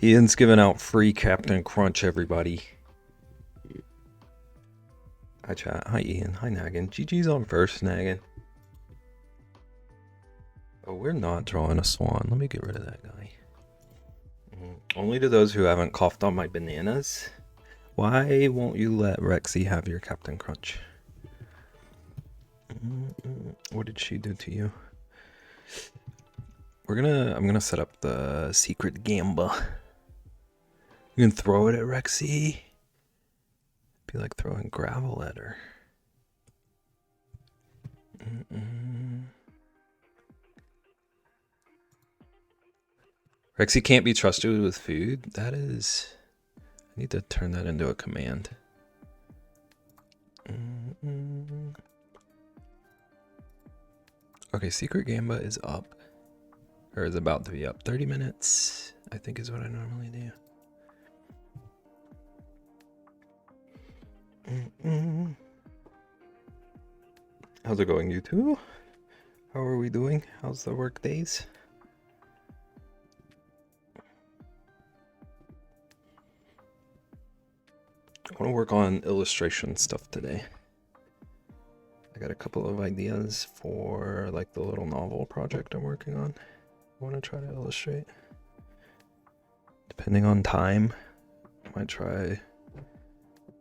Ian's giving out free Captain Crunch, everybody. Hi, chat. Hi, Ian. Hi, Naggin. GG's on first, Naggin. Oh, we're not drawing a swan. Let me get rid of that guy. Only to those who haven't coughed on my bananas. Why won't you let Rexy have your Captain Crunch? What did she do to you? I'm gonna set up the secret gamba. You can throw it at Rexy. Be like throwing gravel at her. Rexy can't be trusted with food. That is... I need to turn that into a command. Okay, Secret Gamba is up. Or is about to be up. 30 minutes, I think, is what I normally do. How's it going, you two? How are we doing? How's the work days? I want to work on illustration stuff today. I got a couple of ideas for like the little novel project I'm working on. I want to try to illustrate. Depending on time, I might try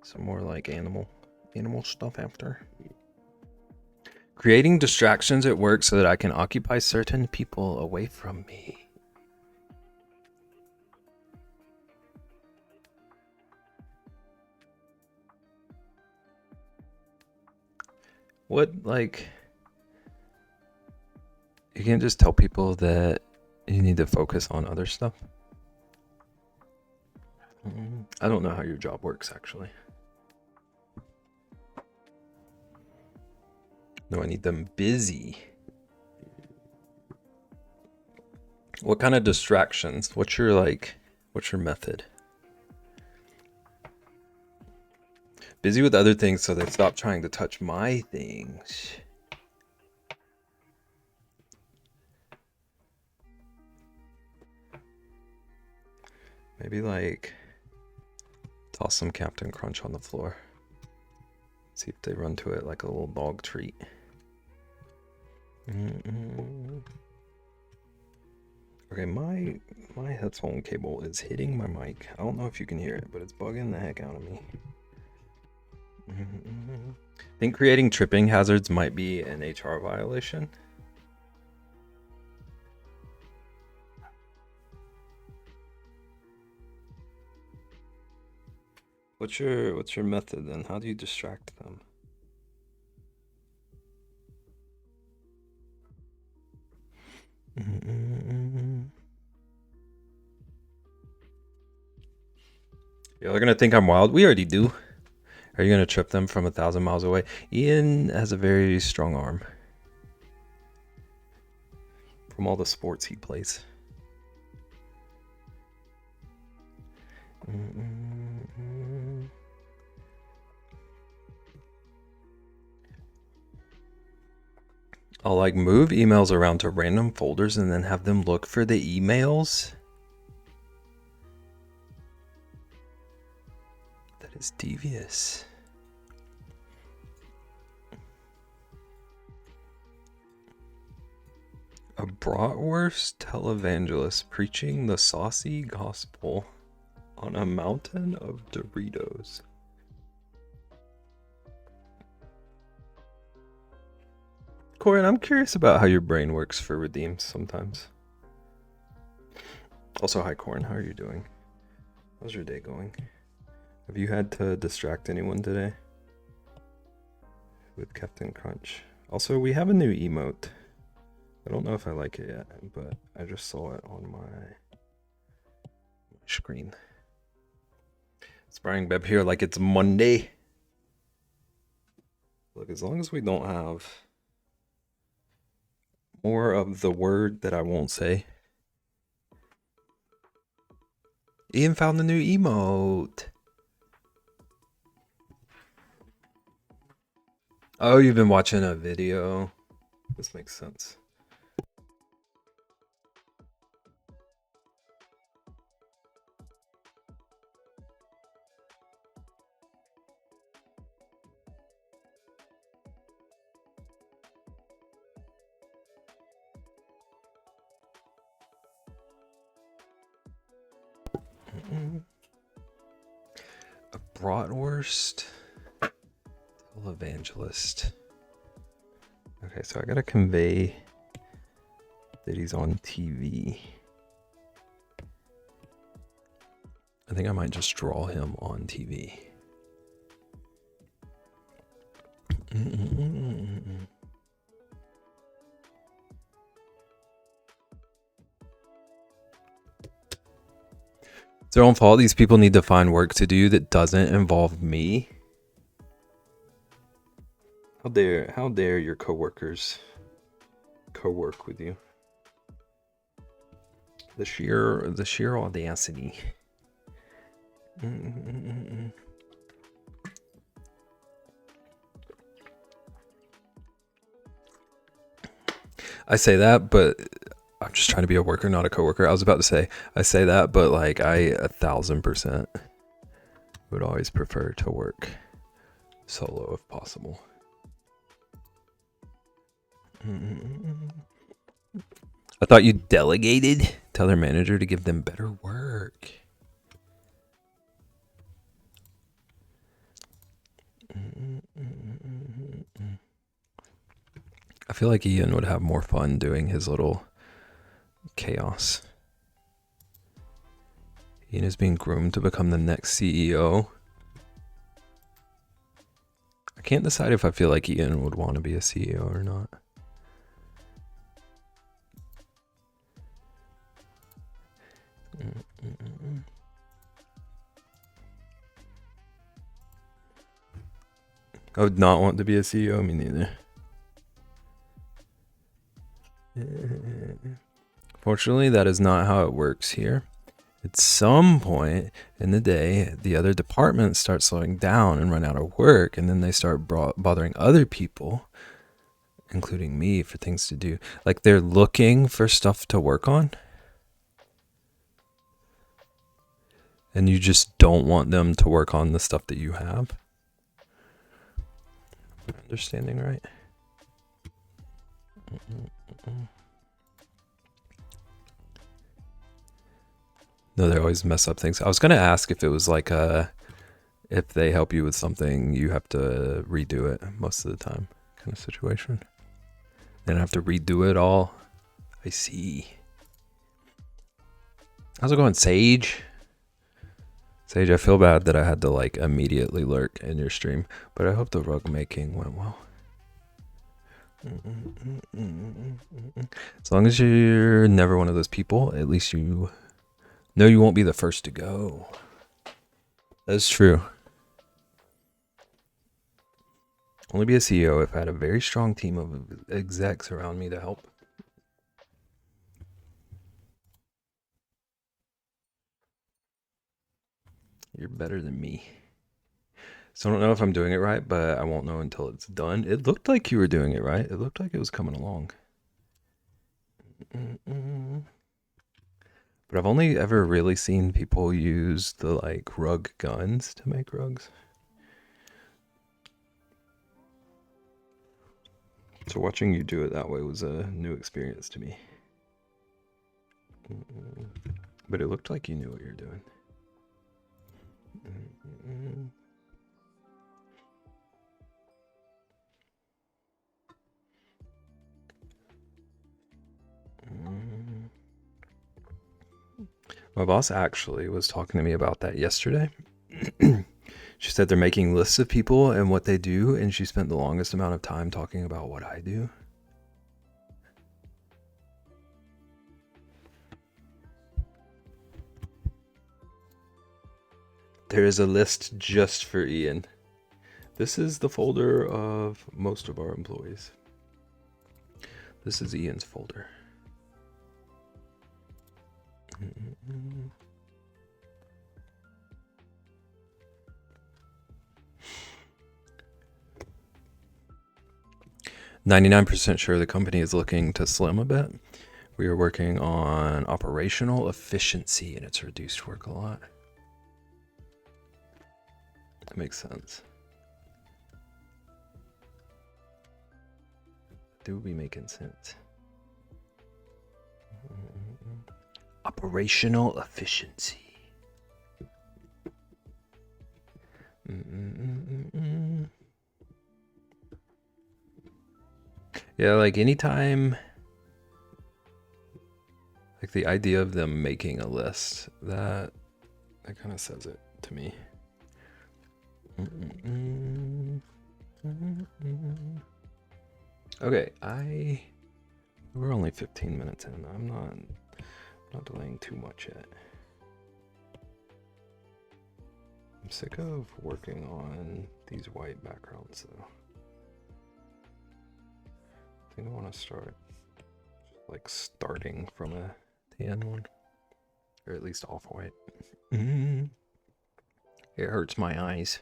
some more like animal stuff after. Creating distractions at work so that I can occupy certain people away from me. What, like, you can't just tell people that you need to focus on other stuff? I don't know how your job works, actually. No, I need them busy. What kind of distractions? What's your method? Busy with other things so they stop trying to touch my things. Maybe like toss some Captain Crunch on the floor. See if they run to it like a little dog treat. Okay, my headphone cable is hitting my mic. I don't know if you can hear it, but it's bugging the heck out of me. I think creating tripping hazards might be an HR violation. What's your method then? How do you distract them? Y'all are gonna think I'm wild. We already do. Are you gonna trip them from 1,000 miles away? Ian has a very strong arm. From all the sports he plays. I'll like move emails around to random folders and then have them look for the emails. That is devious. A bratwurst televangelist preaching the saucy gospel on a mountain of Doritos. Corin, I'm curious about how your brain works for redeems sometimes. Also, hi Corin, how are you doing? How's your day going? Have you had to distract anyone today? With Captain Crunch. Also, we have a new emote. I don't know if I like it yet, but I just saw it on my screen. Sparring BEB here like it's Monday. Look, as long as we don't have more of the word that I won't say. Ian found the new emote. Oh, you've been watching a video. This makes sense. A bratwurst televangelist. Okay, so I gotta convey that he's on TV. I think I might just draw him on TV. It's their own fault. These people need to find work to do that doesn't involve me. How dare your coworkers co-work with you? The sheer audacity. I say that, but I'm just trying to be a worker, not a coworker. I was about to say, I say that, but like I 1000% would always prefer to work solo if possible. I thought you delegated. Tell their manager to give them better work. I feel like Ian would have more fun doing his little chaos. Ian is being groomed to become the next CEO. I can't decide if I feel like Ian would want to be a CEO or not. I would not want to be a CEO, me neither. Fortunately, that is not how it works here. At some point in the day, the other departments start slowing down and run out of work, and then they start bothering other people, including me, for things to do. Like they're looking for stuff to work on, and you just don't want them to work on the stuff that you have. Am I understanding right? No, they always mess up things. I was gonna ask if it was like if they help you with something, you have to redo it most of the time, kind of situation. Then have to redo it all. I see. How's it going, Sage? Sage, I feel bad that I had to like immediately lurk in your stream, but I hope the rug making went well. As long as you're never one of those people, at least you know you won't be the first to go. That's true. Only be a CEO if I had a very strong team of execs around me to help. You're better than me. So I don't know if I'm doing it right, but I won't know until it's done. It looked like you were doing it right. It looked like it was coming along. But I've only ever really seen people use the like rug guns to make rugs. So watching you do it that way was a new experience to me. But it looked like you knew what you were doing. Mm-mm. 'My boss actually was talking to me about that yesterday. She said they're making lists of people and what they do, and she spent the longest amount of time talking about what I do. There is a list just for Ian. This is the folder of most of our employees. This is Ian's folder. 99% sure the company is looking to slim a bit. We are working on operational efficiency, and it's reduced work a lot. That makes sense. Do be making sense. Operational efficiency. Yeah, like anytime, like the idea of them making a list, that kind of says it to me. Okay, we're only 15 minutes in. I'm not delaying too much yet. I'm sick of working on these white backgrounds though. I think I want to start like starting from a tan one, or at least off-white. It hurts my eyes.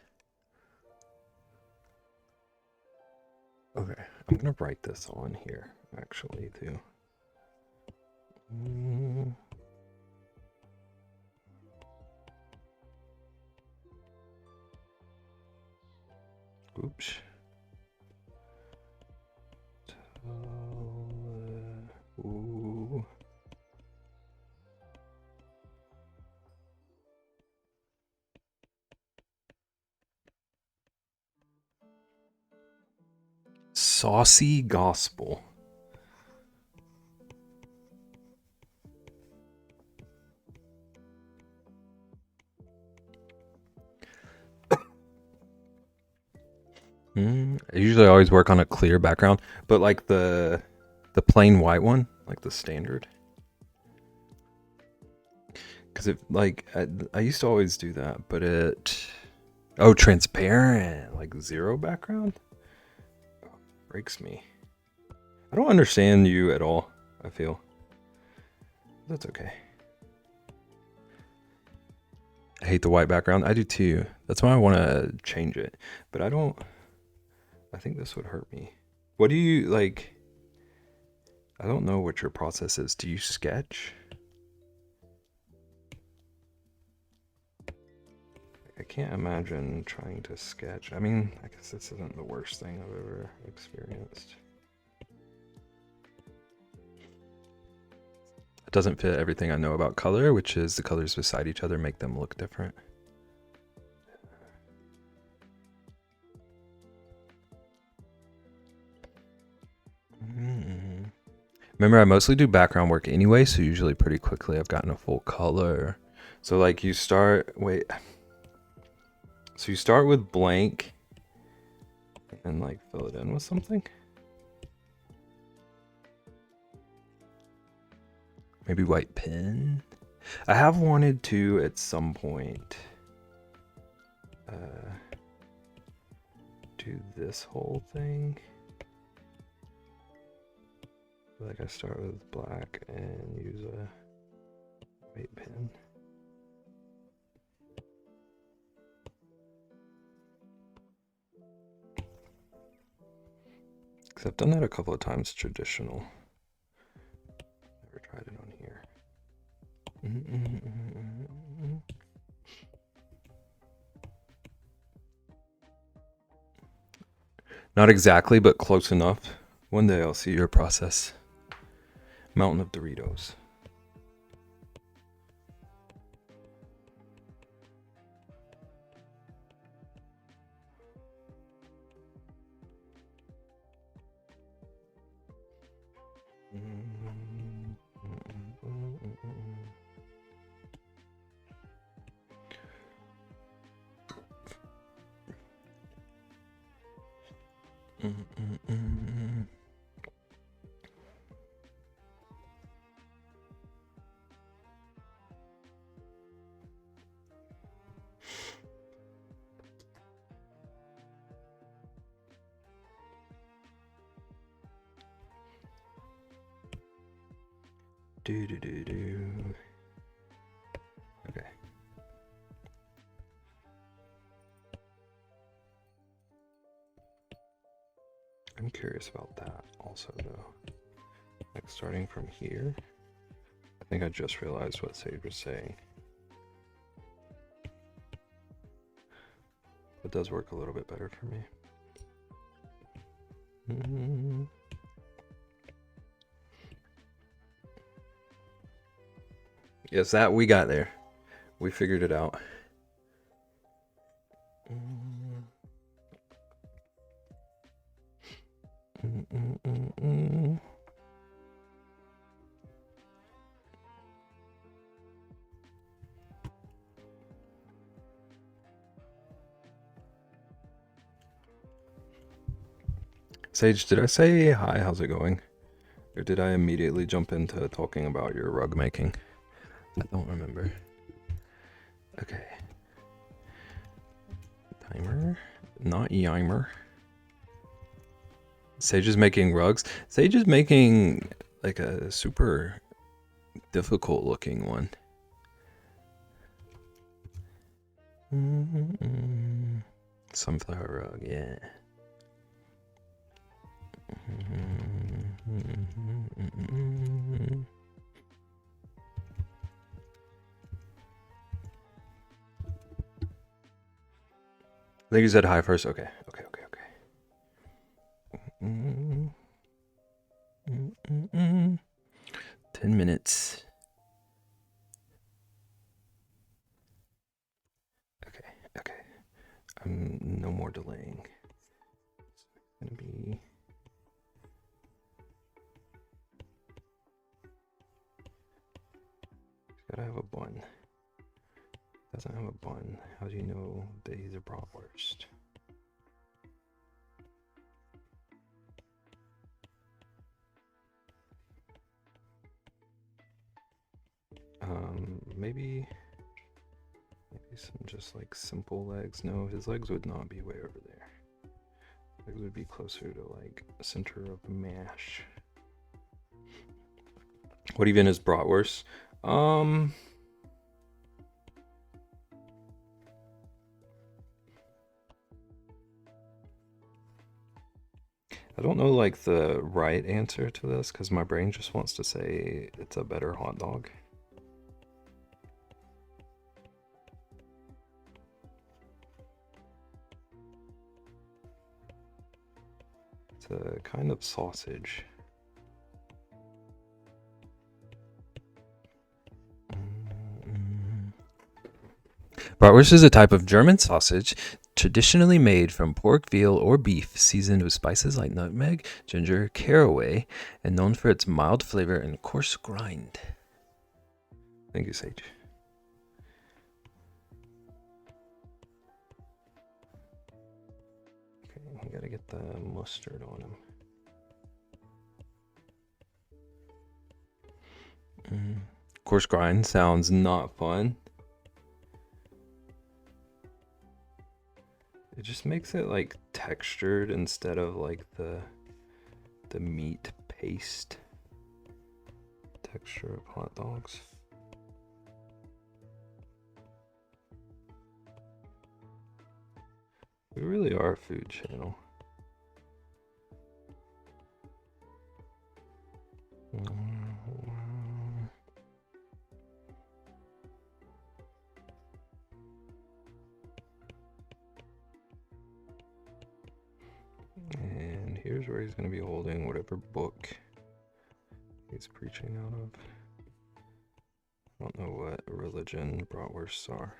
Okay, I'm gonna write this on here actually too. Oops. Ooh. Saucy gospel. I usually always work on a clear background, but like the plain white one, like the standard. Because it like I used to always do that, but transparent, like zero background, breaks me. I don't understand you at all. I feel that's okay. I hate the white background. I do too. That's why I want to change it, but I don't. I think this would hurt me. What do you like? I don't know what your process is. Do you sketch? I can't imagine trying to sketch. I mean, I guess this isn't the worst thing I've ever experienced. It doesn't fit everything I know about color, which is the colors beside each other make them look different. Remember, I mostly do background work anyway, so usually pretty quickly I've gotten a full color. So like you start with blank and like fill it in with something. Maybe white pen. I have wanted to at some point do this whole thing. Like I start with black and use a white pen. Because I've done that a couple of times traditional. Never tried it on here. Not exactly, but close enough. One day I'll see your process. Mountain of Doritos. Okay. I'm curious about that also though. Like starting from here. I think I just realized what Sage was saying. It does work a little bit better for me. Yes, that we got there. We figured it out. Sage, did I say hi, how's it going? Or did I immediately jump into talking about your rug making? I don't remember. Okay. Timer, not Yimer. Sage is making rugs. Sage is making like a super difficult looking one. Sunflower rug, yeah. I think you said hi first. Okay. 10 minutes. Okay. No more delaying. It's gonna be. It's gotta have a bun. Doesn't have a bun. How do you know that he's a bratwurst? Maybe some just like simple legs. No, his legs would not be way over there. Legs would be closer to like center of mash. What even is bratwurst? I don't know like the right answer to this because my brain just wants to say it's a better hot dog. It's a kind of sausage. Bratwurst is a type of German sausage traditionally made from pork, veal, or beef, seasoned with spices like nutmeg, ginger, caraway, and known for its mild flavor and coarse grind. Thank you, Sage. Okay, we gotta get the mustard on him. Coarse grind sounds not fun. It just makes it like textured instead of like the meat paste texture of hot dogs. We really are a food channel. And here's where he's going to be holding whatever book he's preaching out of. I don't know what religion bratwursts are.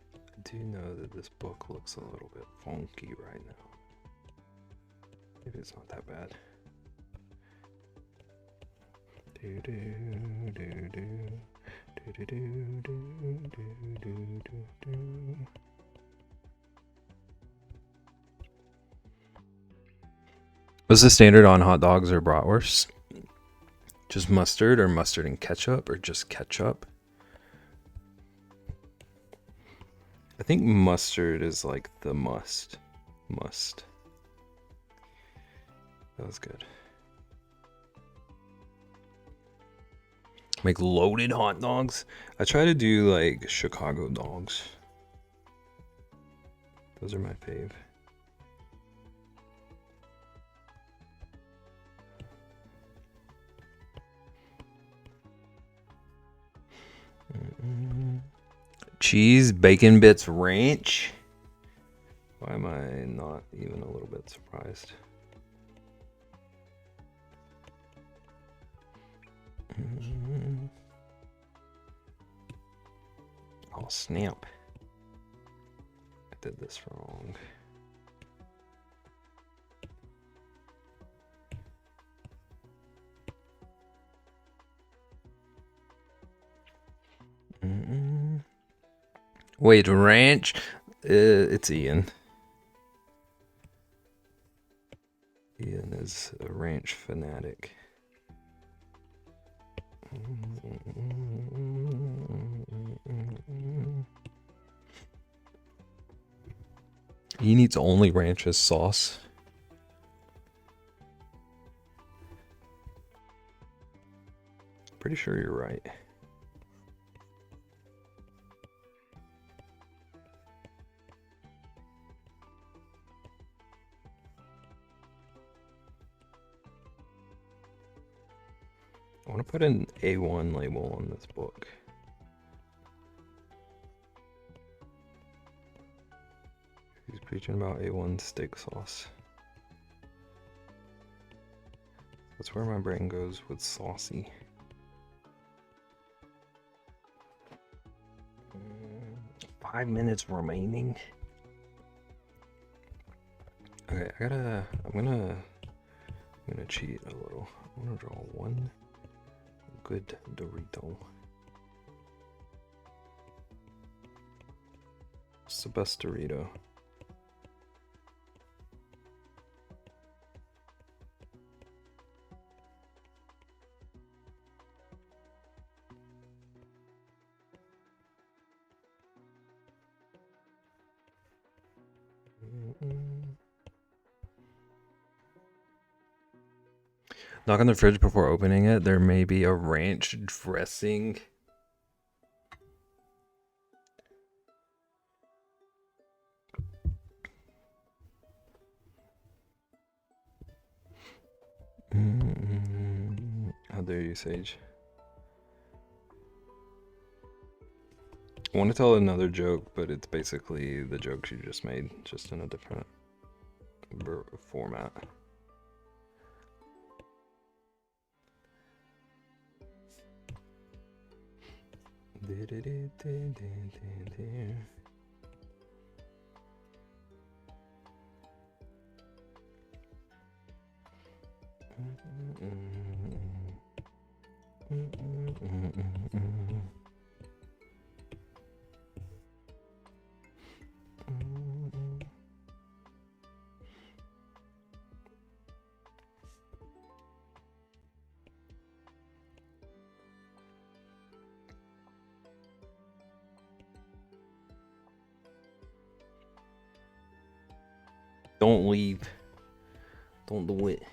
I do know that this book looks a little bit funky right now. Maybe it's not that bad. What's the standard on hot dogs or bratwursts? Just mustard or mustard and ketchup or just ketchup? I think mustard is like the must. That was good. Make loaded hot dogs. I try to do like Chicago dogs. Those are my fave. Cheese, bacon bits, ranch. Why am I not even a little bit surprised? Oh, snap. I did this wrong. Wait, ranch? It's Ian. Ian is a ranch fanatic. Ian eats only ranch as sauce. Pretty sure you're right. I want to put an A1 label on this book. He's preaching about A1 steak sauce. That's where my brain goes with saucy. 5 minutes remaining. Okay, I'm gonna cheat a little. I'm gonna draw one good Dorito. What's the best Dorito? Knock on the fridge before opening it. There may be a ranch dressing. How dare you, Sage? I want to tell another joke, but it's basically the jokes you just made, just in a different format. Don't leave. Don't do it.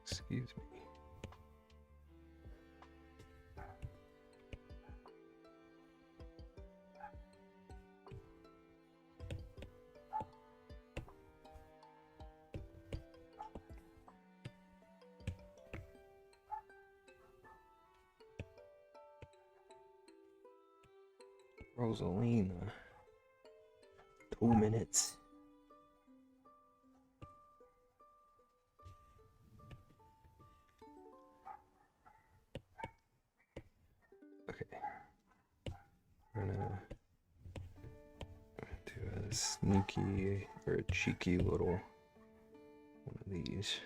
Excuse me. Rosalina. 2 minutes. Okay. We're gonna do a sneaky or a cheeky little one of these.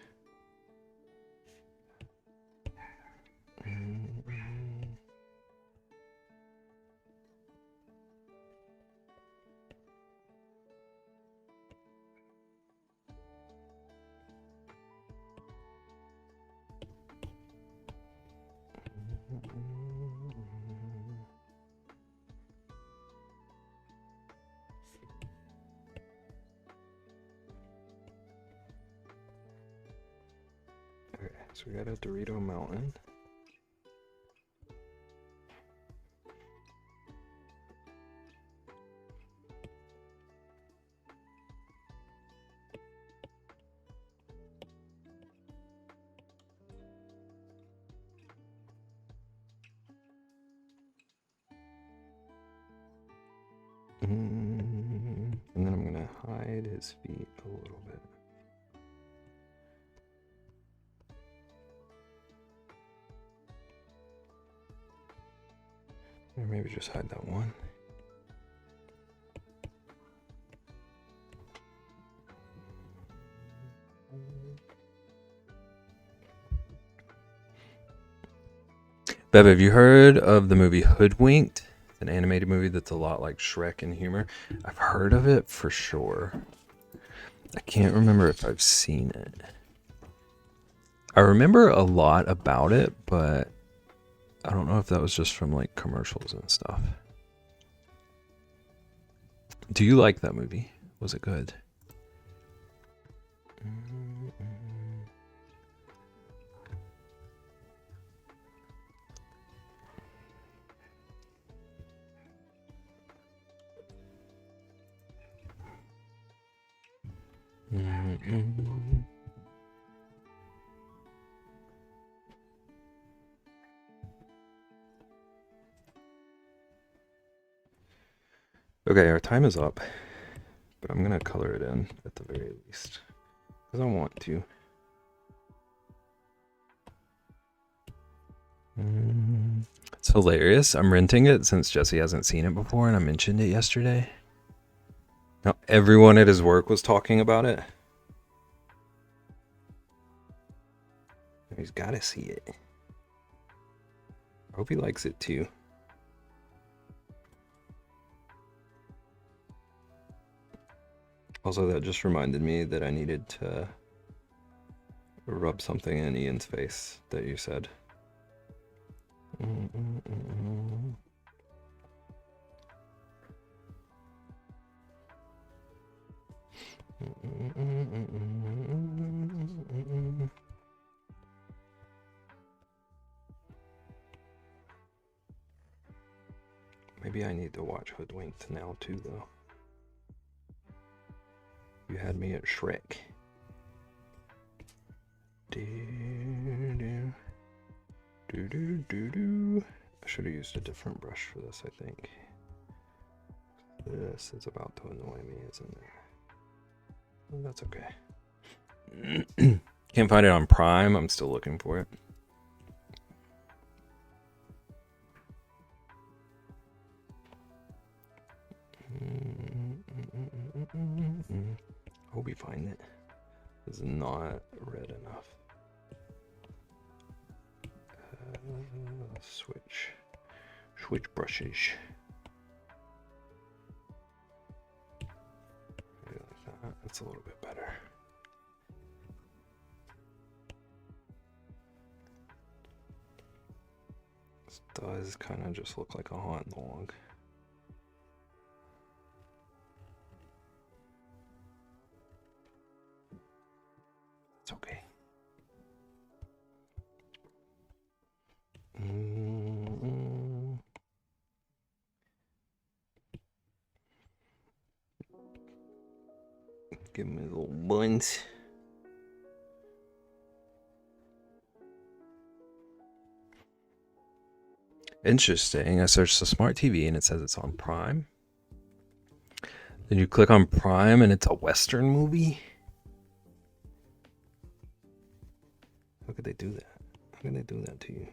Okay, so we got a Dorito mountain. And then I'm gonna hide his feet a little bit. Or maybe just hide that one. Bev, have you heard of the movie Hoodwinked? It's an animated movie that's a lot like Shrek in humor. I've heard of it for sure. I can't remember if I've seen it. I remember a lot about it, but I don't know if that was just from like commercials and stuff. Do you like that movie? Was it good? Okay, our time is up, but I'm gonna color it in at the very least because I want to. It's hilarious. I'm renting it since Jesse hasn't seen it before, and I mentioned it yesterday. Now everyone at his work was talking about it. He's got to see it. I hope he likes it too. Also, that just reminded me that I needed to rub something in Ian's face that you said. Maybe I need to watch Hoodwinked now too, though. You had me at Shrek. I should have used a different brush for this, I think. This is about to annoy me, isn't it? Well, that's okay. Can't find it on Prime. I'm still looking for it. Hope we find it. It's not red enough. Switch brushes. Maybe like that. That's a little bit better. This does kind of just look like a hot log. It's okay. Give me little buns. Interesting. I searched the smart TV and it says it's on Prime. Then you click on Prime and it's a Western movie. How could they do that? How can they do that to you?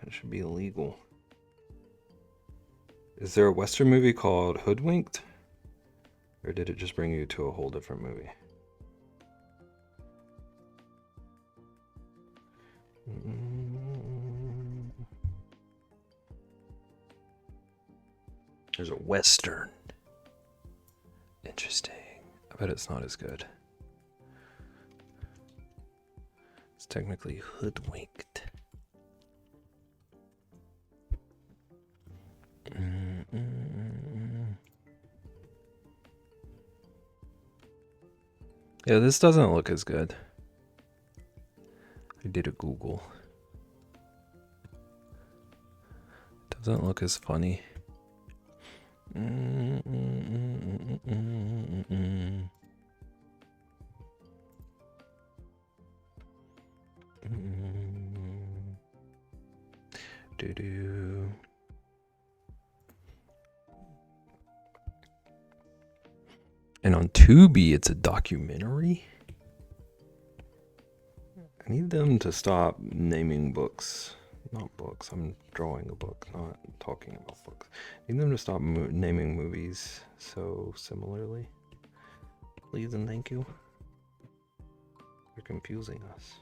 That should be illegal. Is there a Western movie called Hoodwinked? Or did it just bring you to a whole different movie? There's a Western. Interesting. I bet it's not as good. It's technically Hoodwinked. Yeah, this doesn't look as good. I did a Google. Doesn't look as funny. And on Tubi, it's a documentary. I need them to stop naming books. Not books. I'm drawing a book, not talking about books. I need them to stop naming movies so similarly. Please and thank you. You're confusing us.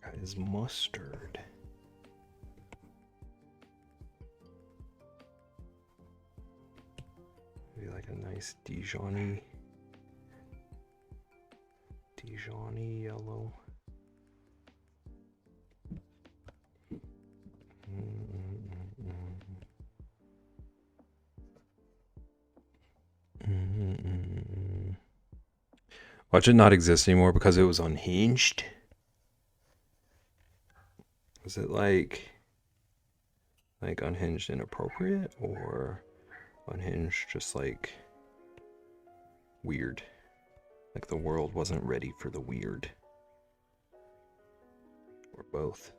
That is mustard. Maybe like a nice Dijon-y yellow. Watch it not exist anymore because it was unhinged. Is it like unhinged inappropriate, or unhinged just like weird? Like the world wasn't ready for the weird? Or both?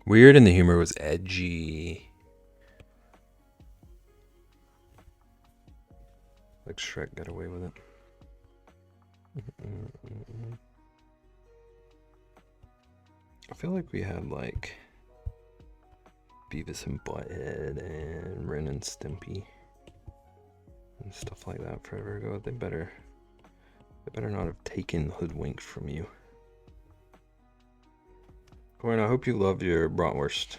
Weird and the humor was edgy. Like Shrek got away with it. I feel like we had like Beavis and Butthead and Ren and Stimpy and stuff like that forever ago. They better not have taken Hoodwinked from you. Corin, I hope you love your bratwurst.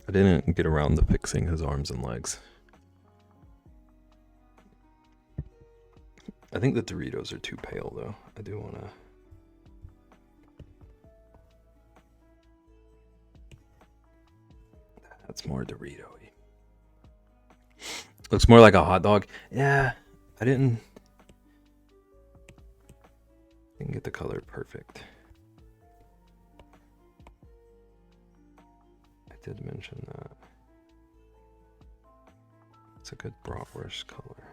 I didn't get around to fixing his arms and legs. I think the Doritos are too pale though. I do want to... That's more Dorito-y. Looks more like a hot dog. Yeah, I didn't get the color perfect. I did mention that. It's a good bratwurst color.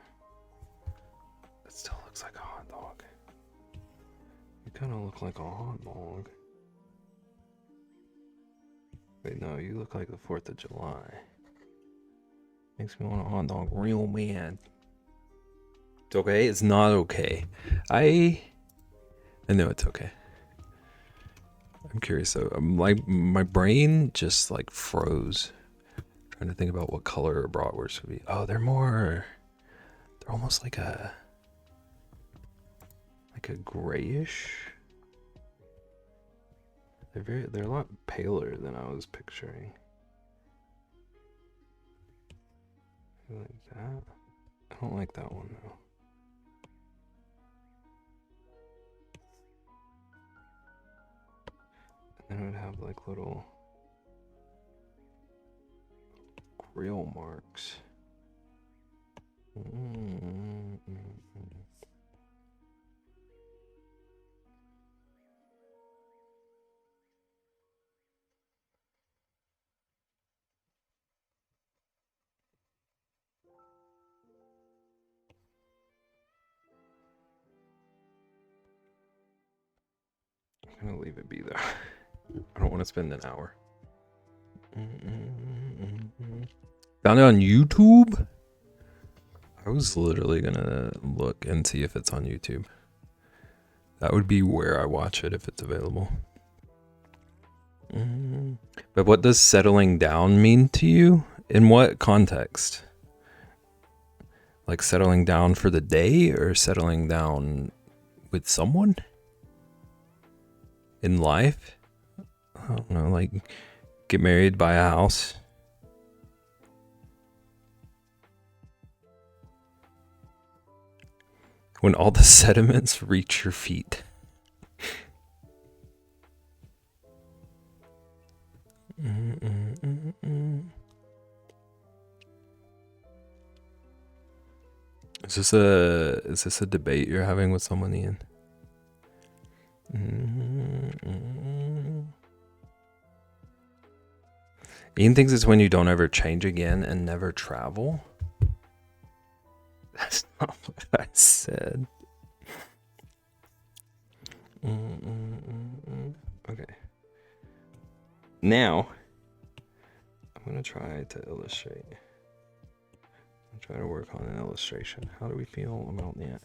It still looks like a hot dog. You kind of look like a hot dog. Wait, no, you look like the 4th of July. Makes me want a hot dog real bad. It's okay? It's not okay. I know it's okay. I'm curious though. My brain just like froze. Trying to think about what color a bratwurst would be. Oh, they're almost like a grayish. They're a lot paler than I was picturing. Like that. I don't like that one though. And then it would have like little grill marks. I'm gonna leave it be though. I don't want to spend an hour. Found it on YouTube? I was literally gonna look and see if it's on YouTube. That would be where I watch it if it's available. But what does settling down mean to you? In what context? Like settling down for the day or settling down with someone? In life? I don't know, like get married, buy a house. When all the sediments reach your feet. Is this a debate you're having with someone, Ian? Ian thinks it's when you don't ever change again and never travel. That's not what I said. Okay. Now, I'm going to try to illustrate. I'll try to work on an illustration. How do we feel about that?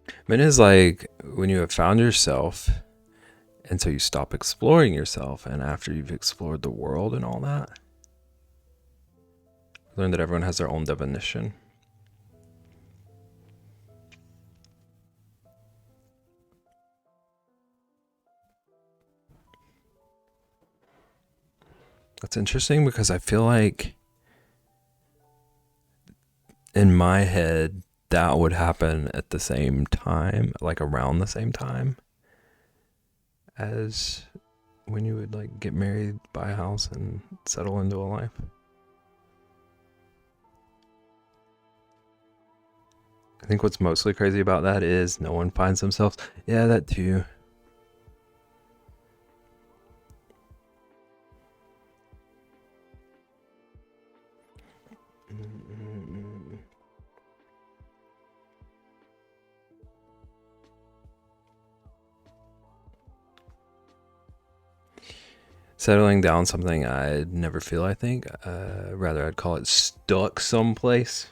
I mean, it's like when you have found yourself, and so you stop exploring yourself, and after you've explored the world and all that, learn that everyone has their own definition. That's interesting because I feel like in my head that would happen at the same time, like around the same time as when you would like get married, buy a house, and settle into a life. I think what's mostly crazy about that is no one finds themselves. Yeah, that too. Settling down something I'd never feel, I think. Rather, I'd call it stuck someplace.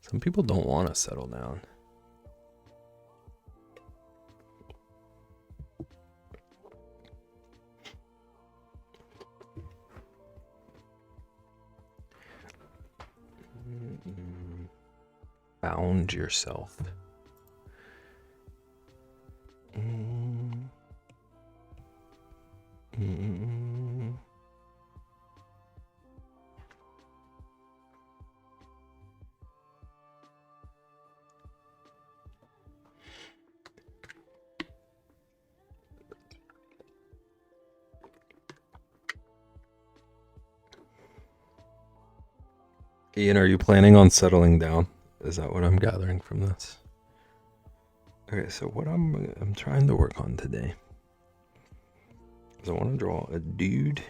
Some people don't want to settle down. Found yourself. Ian, are you planning on settling down? Is that what I'm gathering from this? Okay, so what I'm trying to work on today is I want to draw a dude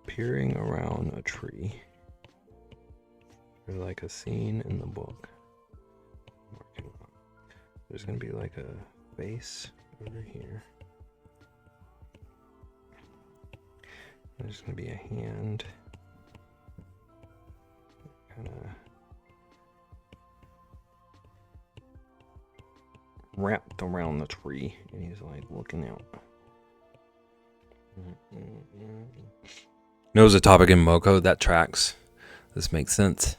peering around a tree, or like a scene in the book. There's gonna be like a face over here. There's gonna be a hand kind of wrapped around the tree, and he's like looking out. Knows a topic in Moko that tracks. This makes sense.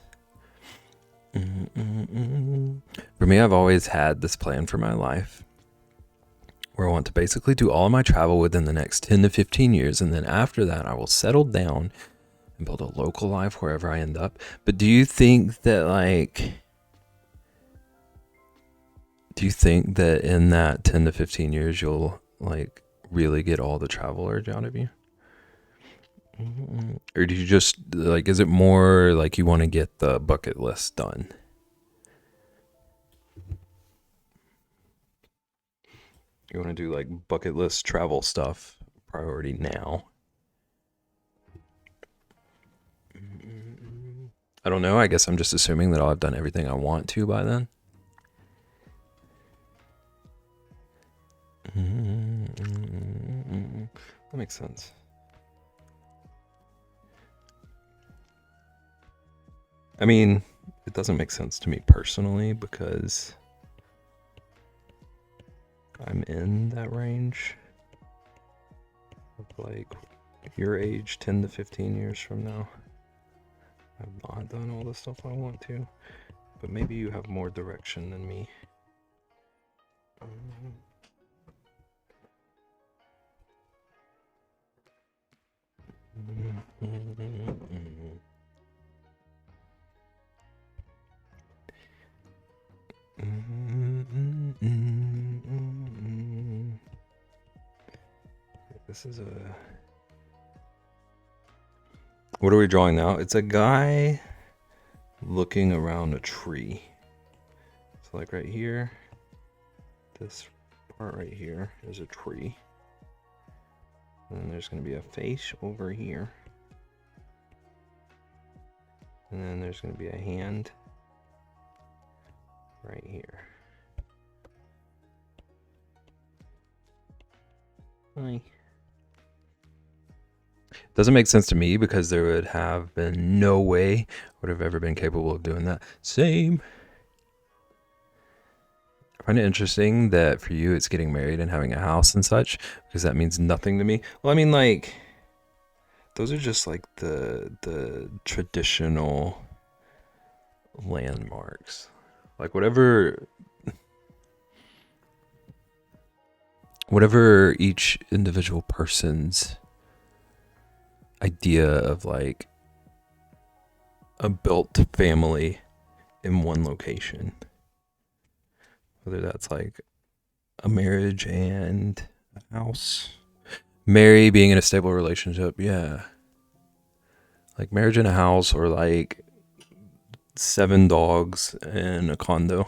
For me, I've always had this plan for my life where I want to basically do all my travel within the next 10 to 15 years, and then after that I will settle down and build a local life wherever I end up. But do you think that in that 10 to 15 years you'll like really get all the travel urge out of you? Or do you just like, is it more like you want to get the bucket list done? You want to do like bucket list travel stuff priority now? I don't know. I guess I'm just assuming that I'll have done everything I want to by then. That makes sense. I mean, it doesn't make sense to me personally because I'm in that range of like your age 10 to 15 years from now. I've not done all the stuff I want to, but maybe you have more direction than me. This is a... What are we drawing now? It's a guy looking around a tree. So like right here, this part right here is a tree. And then there's going to be a face over here. And then there's going to be a hand right here. Hi. Doesn't make sense to me because there would have been no way I would have ever been capable of doing that. Same. I find it interesting that for you it's getting married and having a house and such, because that means nothing to me. Well, I mean, like, those are just like the traditional landmarks. Like whatever each individual person's idea of like a built family in one location, whether that's like a marriage and a house, Mary being in a stable relationship, yeah, like marriage and a house, or like 7 dogs and a condo.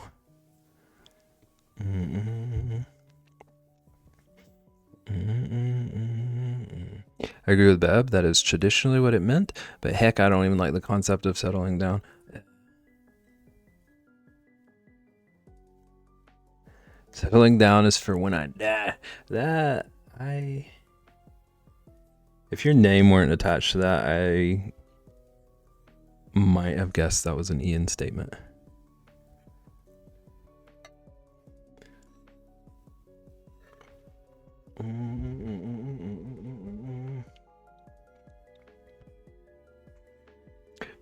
I agree with BEB. That is traditionally what it meant, but heck, I don't even like the concept of settling down. Settling down is for when I die. If your name weren't attached to that, I might have guessed that was an Ian statement.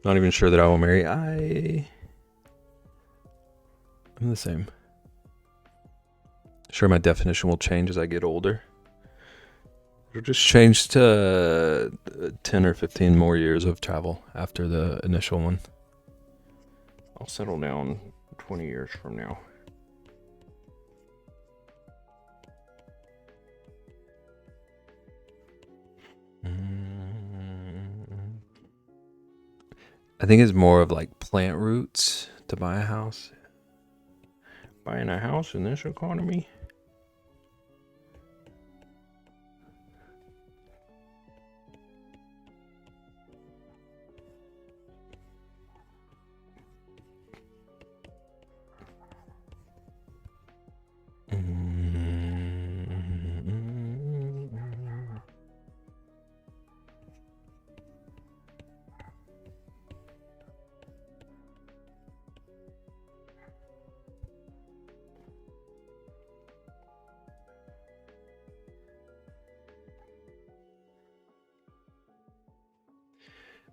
Not even sure that I will marry. I'm the same. Sure, my definition will change as I get older. It'll just change to 10 or 15 more years of travel after the initial one. I'll settle down 20 years from now. I think it's more of like plant roots to buy a house. Buying a house in this economy?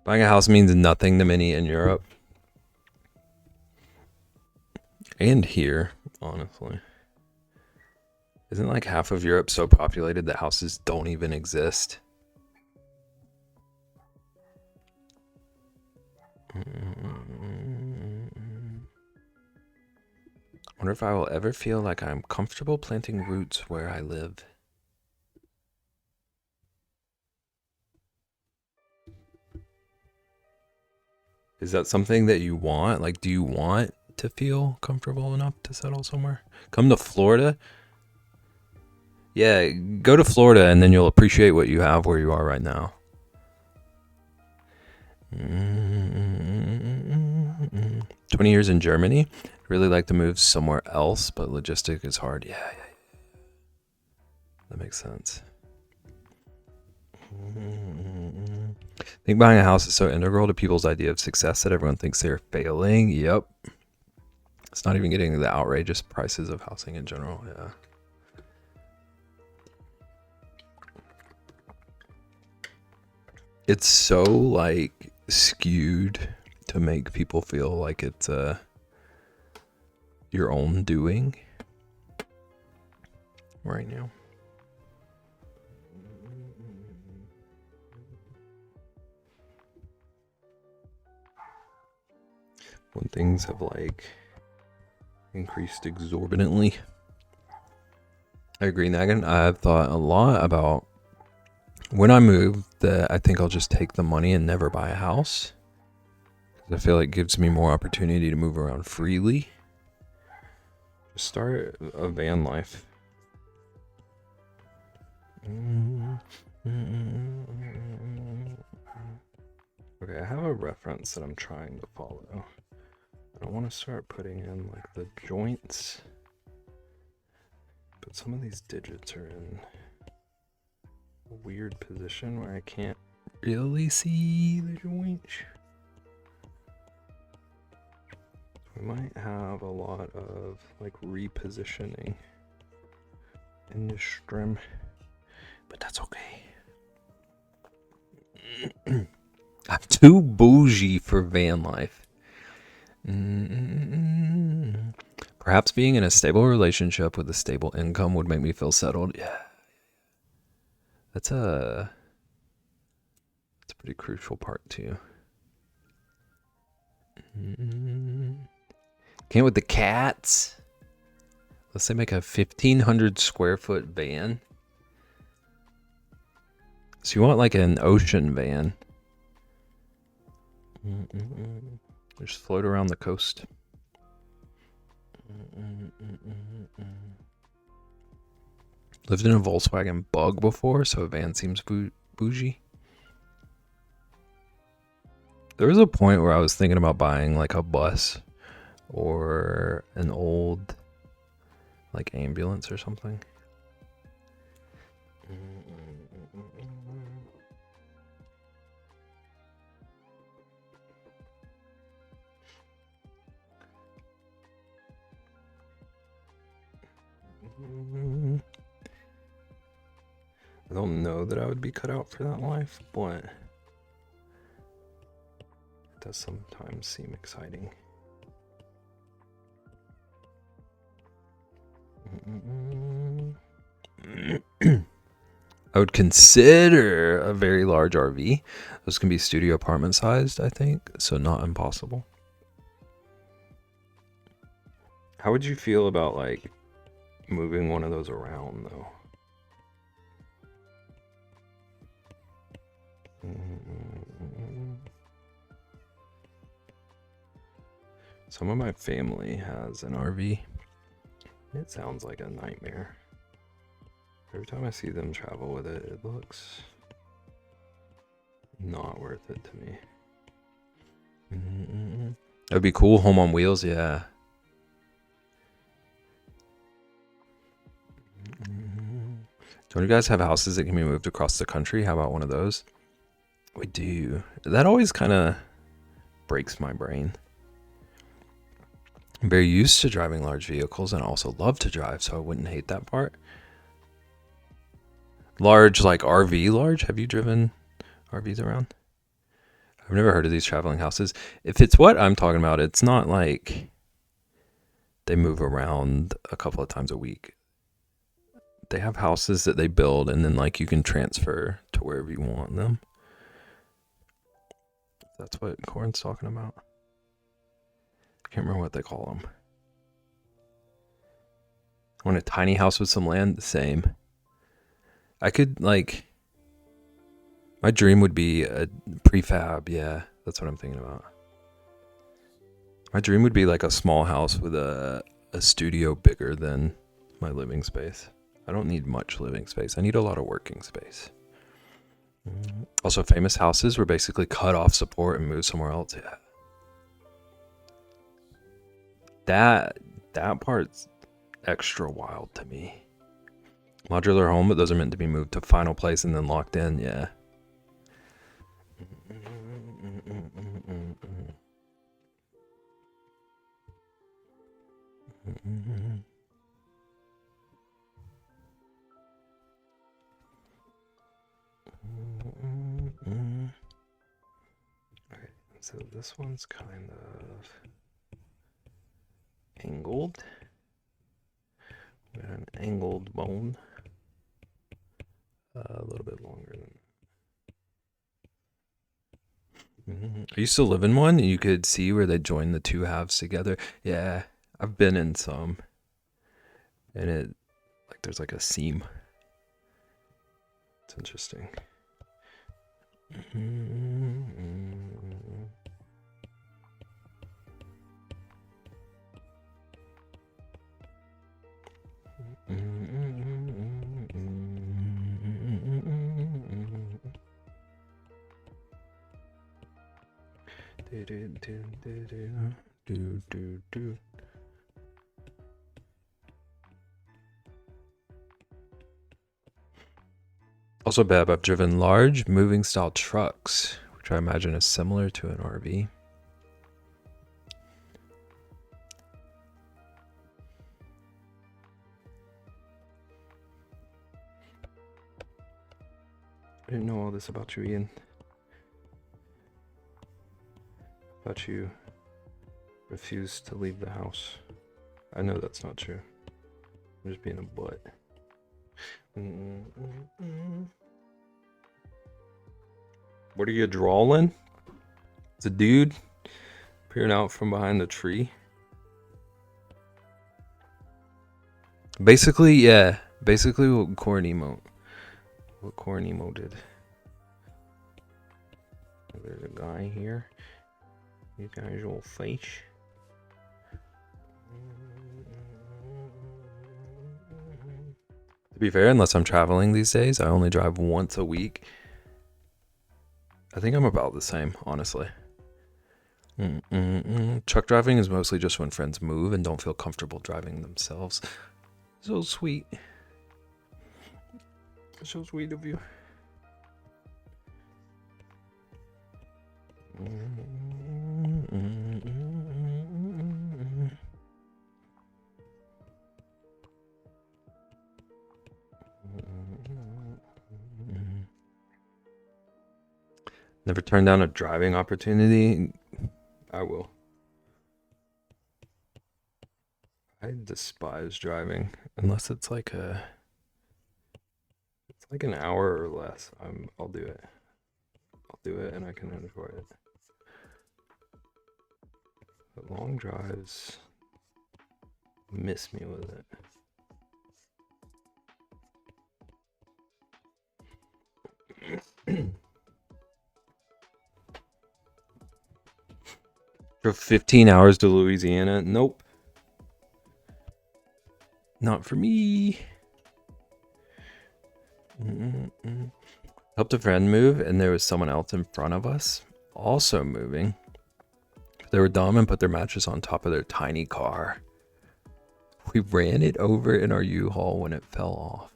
Buying a house means nothing to many in Europe. And here, honestly. Isn't like half of Europe so populated that houses don't even exist? I wonder if I will ever feel like I'm comfortable planting roots where I live. Is that something that you want? Like, do you want to feel comfortable enough to settle somewhere? Come to Florida? Yeah, go to Florida and then you'll appreciate what you have where you are right now. 20 years in Germany. I'd really like to move somewhere else, but logistic is hard. Yeah. That makes sense. I think buying a house is so integral to people's idea of success that everyone thinks they're failing. Yep. It's not even getting the outrageous prices of housing in general. Yeah. It's so like skewed to make people feel like it's your own doing right now. When things have like increased exorbitantly. I agree, Nagan. I've thought a lot about When I move, I think I'll just take the money and never buy a house. I feel like it gives me more opportunity to move around freely. Just start a van life. Okay, I have a reference that I'm trying to follow. I want to start putting in like the joints, but some of these digits are in a weird position where I can't really see the joints. We might have a lot of like repositioning in this trim, but that's okay. I'm too bougie for van life. Perhaps being in a stable relationship with a stable income would make me feel settled. Yeah. That's a pretty crucial part too. Can't with the cats. Let's say make a 1,500 square foot van. So you want like an ocean van. Just float around the coast. Lived in a Volkswagen Bug before, so a van seems bougie. There was a point where I was thinking about buying like a bus or an old like ambulance or something. I don't know that I would be cut out for that life, but it does sometimes seem exciting. I would consider a very large RV. Those can be studio apartment sized, I think, so not impossible. How would you feel about like moving one of those around though? Some of my family has an RV. It sounds like a nightmare. Every time I see them travel with it, it looks not worth it to me. It would be cool, home on wheels, yeah. Don't you guys have houses that can be moved across the country? How about one of those? We do. That always kind of breaks my brain. I'm very used to driving large vehicles and I also love to drive, so I wouldn't hate that part. Large, like RV large? Have you driven RVs around? I've never heard of these traveling houses. If it's what I'm talking about, it's not like they move around a couple of times a week. They have houses that they build and then like you can transfer to wherever you want them. That's what Corin's talking about. I can't remember what they call them. I want a tiny house with some land, the same. I could like, my dream would be a prefab. Yeah, that's what I'm thinking about. My dream would be like a small house with a studio bigger than my living space. I don't need much living space. I need a lot of working space. Also, famous houses were basically cut off support and moved somewhere else. Yeah. That part's extra wild to me. Modular home, but those are meant to be moved to final place and then locked in. Yeah. Okay, so this one's kind of angled. We got an angled bone. A little bit longer than. I used to live in one. You could see where they join the two halves together. Yeah, I've been in some. And it, like, there's like a seam. It's interesting. Also, Beb, I've driven large moving style trucks, which I imagine is similar to an RV. I didn't know all this about you, Ian. About you refused to leave the house. I know that's not true. I'm just being a butt. What are you drawing? It's a dude peering out from behind the tree. Basically, yeah. Basically what Corn Emo did. There's a guy here. He's got his little face. To be fair, unless I'm traveling these days, I only drive once a week. I think I'm about the same, honestly. Truck driving is mostly just when friends move and don't feel comfortable driving themselves. So sweet. So sweet of you. Never turn down a driving opportunity. I will. I despise driving unless it's like an hour or less. I'll do it. I'll do it and I can enjoy it. But long drives miss me with it. Drove 15 hours to Louisiana. Nope. Not for me. Helped a friend move, and there was someone else in front of us also moving. They were dumb and put their mattress on top of their tiny car. We ran it over in our U-Haul when it fell off.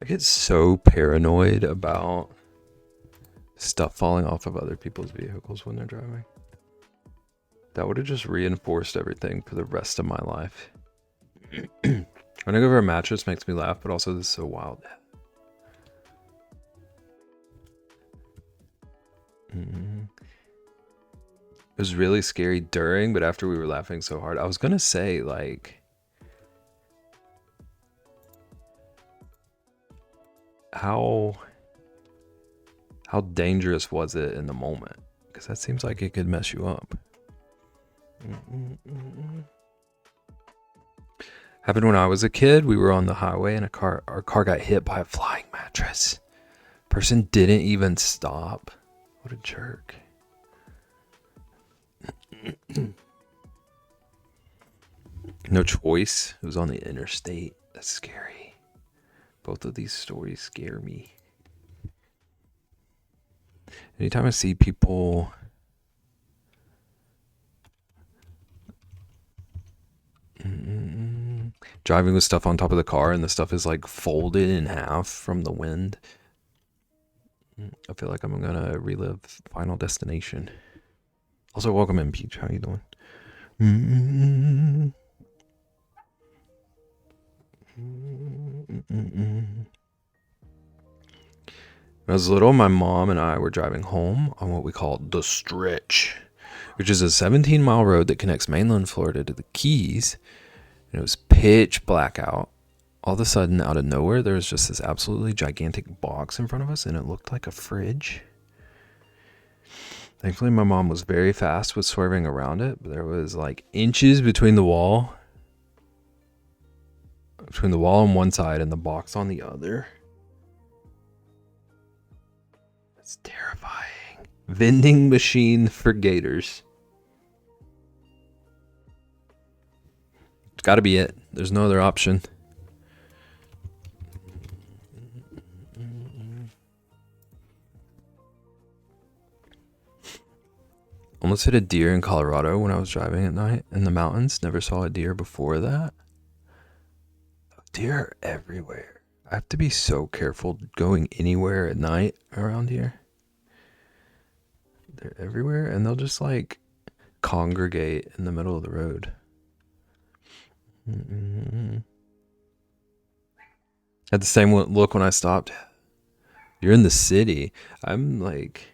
I get so paranoid about stuff falling off of other people's vehicles when they're driving. That would have just reinforced everything for the rest of my life. Running over a mattress makes me laugh, but also this is so wild. It was really scary during, but after we were laughing so hard, I was gonna say, like, how dangerous was it in the moment? Because that seems like it could mess you up. Happened when I was a kid. We were on the highway and our car got hit by a flying mattress. Person didn't even stop. What a jerk. No choice. It was on the interstate. That's scary. Both of these stories scare me. Anytime I see people driving with stuff on top of the car and the stuff is like folded in half from the wind, I feel like I'm gonna relive Final Destination. Also, welcome in, Peach. How you doing? When I was little, my mom and I were driving home on what we call the Stretch, which is a 17-mile road that connects mainland Florida to the Keys. And it was pitch black out. All of a sudden, out of nowhere, there was just this absolutely gigantic box in front of us, and it looked like a fridge. Thankfully, my mom was very fast with swerving around it, but there was like inches between the wall between the wall on one side and the box on the other. That's terrifying. Vending machine for gators. It's got to be it. There's no other option. Almost hit a deer in Colorado when I was driving at night in the mountains. Never saw a deer before that. Deer are everywhere. I have to be so careful going anywhere at night around here. They're everywhere, and they'll just like congregate in the middle of the road. Had the same look when I stopped. You're in the city. I'm like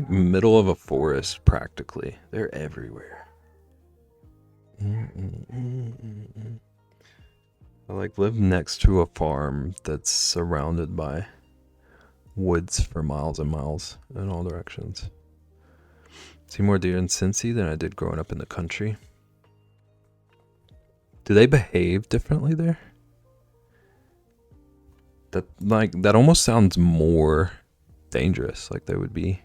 middle of a forest practically. They're everywhere. I like live next to a farm that's surrounded by woods for miles and miles in all directions. See more deer in Cincy than I did growing up in the country. Do they behave differently there? That almost sounds more dangerous. Like they would be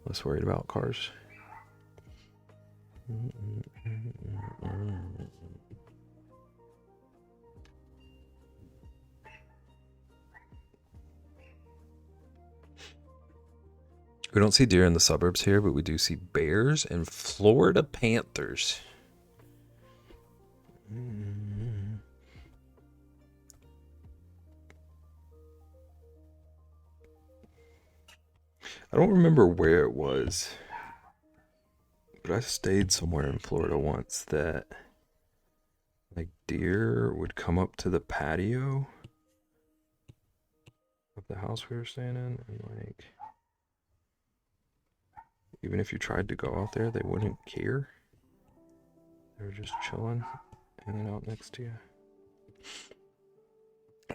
less worried about cars. We don't see deer in the suburbs here, but we do see bears and Florida panthers. I don't remember where it was, but I stayed somewhere in Florida once that like deer would come up to the patio of the house we were staying in, and like even if you tried to go out there, they wouldn't care. They were just chilling, hanging out next to you.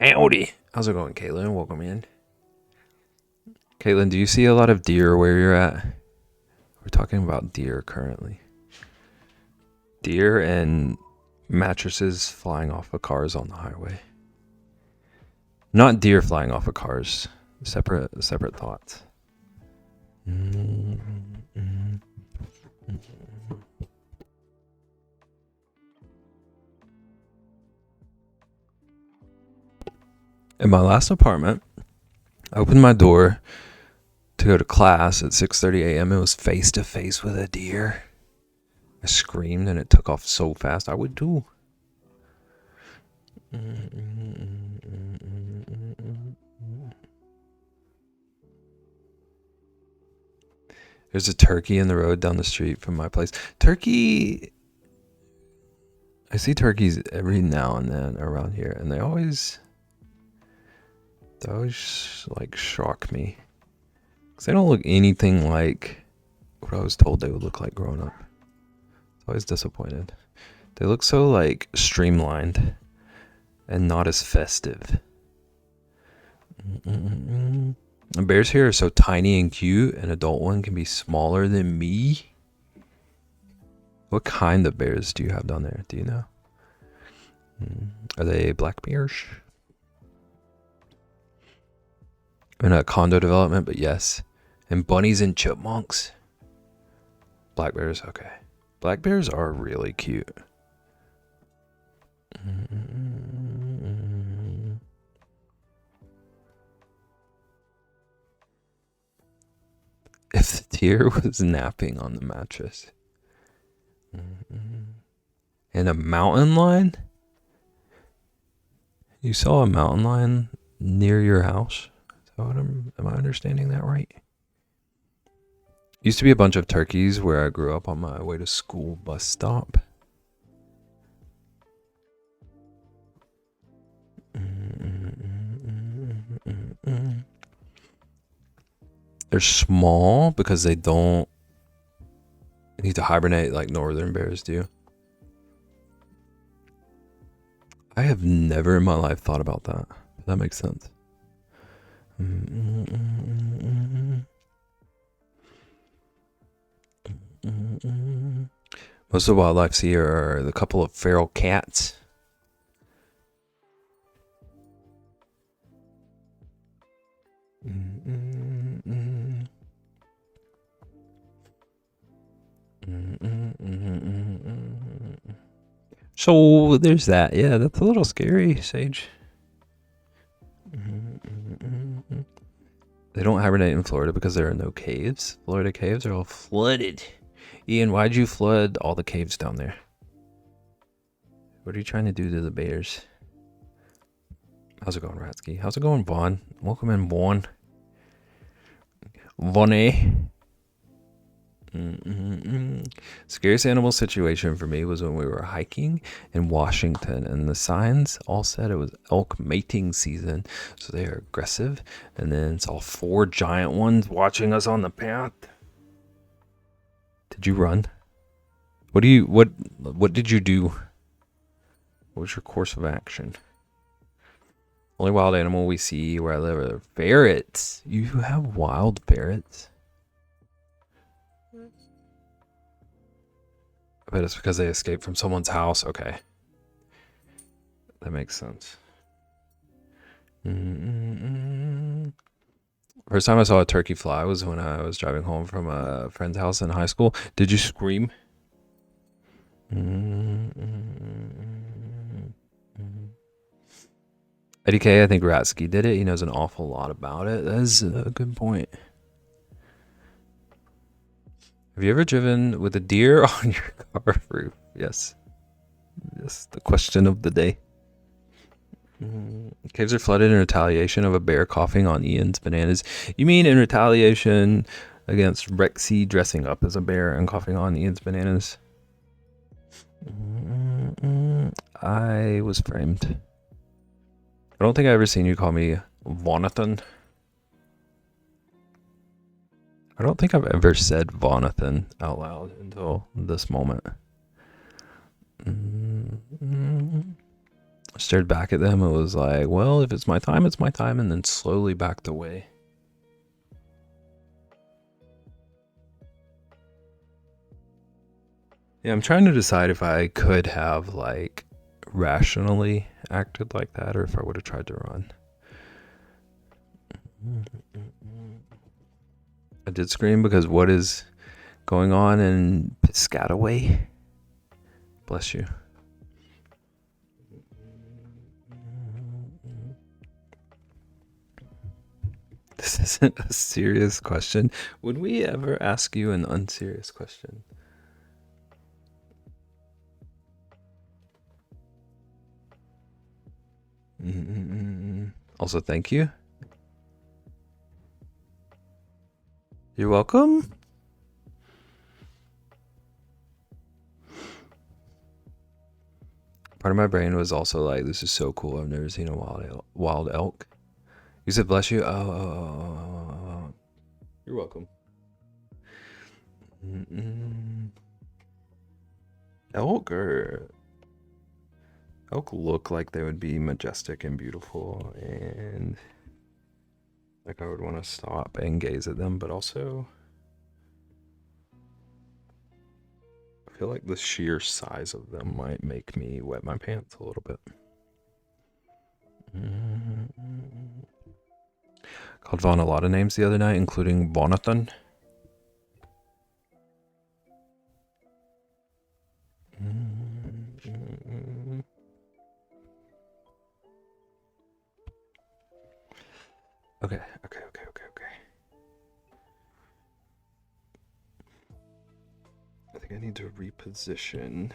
Howdy. How's it going, Caitlin? Welcome in. Caitlin, do you see a lot of deer where you're at? We're talking about deer currently. Deer and mattresses flying off of cars on the highway. Not deer flying off of cars. Separate thoughts. In my last apartment, I opened my door to go to class at 6:30 a.m. It was face to face with a deer. I screamed and it took off so fast. I would too. There's a turkey in the road down the street from my place. Turkey. I see turkeys every now and then around here, and they always like shock me. Because they don't look anything like what I was told they would look like growing up. It's always disappointed. They look so like streamlined and not as festive. The bears here are so tiny and cute. An adult one can be smaller than me. What kind of bears do you have down there? Do you know? Are they black bears? In a condo development, but yes. And bunnies and chipmunks. Black bears, okay. Black bears are really cute. If the deer was napping on the mattress. And a mountain lion? You saw a mountain lion near your house? Am I understanding that right? Used to be a bunch of turkeys where I grew up on my way to school bus stop. They're small because they don't need to hibernate like northern bears do. I have never in my life thought about that. That makes sense. Most of the wildlife here are the couple of feral cats So there's that. Yeah, that's a little scary, Sage. They don't hibernate in Florida because there are no caves. Florida caves are all flooded. Ian, why'd you flood all the caves down there? What are you trying to do to the bears? How's it going, Ratsky? How's it going, Vaughn? Welcome in, Vaughn. Vonnie. Scariest animal situation for me was when we were hiking in Washington, and the signs all said it was elk mating season, so they are aggressive. And then it's all 4 giant ones watching us on the path. Did you run? What did you do? What was your course of action? Only wild animal we see where I live are ferrets. You have wild ferrets? I bet it's because they escaped from someone's house. Okay. That makes sense. First time I saw a turkey fly was when I was driving home from a friend's house in high school. Did you scream? Eddie K, I think Ratsky did it. He knows an awful lot about it. That is a good point. Have you ever driven with a deer on your car roof? Yes. Yes, the question of the day. Caves are flooded in retaliation of a bear coughing on Ian's bananas. You mean in retaliation against Rexy dressing up as a bear and coughing on Ian's bananas? I was framed. I don't think I ever seen you call me Vonathan. I don't think I've ever said Vonathan out loud until this moment. I stared back at them. It was like, well, if it's my time, it's my time, and then slowly backed away. Yeah, I'm trying to decide if I could have like rationally acted like that or if I would have tried to run. I did scream because what is going on in Piscataway? Bless you. This isn't a serious question. Would we ever ask you an unserious question? Also, thank you. You're welcome. Part of my brain was also like, this is so cool. I've never seen a wild elk. You said bless you? Oh. You're welcome. Elk look like they would be majestic and beautiful, and like I would want to stop and gaze at them, but also I feel like the sheer size of them might make me wet my pants a little bit. Called Vaughn a lot of names the other night, including Vonathan. Okay. I think I need to reposition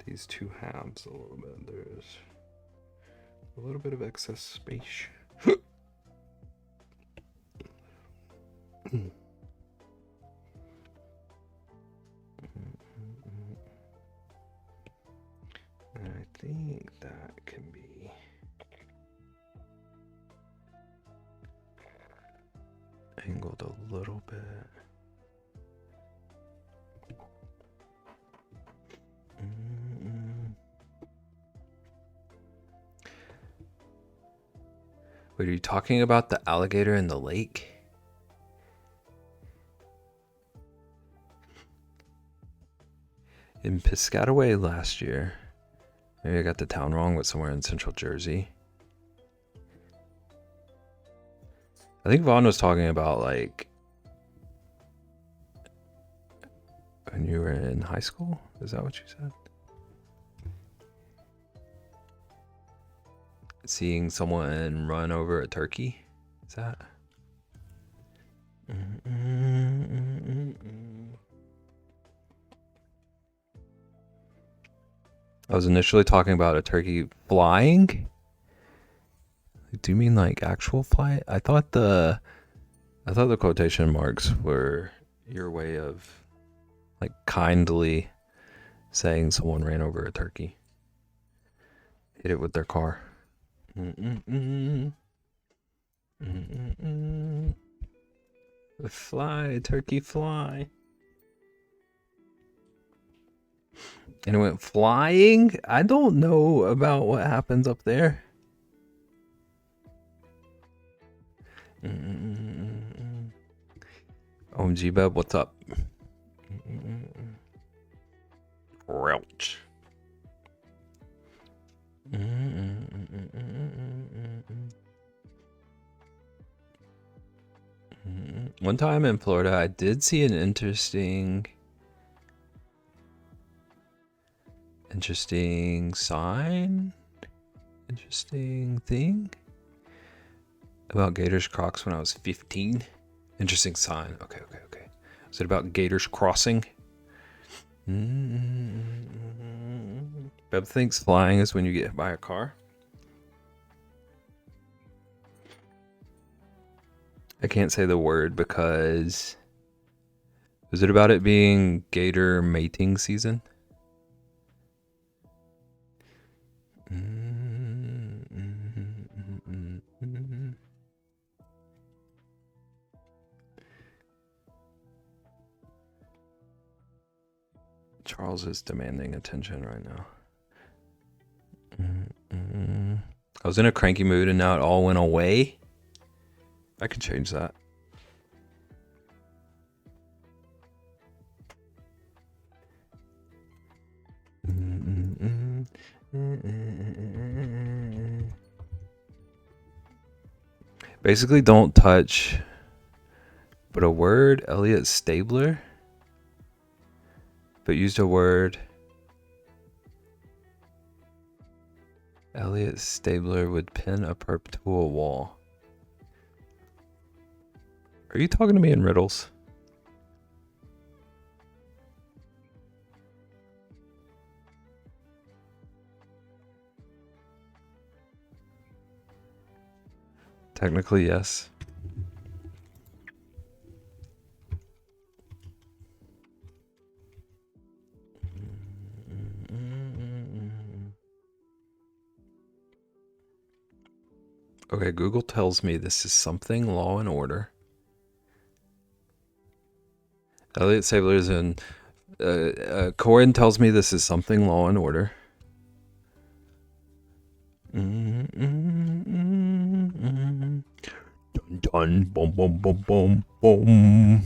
these two halves a little bit. There's a little bit of excess space. And I think that can be angled a little bit. Wait, are you talking about the alligator in the lake? In Piscataway last year, maybe I got the town wrong, but somewhere in central Jersey. I think Vaughn was talking about like when you were in high school. Is that what you said? seeing someone run over a turkey. Is that? I was initially talking about a turkey flying. Do you mean like actual flight? I thought the quotation marks were your way of like kindly saying someone ran over a turkey. Hit it with their car. Fly, turkey, fly. And it went flying? I don't know about what happens up there. OMG BEB, what's up? Ouch. One time in Florida, I did see an interesting sign, interesting thing about Gators Crocs when I was 15. Interesting sign. Okay. Is it about Gators crossing? Beb thinks flying is when you get hit by a car. I can't say the word because... Was it about it being gator mating season? Charles is demanding attention right now. I was in a cranky mood and now it all went away. I could change that. Basically, don't touch. But a word, Elliot Stabler. But used a word. Elliot Stabler would pin a perp to a wall. Are you talking to me in riddles? Technically, yes. Okay, Google tells me this is something Law and Order. Elliot Stabler's in... Corin tells me this is something Law and Order. Dun dun, boom, boom, boom, boom, boom.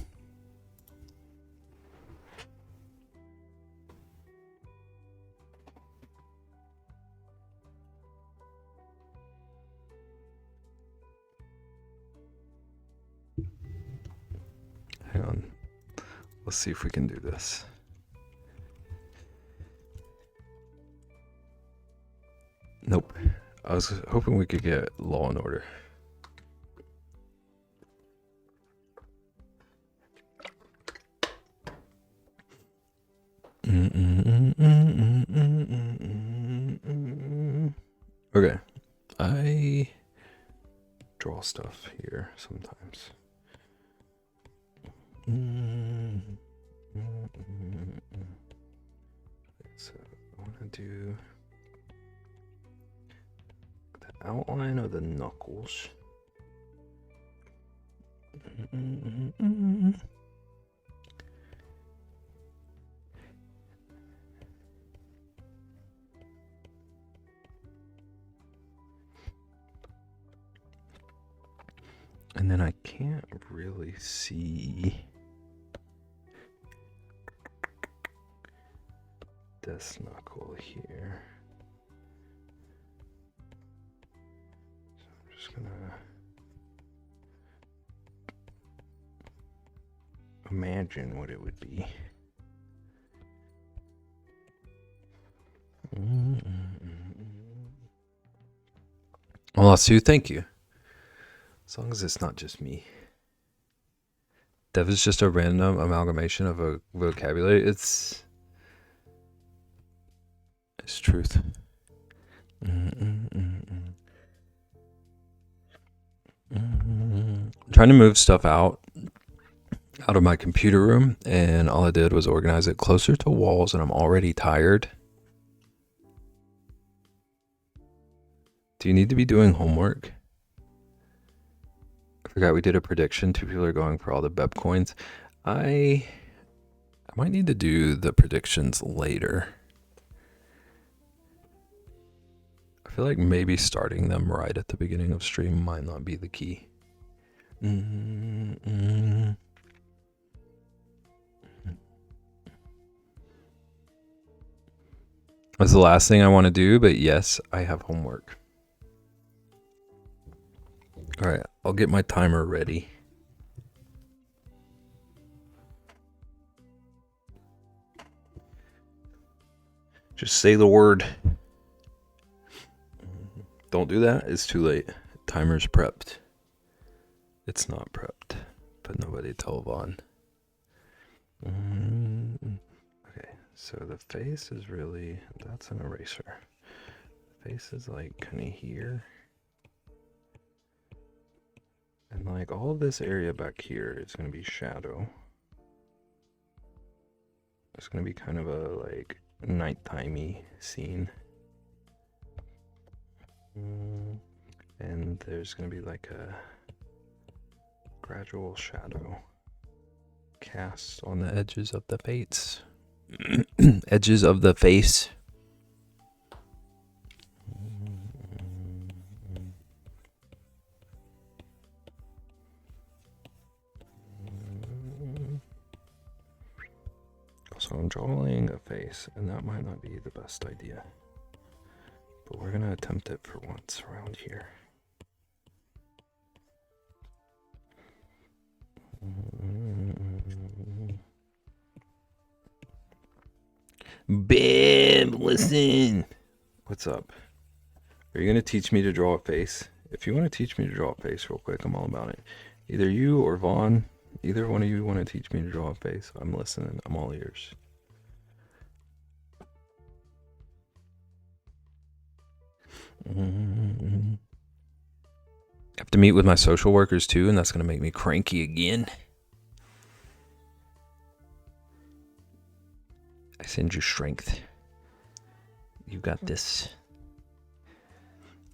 Hang on. Let's see if we can do this. Nope. I was hoping we could get Law and Order. Okay. I draw stuff here sometimes. So I want to do the outline of the knuckles. And then I can't really see this knuckle here. So I'm just gonna imagine what it would be. Well, Sue, thank you. As long as it's not just me. Dev is just a random amalgamation of a vocabulary. It's truth. I'm trying to move stuff out of my computer room, and all I did was organize it closer to walls, and I'm already tired. Do you need to be doing homework? I forgot we did a prediction. 2 people are going for all the BEB coins. I might need to do the predictions later. I feel like maybe starting them right at the beginning of stream might not be the key. That's the last thing I want to do, but yes, I have homework. All right, I'll get my timer ready. Just say the word. Don't do that. It's too late. Timer's prepped. It's not prepped, but nobody tell Vaughn. Okay, so the face is really, that's an eraser. The face is like kind of here. And like all of this area back here is going to be shadow. It's going to be kind of a like nighttime-y scene. And there's going to be like a gradual shadow cast on the edges of the face. Edges of the face. So I'm drawing a face, and that might not be the best idea. But we're going to attempt it for once around here. BEB, listen. What's up? Are you going to teach me to draw a face? If you want to teach me to draw a face real quick, I'm all about it. Either you or Vaughn, either one of you want to teach me to draw a face. I'm listening. I'm all ears. I have to meet with my social workers too, and that's going to make me cranky again. I send you strength. You got this.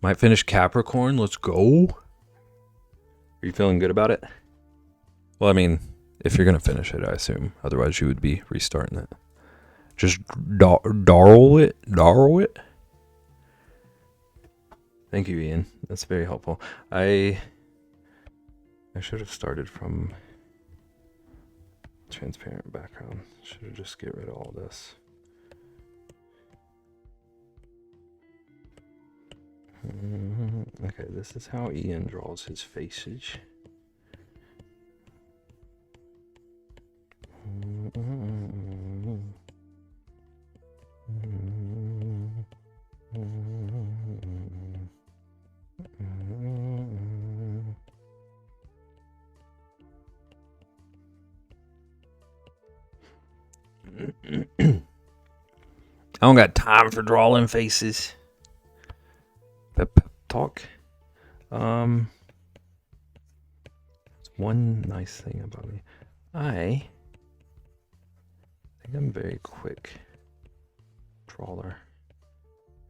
Might finish Capricorn. Let's go. Are you feeling good about it? Well, I mean, if you're going to finish it, I assume. Otherwise, you would be restarting it. Just darl it. Thank you, Ian. That's very helpful. I should have started from transparent background. Should have just get rid of all this. Okay, this is how Ian draws his faces. I don't got time for drawing faces. Pep talk. That's one nice thing about me. I think I'm very quick drawer.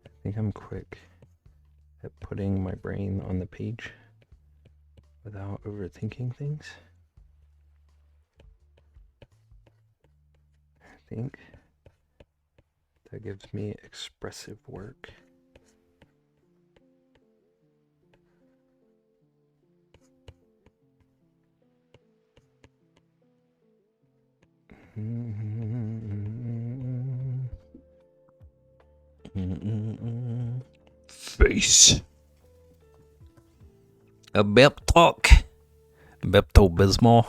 I think I'm quick at putting my brain on the page without overthinking things. I think that gives me expressive work. Face. A BEP talk. Bepto-Bismol.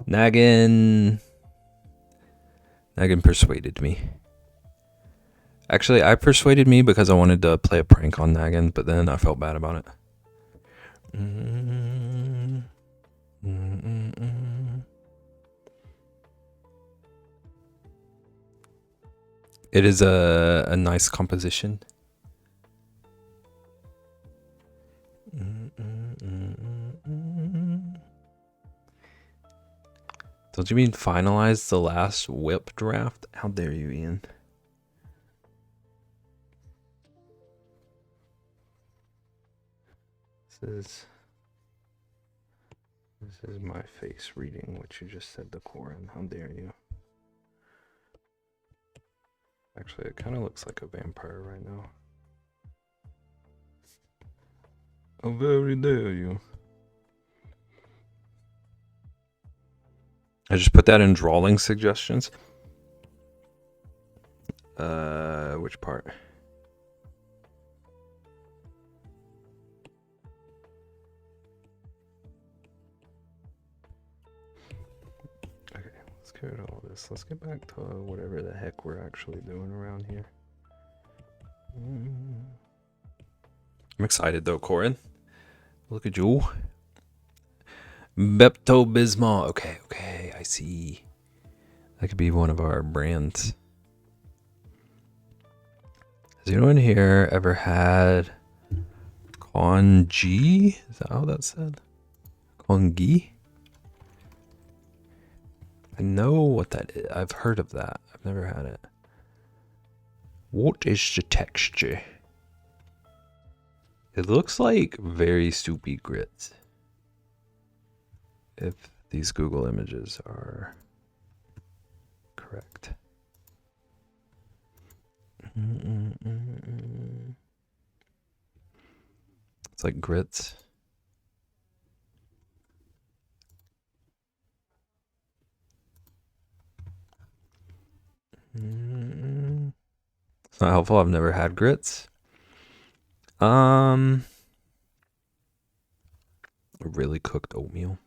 Naggin persuaded me. Actually, I persuaded me because I wanted to play a prank on Nagan, but then I felt bad about it. It is a nice composition. Don't you mean finalize the last whip draft? How dare you, Ian? This is my face reading what you just said to Corin. How dare you? Actually, it kind of looks like a vampire right now. How very dare you? I just put that in drawing suggestions. Which part? Okay, let's get rid of all this. Let's get back to whatever the heck we're actually doing around here. I'm excited though, Corin. Look at you. Pepto-Bismol. Okay, I see. That could be one of our brands. Has anyone here ever had congee? Is that how that's said? Congee? I know what that is. I've heard of that. I've never had it. What is the texture? It looks like very soupy grits. If these Google images are correct. It's like grits. It's not helpful. I've never had grits. Really cooked oatmeal.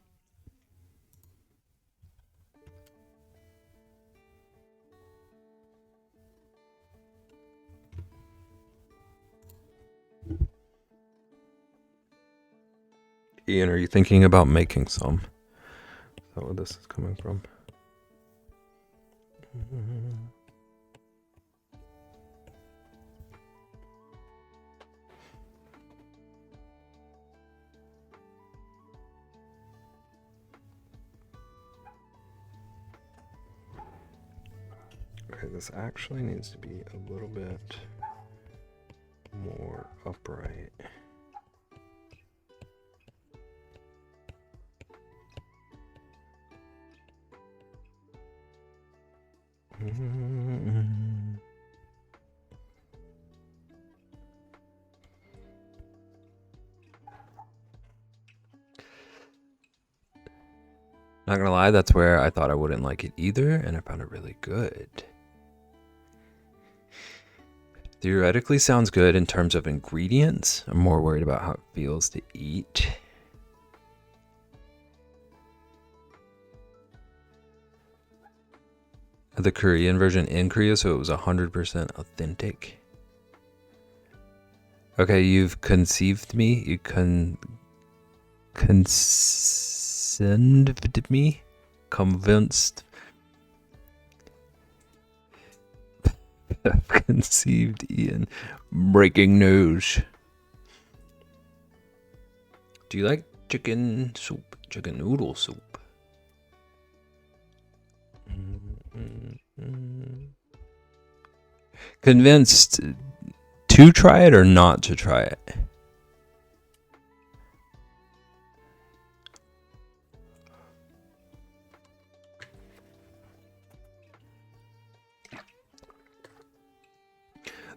Ian, are you thinking about making some? Is that where this is coming from? Okay, this actually needs to be a little bit more upright. Not gonna lie, that's where I thought I wouldn't like it either, and I found it really good. Theoretically sounds good in terms of ingredients. I'm more worried about how it feels to eat. The Korean version in Korea, so it was 100% authentic. Okay, you've conceived me. You conceived me. Convinced. Conceived Ian. Breaking news. Do you like chicken soup? Chicken noodle soup? Convinced to try it or not to try it?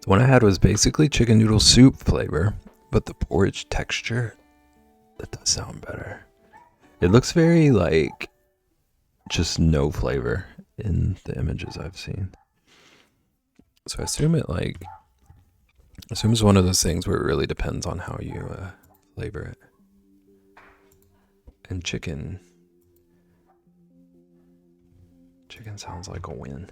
The one I had was basically chicken noodle soup flavor, but the porridge texture, that does sound better. It looks very like just no flavor in the images I've seen. So I assume it's one of those things where it really depends on how you flavor it. And chicken sounds like a win.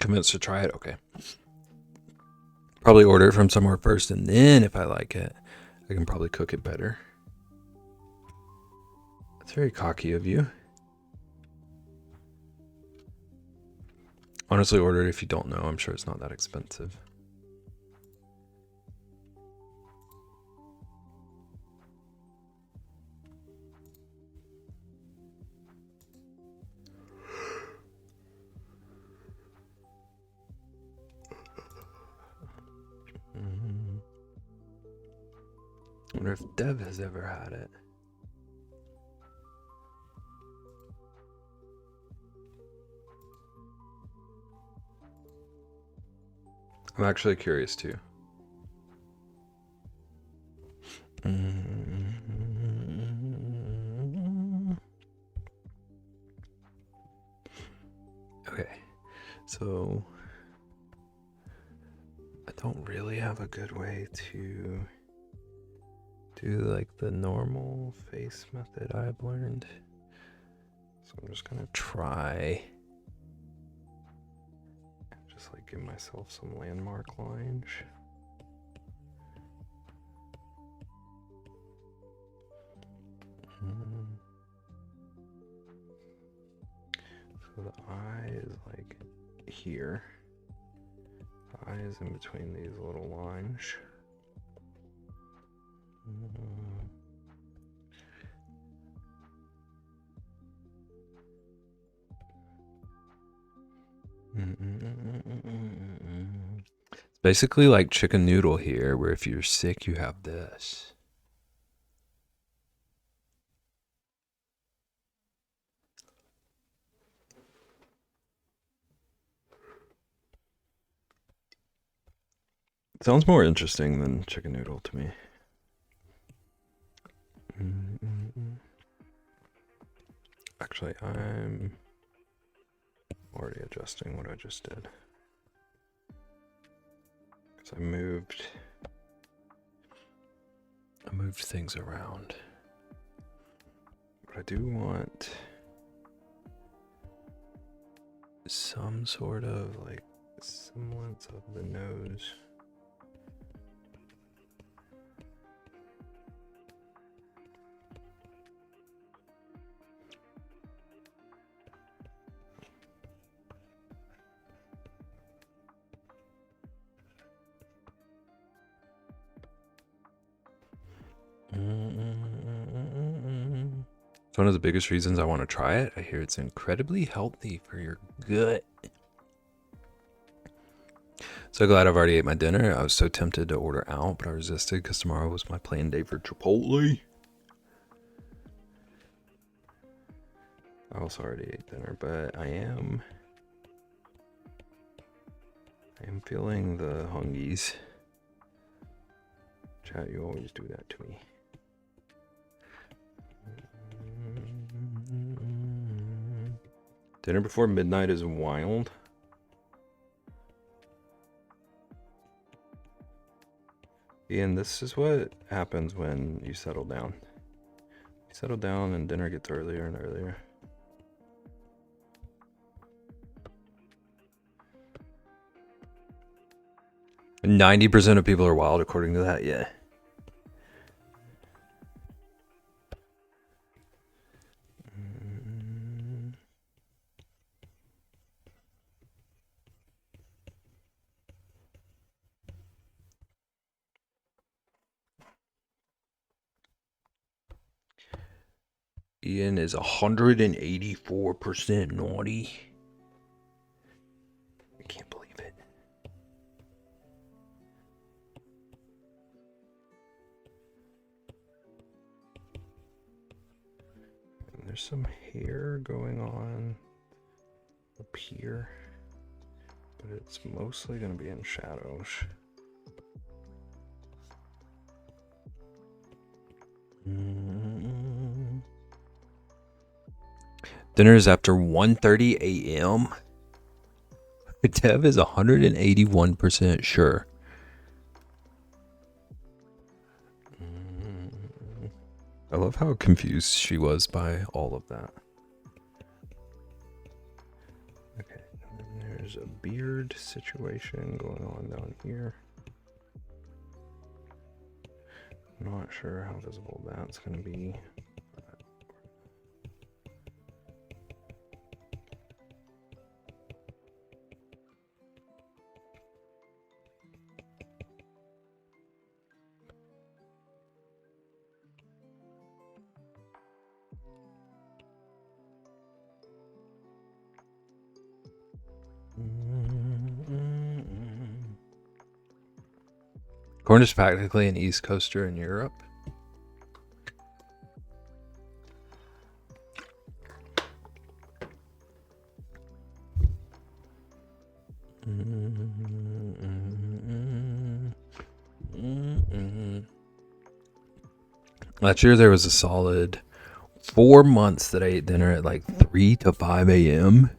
Convinced to try it? Okay. Probably order it from somewhere first, and then if I like it, I can probably cook it better. That's very cocky of you. Honestly, order it if you don't know. I'm sure it's not that expensive. I wonder if Dev has ever had it. I'm actually curious too. Okay, so I don't really have a good way to do like the normal face method I've learned. So I'm just gonna try. Just like give myself some landmark lines. So the eye is like here. The eye is in between these little lines. It's basically like chicken noodle here, where if you're sick, you have this. It sounds more interesting than chicken noodle to me. Actually, I'm already adjusting what I just did. Because I moved things around. But I do want some sort of like semblance of the nose. It's one of the biggest reasons I want to try it. I hear it's incredibly healthy for your gut. So glad I've already ate my dinner. I was so tempted to order out, but I resisted because tomorrow was my planned day for Chipotle. I also already ate dinner, but I am feeling the hungies. Chat, you always do that to me. Dinner before midnight is wild. Ian, this is what happens when you settle down. You settle down and dinner gets earlier and earlier. And 90% of people are wild according to that, yeah. Ian is 184% naughty. I can't believe it. And there's some hair going on up here, but it's mostly going to be in shadows. Dinner is after 1:30 a.m. Dev is 181% sure. I love how confused she was by all of that. Okay, and then there's there's a beard situation going on down here. I'm not sure how visible that's going to be. Corn is practically an East Coaster in Europe. Last year there was a solid 4 months that I ate dinner at like 3 to 5 a.m.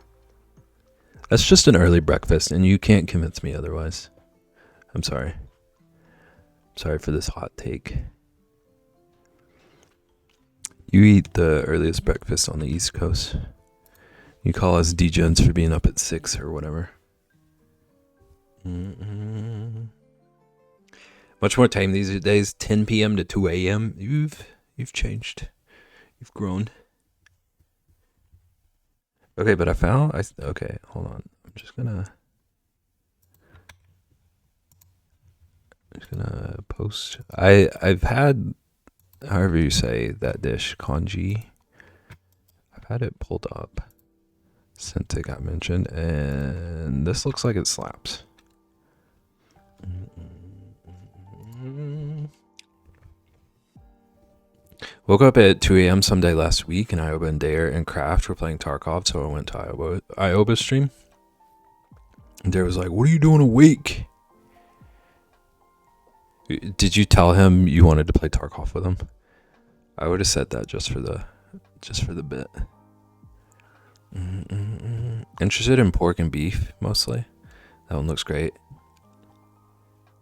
That's just an early breakfast, and you can't convince me otherwise. I'm sorry. Sorry for this hot take. You eat the earliest breakfast on the East Coast. You call us degens for being up at 6 or whatever. Much more time these days. 10 p.m. to 2 a.m. You've changed. You've grown. Okay, but okay, hold on. I'm just gonna post. I've had, however you say that dish, congee. I've had it pulled up since it got mentioned, and this looks like it slaps. Woke up at 2 a.m. someday last week, and Ioba and Dare and Kraft were playing Tarkov, so I went to Ioba's stream. And Dare was like, "What are you doing awake?" Did you tell him you wanted to play Tarkov with him? I would have said that just for the bit. Interested in pork and beef, mostly. That one looks great.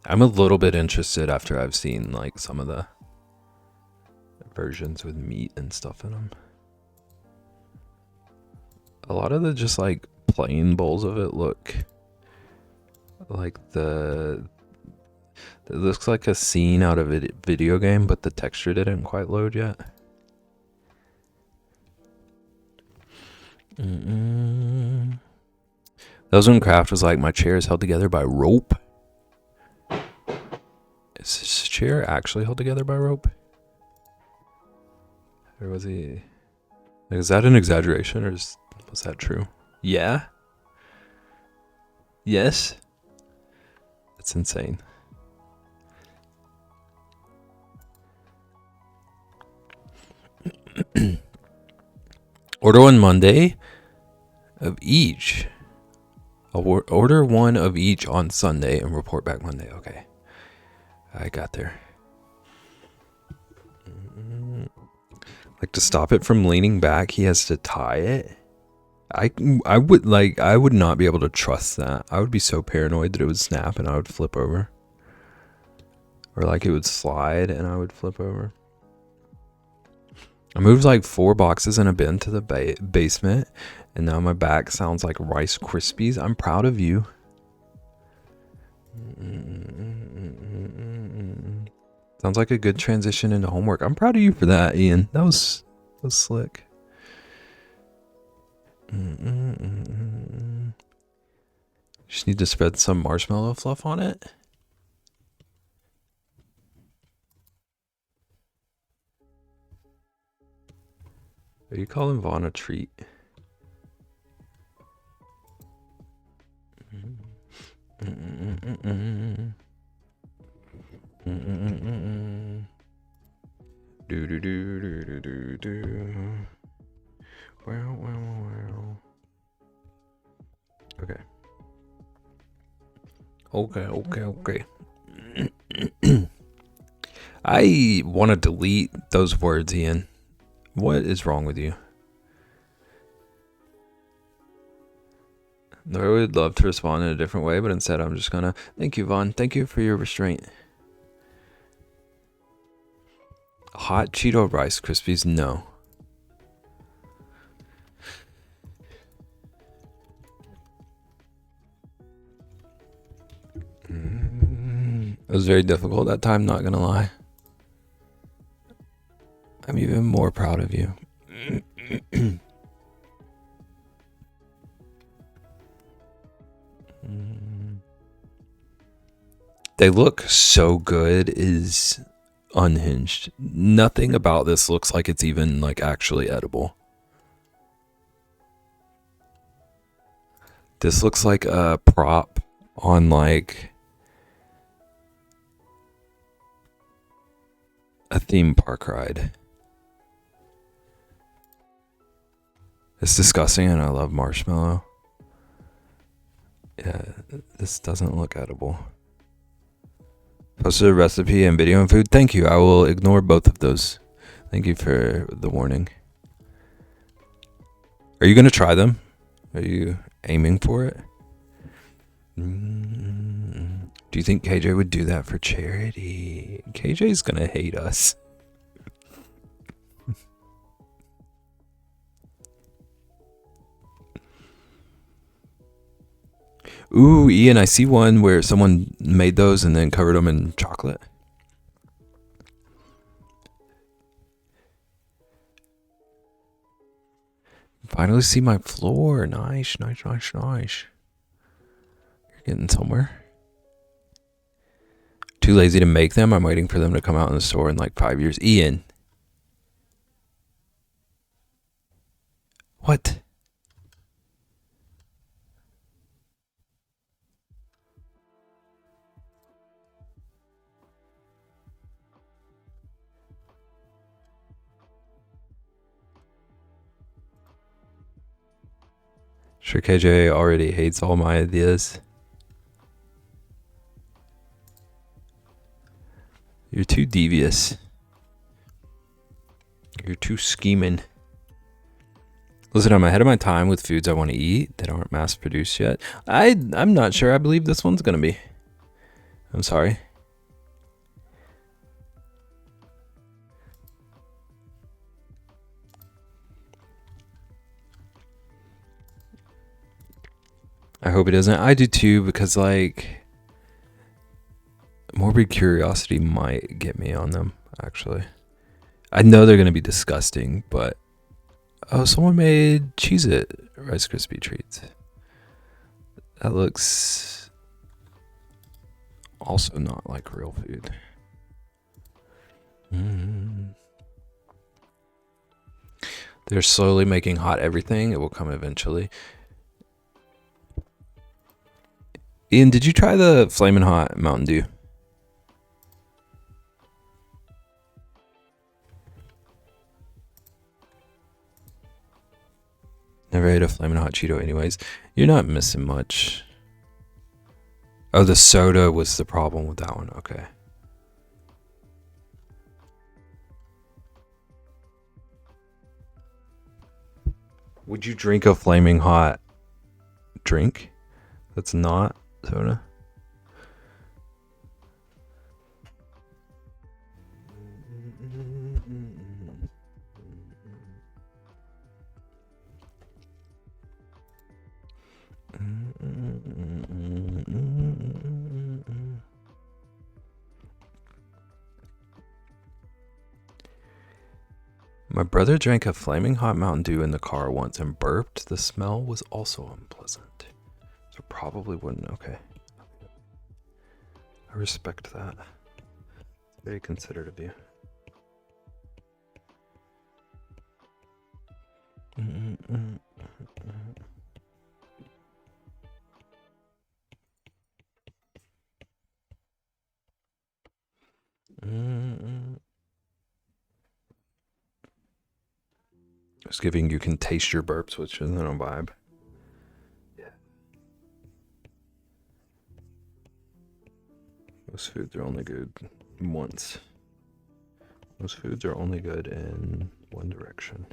I'm a little bit interested after I've seen like some of the versions with meat and stuff in them. A lot of the just like plain bowls of it look like it looks like a scene out of a video game, but the texture didn't quite load yet. Those when Kraft was like, "My chair is held together by rope." Is this chair actually held together by rope? Or was he... Like, is that an exaggeration, or was that true? Yeah? Yes? That's insane. Order one Monday of each. I'll order one of each on Sunday and report back Monday. Okay. I got there. Like, to stop it from leaning back, he has to tie it. I would not be able to trust that. I would be so paranoid that it would snap and I would flip over. Or like it would slide and I would flip over. I moved like 4 boxes in a bin to the basement, and now my back sounds like Rice Krispies. I'm proud of you. Sounds like a good transition into homework. I'm proud of you for that, Ian. That was slick. Just need to spread some marshmallow fluff on it. Are you calling Vaughn a treat? Do do do do do do do. Wow. Okay. I want to delete those words, Ian. What is wrong with you? I would love to respond in a different way, but instead I'm just gonna... Thank you, Vaughn. Thank you for your restraint. Hot Cheeto Rice Krispies? No. was very difficult that time, not gonna lie. I'm even more proud of you. They look so good is unhinged. Nothing about this looks like it's even like actually edible. This looks like a prop on like a theme park ride. It's disgusting and I love marshmallow. Yeah, this doesn't look edible. Posted a recipe and video and food. Thank you. I will ignore both of those. Thank you for the warning. Are you going to try them? Are you aiming for it? Do you think KJ would do that for charity? KJ's going to hate us. Ooh, Ian, I see one where someone made those and then covered them in chocolate. Finally see my floor. Nice. You're getting somewhere. Too lazy to make them. I'm waiting for them to come out in the store in like 5 years. Ian. What? Sure, KJ already hates all my ideas. You're too devious. You're too scheming. Listen, I'm ahead of my time with foods I want to eat that aren't mass produced yet. I'm not sure I believe this one's gonna be. I'm sorry. I hope it isn't. I do too, because like morbid curiosity might get me on them, actually. I know they're gonna be disgusting, but oh, someone made Cheez-It Rice Krispie treats. That looks also not like real food. They're slowly making hot everything. It will come eventually. Ian, did you try the Flamin' Hot Mountain Dew? Never ate a Flamin' Hot Cheeto anyways. You're not missing much. Oh, the soda was the problem with that one. Okay. Would you drink a Flaming Hot drink that's not soda? My brother drank a Flaming Hot Mountain Dew in the car once and burped. The smell was also unpleasant. So probably wouldn't. Okay. I respect that. Very considerate of you. Just giving you can taste your burps, which isn't a vibe. Yeah. Most foods are only good once. Most foods are only good in one direction.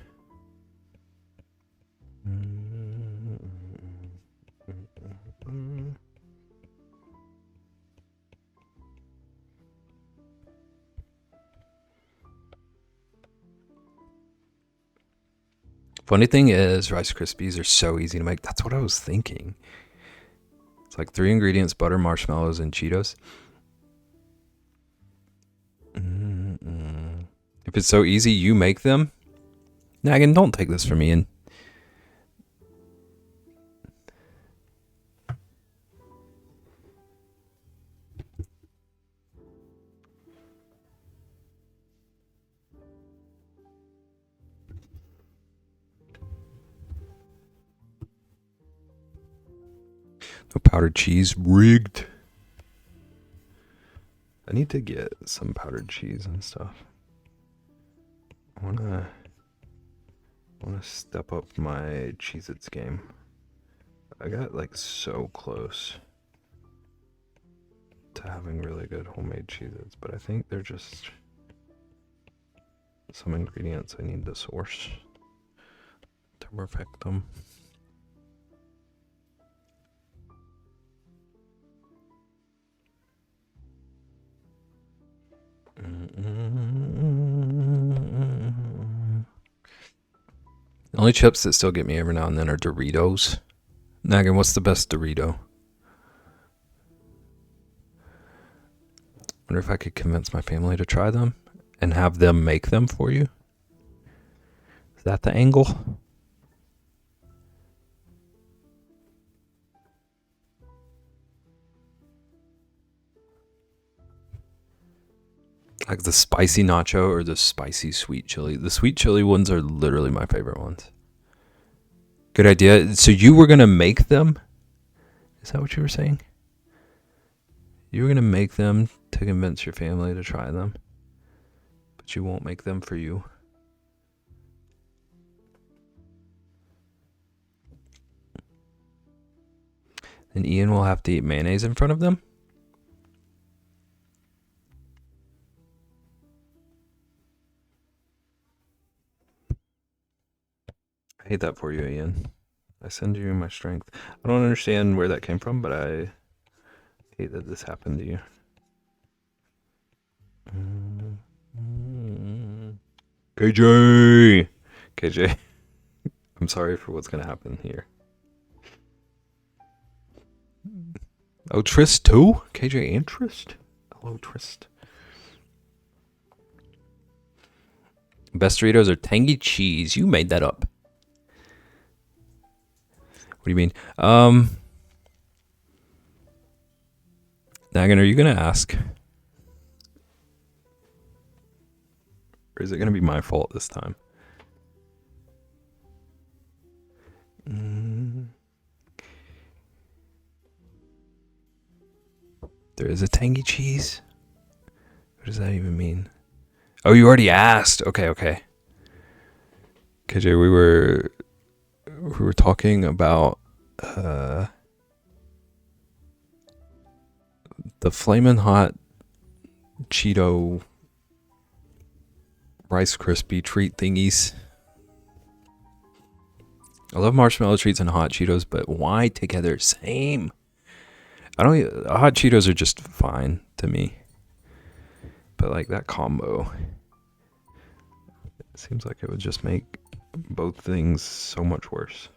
Funny thing is, Rice Krispies are so easy to make. That's what I was thinking. It's like 3 ingredients: butter, marshmallows, and Cheetos. If it's so easy, you make them. Naggin, don't take this from Ian. No powdered cheese. Rigged. I need to get some powdered cheese and stuff. I wanna step up my Cheez-Its game. I got like so close to having really good homemade Cheez-Its, but I think they're just some ingredients I need to source to perfect them. The only chips that still get me every now and then are Doritos. Naggin, what's the best Dorito? Wonder if I could convince my family to try them and have them make them for you. Is that the angle? Like the spicy nacho or the spicy sweet chili. The sweet chili ones are literally my favorite ones. Good idea. So you were going to make them? Is that what you were saying? You were going to make them to convince your family to try them, but you won't make them for you. And Ian will have to eat mayonnaise in front of them? I hate that for you, Ian. I send you my strength. I don't understand where that came from, but I hate that this happened to you. KJ, I'm sorry for what's gonna happen here. Oh, Trist too? KJ and Trist? Hello, Trist. Best Doritos are tangy cheese. You made that up. What do you mean? Naggin, are you gonna ask? Or is it gonna be my fault this time? There is a tangy cheese? What does that even mean? Oh, you already asked. Okay. KJ, we were talking about the Flamin' Hot Cheeto Rice Krispie treat thingies. I love marshmallow treats and hot Cheetos, but why together? Same. Hot Cheetos are just fine to me. But like that combo, it seems like it would just make both things so much worse.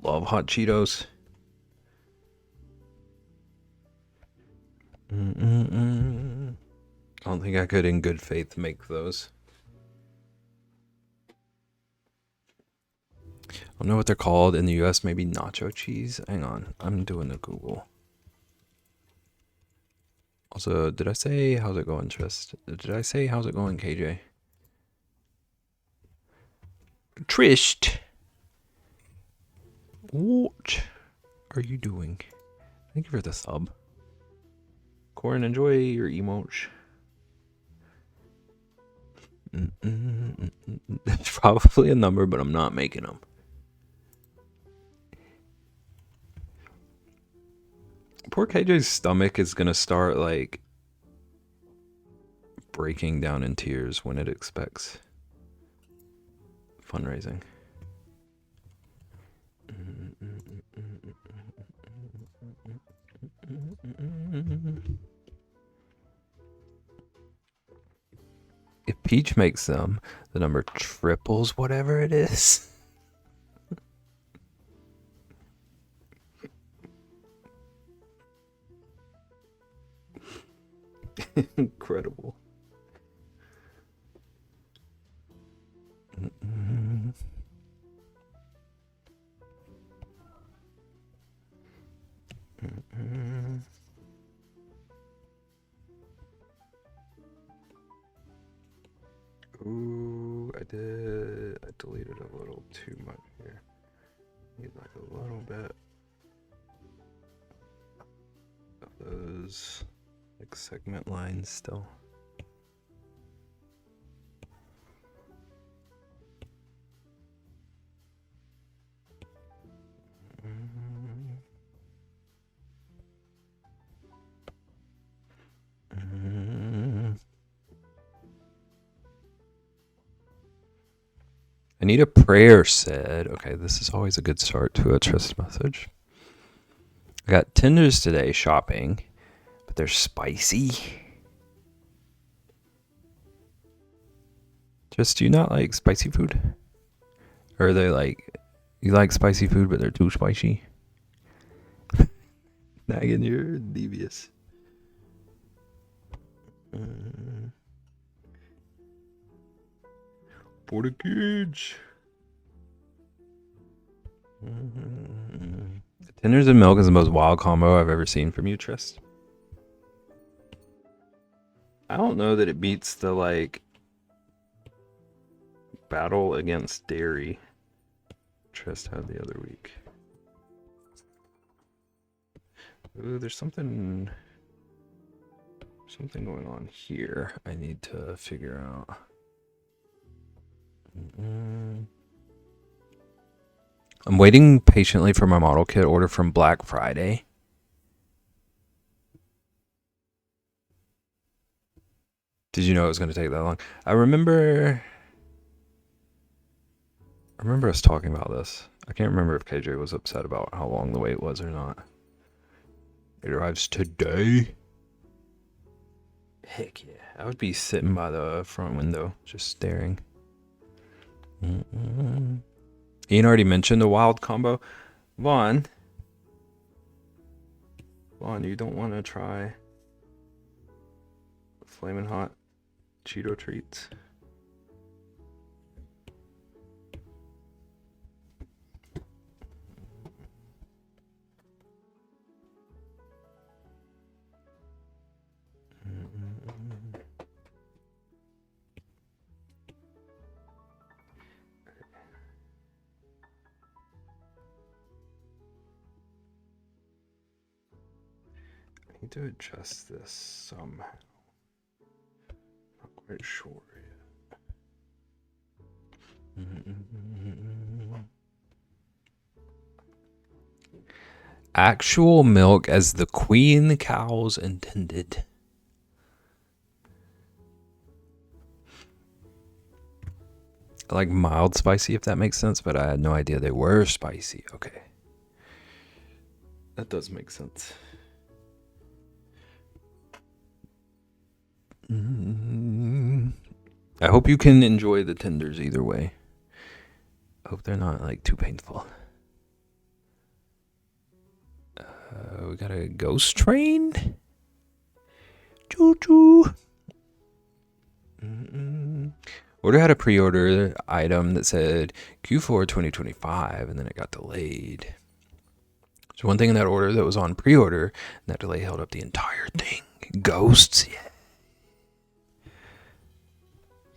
Love hot Cheetos. I don't think I could in good faith make those. I don't know what they're called in the US, maybe nacho cheese. Hang on, I'm doing a Google. Also, did I say how's it going, Trist? Did I say how's it going, KJ? Trist, what are you doing? Thank you for the sub. Corin, enjoy your emotes. That's probably a number, but I'm not making them. Poor KJ's stomach is gonna start like breaking down in tears when it expects fundraising. If Peach makes them, the number triples whatever it is. Incredible. Mm-mm. Mm-mm. Ooh, I deleted a little too much here. Need like a little bit of those like segment lines still. Mm-hmm. Mm-hmm. I need a prayer said. Okay, this is always a good start to a trust message. I got tenders today shopping, but they're spicy. Just, do you not like spicy food? Or are they like, you like spicy food, but they're too spicy? Nagging, you're devious. For the kids. Tenders and milk is the most wild combo I've ever seen from you, Trist. I don't know that it beats the like battle against dairy Trist had the other week. Ooh, there's something going on here I need to figure out. I'm waiting patiently for my model kit order from Black Friday. Did you know it was going to take that long? I remember us talking about this. I can't remember if KJ was upset about how long the wait was or not. It arrives today. Heck yeah. I would be sitting by the front window just staring. Ian already mentioned the wild combo. Vaughn, you don't want to try Flamin' Hot Cheeto treats? I need to adjust this somehow. Not quite sure yet. Actual milk as the queen cows intended. Like mild spicy, if that makes sense, but I had no idea they were spicy. Okay. That does make sense. I hope you can enjoy the tenders either way. I hope they're not like too painful. We got a ghost train. Choo choo. Order had a pre-order item that said Q4 2025, and then it got delayed. So one thing in that order that was on pre-order, and that delay held up the entire thing. Ghosts, yeah.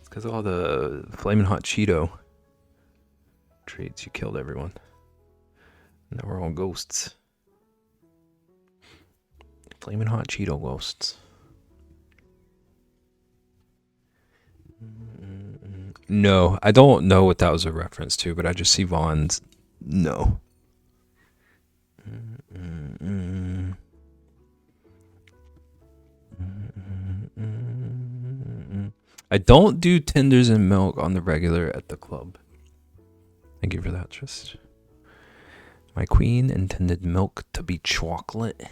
It's because of all the Flamin' Hot Cheeto treats. You killed everyone. Now we're all ghosts. Flamin' Hot Cheeto ghosts. No, I don't know what that was a reference to, but I just see Vaughn's no. I don't do tenders and milk on the regular at the club. Thank you for that, Trist. My queen intended milk to be chocolate.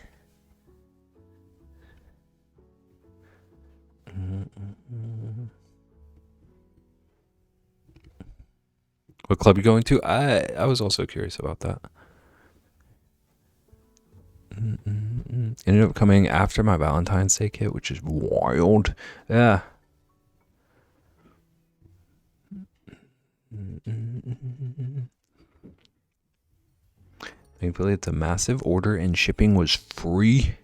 What club you going to? I was also curious about that. Ended up coming after my Valentine's Day kit, which is wild. Yeah. Thankfully, it's a massive order and shipping was free.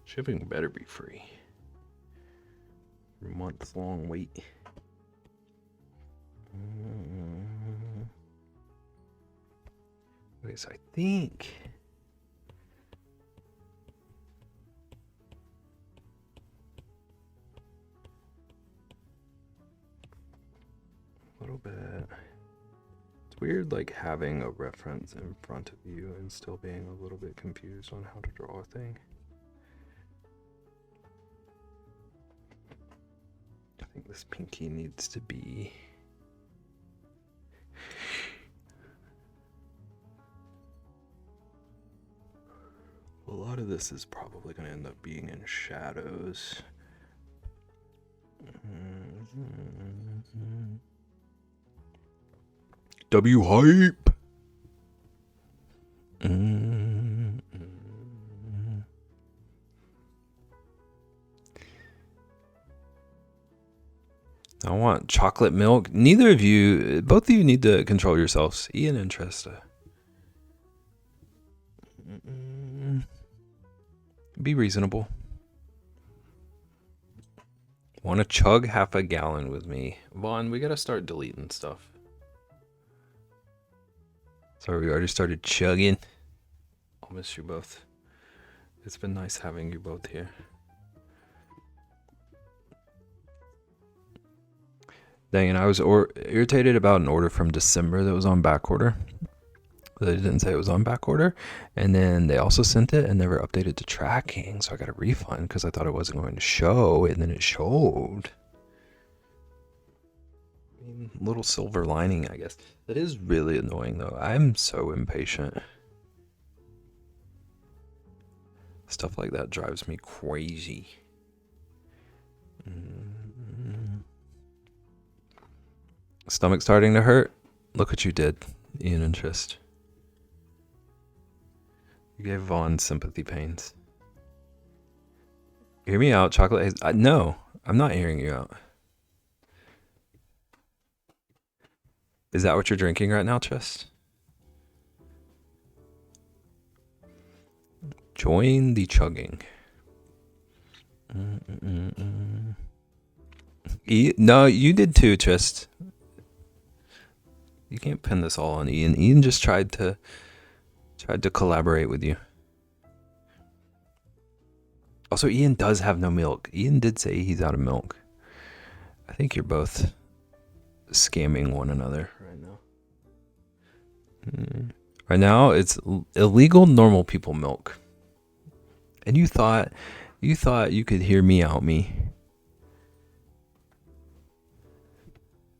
Shipping better be free. Month-long wait. Okay, so I think a little bit. It's weird, like having a reference in front of you and still being a little bit confused on how to draw a thing. I think this pinky needs to be a lot of this is probably going to end up being in shadows. W hype. I want chocolate milk. Neither of you, both of you need to control yourselves. Ian and Trista. Be reasonable. Want to chug half a gallon with me. Vaughn, we got to start deleting stuff. Sorry, we already started chugging. I'll miss you both. It's been nice having you both here. Dang, and I was irritated about an order from December that was on back order. They didn't say it was on back order. And then they also sent it and never updated to tracking. So I got a refund because I thought it wasn't going to show. And then it showed. Little silver lining, I guess. That is really annoying, though. I'm so impatient. Stuff like that drives me crazy. Stomach starting to hurt? Look what you did, Ian and Trist. You gave Vaughn sympathy pains. Hear me out, chocolate haze. No, I'm not hearing you out. Is that what you're drinking right now, Trist? Join the chugging. No, you did too, Trist. You can't pin this all on Ian. Ian just tried to collaborate with you. Also, Ian does have no milk. Ian did say he's out of milk. I think you're both scamming one another right now. Right now, it's illegal normal people milk. And you thought you could hear me out me.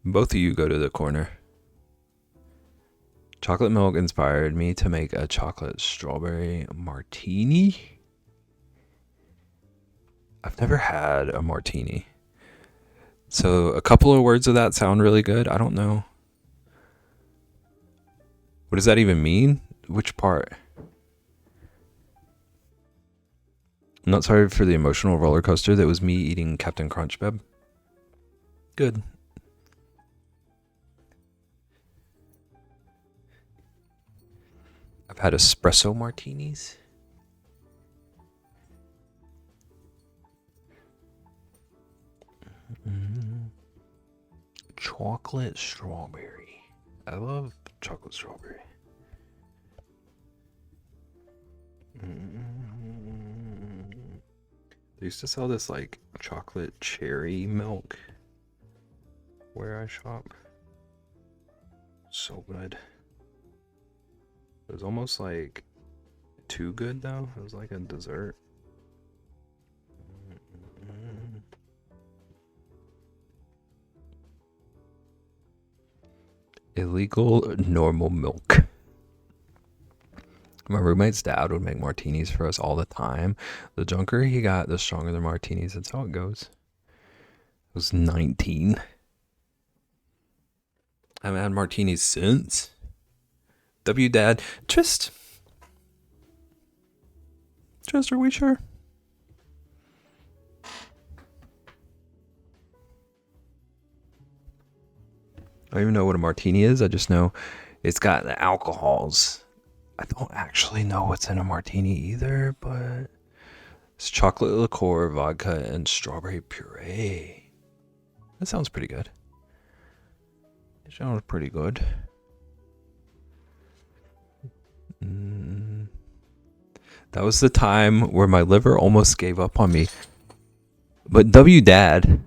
Both of you go to the corner. Chocolate milk inspired me to make a chocolate strawberry martini. I've never had a martini. So a couple of words of that sound really good. I don't know. What does that even mean? Which part? I'm not sorry for the emotional roller coaster that was me eating Captain Crunch, Beb. Good. I've had espresso martinis. Chocolate strawberry. I love chocolate strawberry. They used to sell this like chocolate cherry milk where I shop. So good. It was almost like too good though. It was like a dessert. Illegal normal milk. My roommate's dad would make martinis for us all the time. The drunker he got, the stronger the martinis. That's how it goes. I was 19. I haven't had martinis since. W Dad. Trist. Just, are we sure? I don't even know what a martini is. I just know it's got the alcohols. I don't actually know what's in a martini either, but it's chocolate liqueur, vodka, and strawberry puree. That sounds pretty good. It sounds pretty good. That was the time where my liver almost gave up on me. But Dad.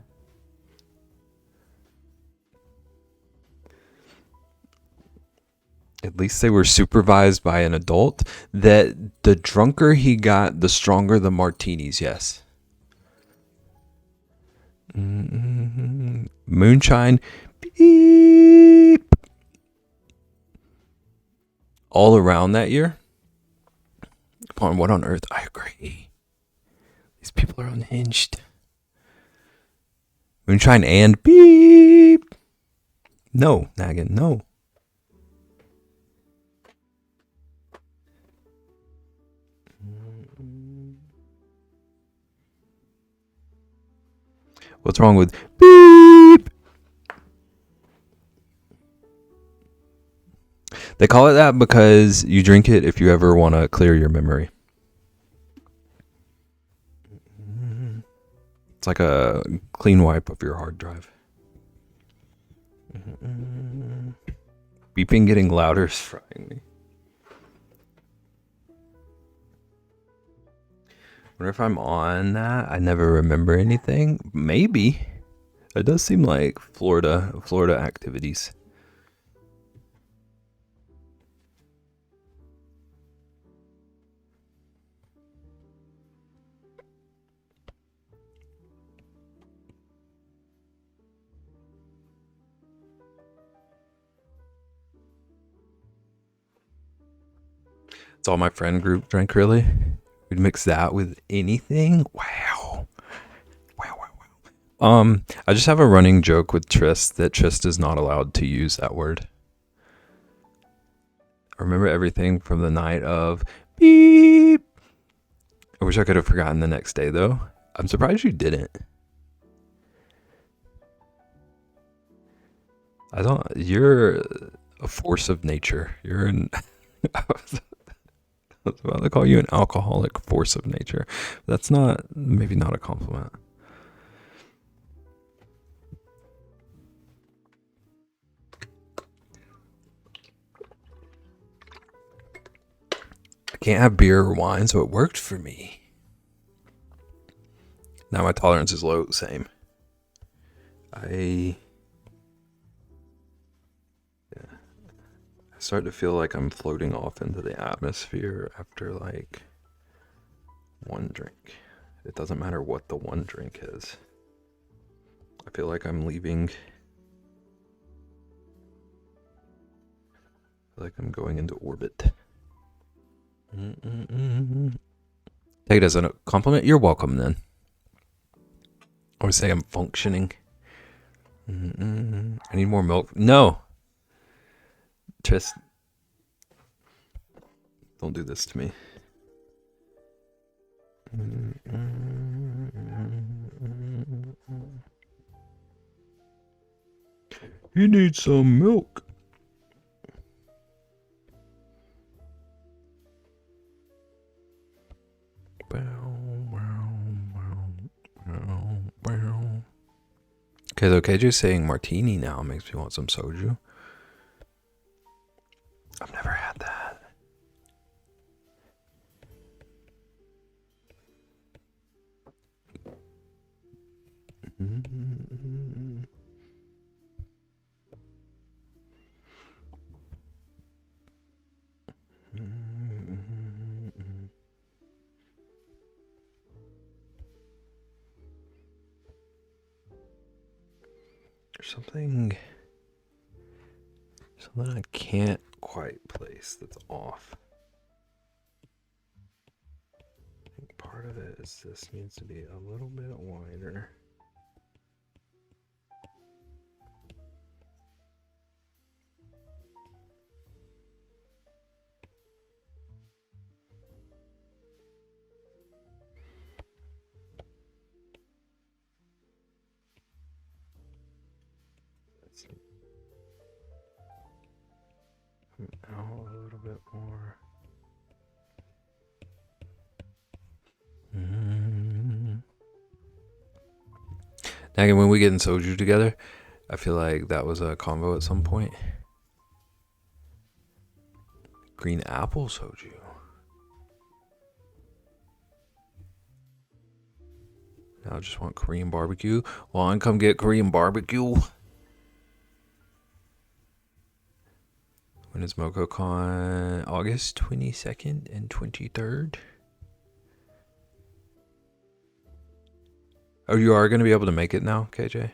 At least they were supervised by an adult. That the drunker he got, the stronger the martinis. Yes. Moonshine. Beep. All around that year. Upon what on earth? I agree. These people are unhinged. Moonshine and beep. No, Naggin, no. What's wrong with beep? They call it that because you drink it if you ever want to clear your memory. It's like a clean wipe of your hard drive. Beeping getting louder is frying me. Wonder if I'm on that. I never remember anything. Maybe. It does seem like Florida activities. It's all my friend group drank, really. We'd mix that with anything. Wow. I just have a running joke with Trist that Trist is not allowed to use that word. I remember everything from the night of beep. I wish I could have forgotten the next day, though. I'm surprised you didn't. You're a force of nature. You're an... I was about to call you an alcoholic force of nature. That's maybe not a compliment. I can't have beer or wine, so it worked for me. Now my tolerance is low, same. I start to feel like I'm floating off into the atmosphere after like one drink. It doesn't matter what the one drink is. I feel like I'm leaving. Like I'm going into orbit. Take it as a compliment. You're welcome then. I would say I'm functioning. I need more milk. No. Trist. Don't do this to me. You need some milk. Okay, so KJ's saying martini now makes me want some soju. I've never had that. There's something I can't quite place that's off. I think part of it is this needs to be a little bit wider. Out a little bit more. Now, again, when we get in soju together, I feel like that was a combo at some point. Green apple soju. Now I just want Korean barbecue. Well, come get Korean barbecue. When is MocoCon? August 22nd and 23rd. Oh, you are going to be able to make it now, KJ?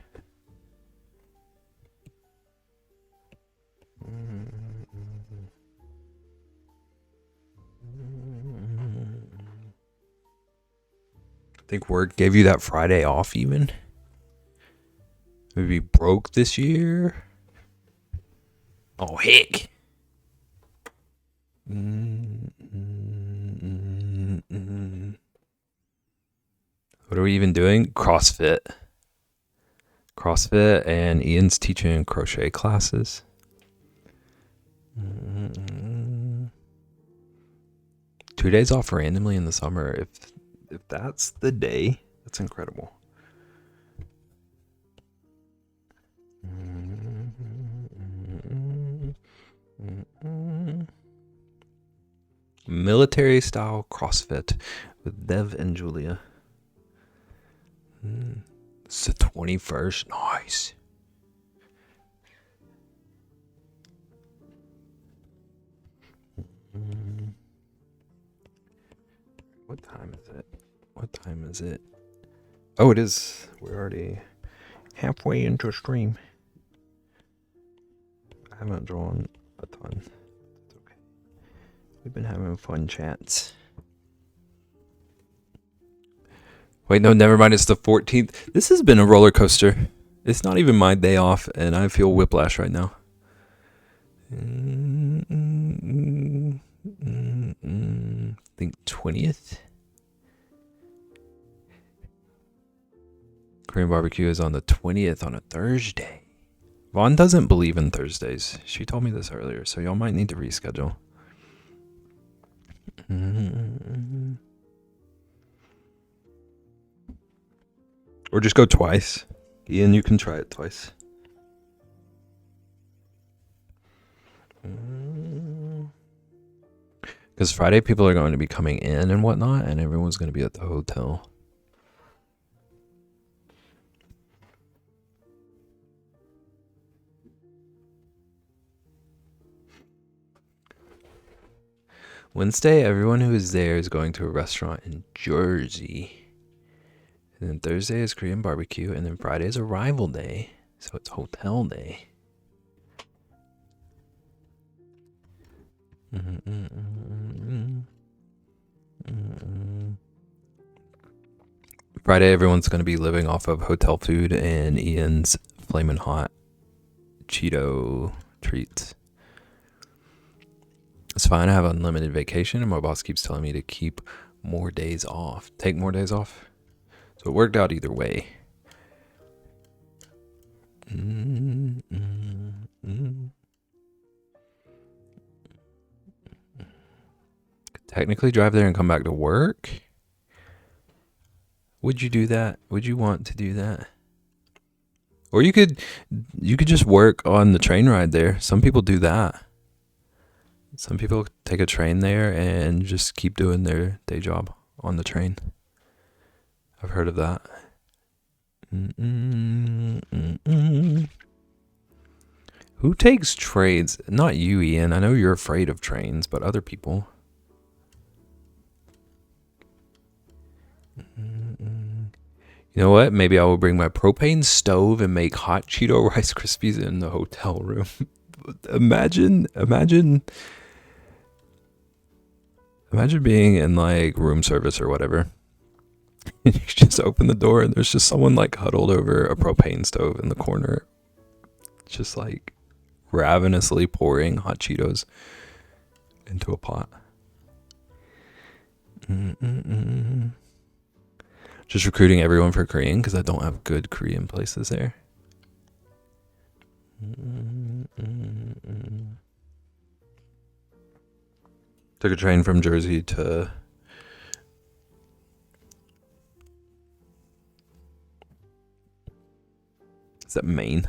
I think work gave you that Friday off even. Maybe broke this year. Oh, heck. What are we even doing? CrossFit. And Ian's teaching crochet classes. 2 days off randomly in the summer. If that's the day, that's incredible. Military style CrossFit with Dev and Julia. It's the 21st. Nice. What time is it? Oh, it is. We're already halfway into a stream. I haven't drawn a ton. It's okay. We've been having fun chats. Wait, no, never mind. It's the 14th. This has been a roller coaster. It's not even my day off, and I feel whiplash right now. I think 20th. Korean barbecue is on the 20th on a Thursday. Vaughn doesn't believe in Thursdays. She told me this earlier, so y'all might need to reschedule. Or just go twice. Ian, you can try it twice. Because Friday people are going to be coming in and whatnot, and everyone's going to be at the hotel. Wednesday, everyone who is there is going to a restaurant in Jersey. And then Thursday is Korean barbecue, and then Friday is arrival day, so it's hotel day. Friday, everyone's going to be living off of hotel food and Ian's Flamin' Hot Cheeto treats. It's fine. I have unlimited vacation, and my boss keeps telling me to keep more days off. Take more days off. So it worked out either way. Could technically drive there and come back to work. Would you do that? Would you want to do that? Or you could just work on the train ride there. Some people do that. Some people take a train there and just keep doing their day job on the train. I've heard of that. Who takes trades? Not you, Ian. I know you're afraid of trains, but other people. You know what? Maybe I will bring my propane stove and make hot Cheeto Rice Krispies in the hotel room. Imagine being in like room service or whatever. And you just open the door and there's just someone like huddled over a propane stove in the corner, just like ravenously pouring hot Cheetos into a pot. Just recruiting everyone for Korean because I don't have good Korean places there. Took a train from Jersey to... Is that Maine?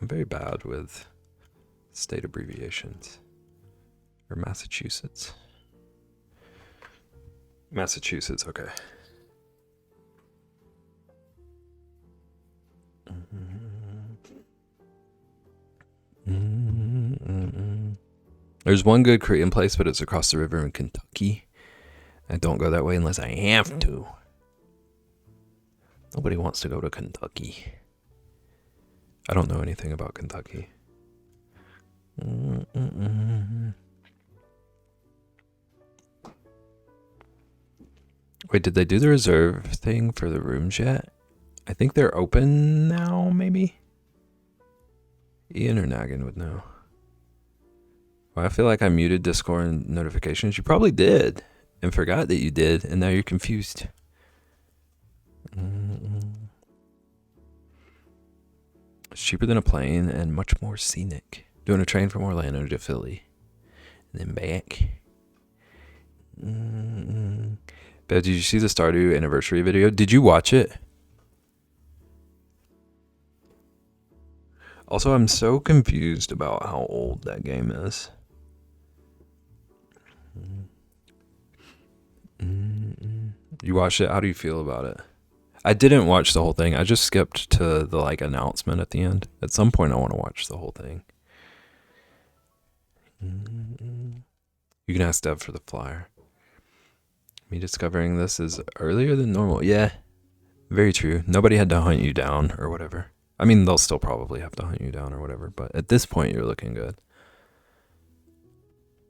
I'm very bad with state abbreviations. Or Massachusetts. Massachusetts, okay. There's one good Korean place, but it's across the river in Kentucky. I don't go that way unless I have to. Nobody wants to go to Kentucky. I don't know anything about Kentucky. Wait, did they do the reserve thing for the rooms yet? I think they're open now, maybe? Ian or Nagin would know. Well, I feel like I muted Discord notifications. You probably did and forgot that you did, and now you're confused. It's cheaper than a plane and much more scenic. Doing a train from Orlando to Philly and then back. But did you see the Stardew anniversary video? Did you watch it? Also, I'm so confused about how old that game is. You watched it? How do you feel about it? I didn't watch the whole thing. I just skipped to the announcement at the end. At some point, I want to watch the whole thing. You can ask Dev for the flyer. Me discovering this is earlier than normal. Yeah, very true. Nobody had to hunt you down or whatever. I mean, they'll still probably have to hunt you down or whatever, but at this point, you're looking good.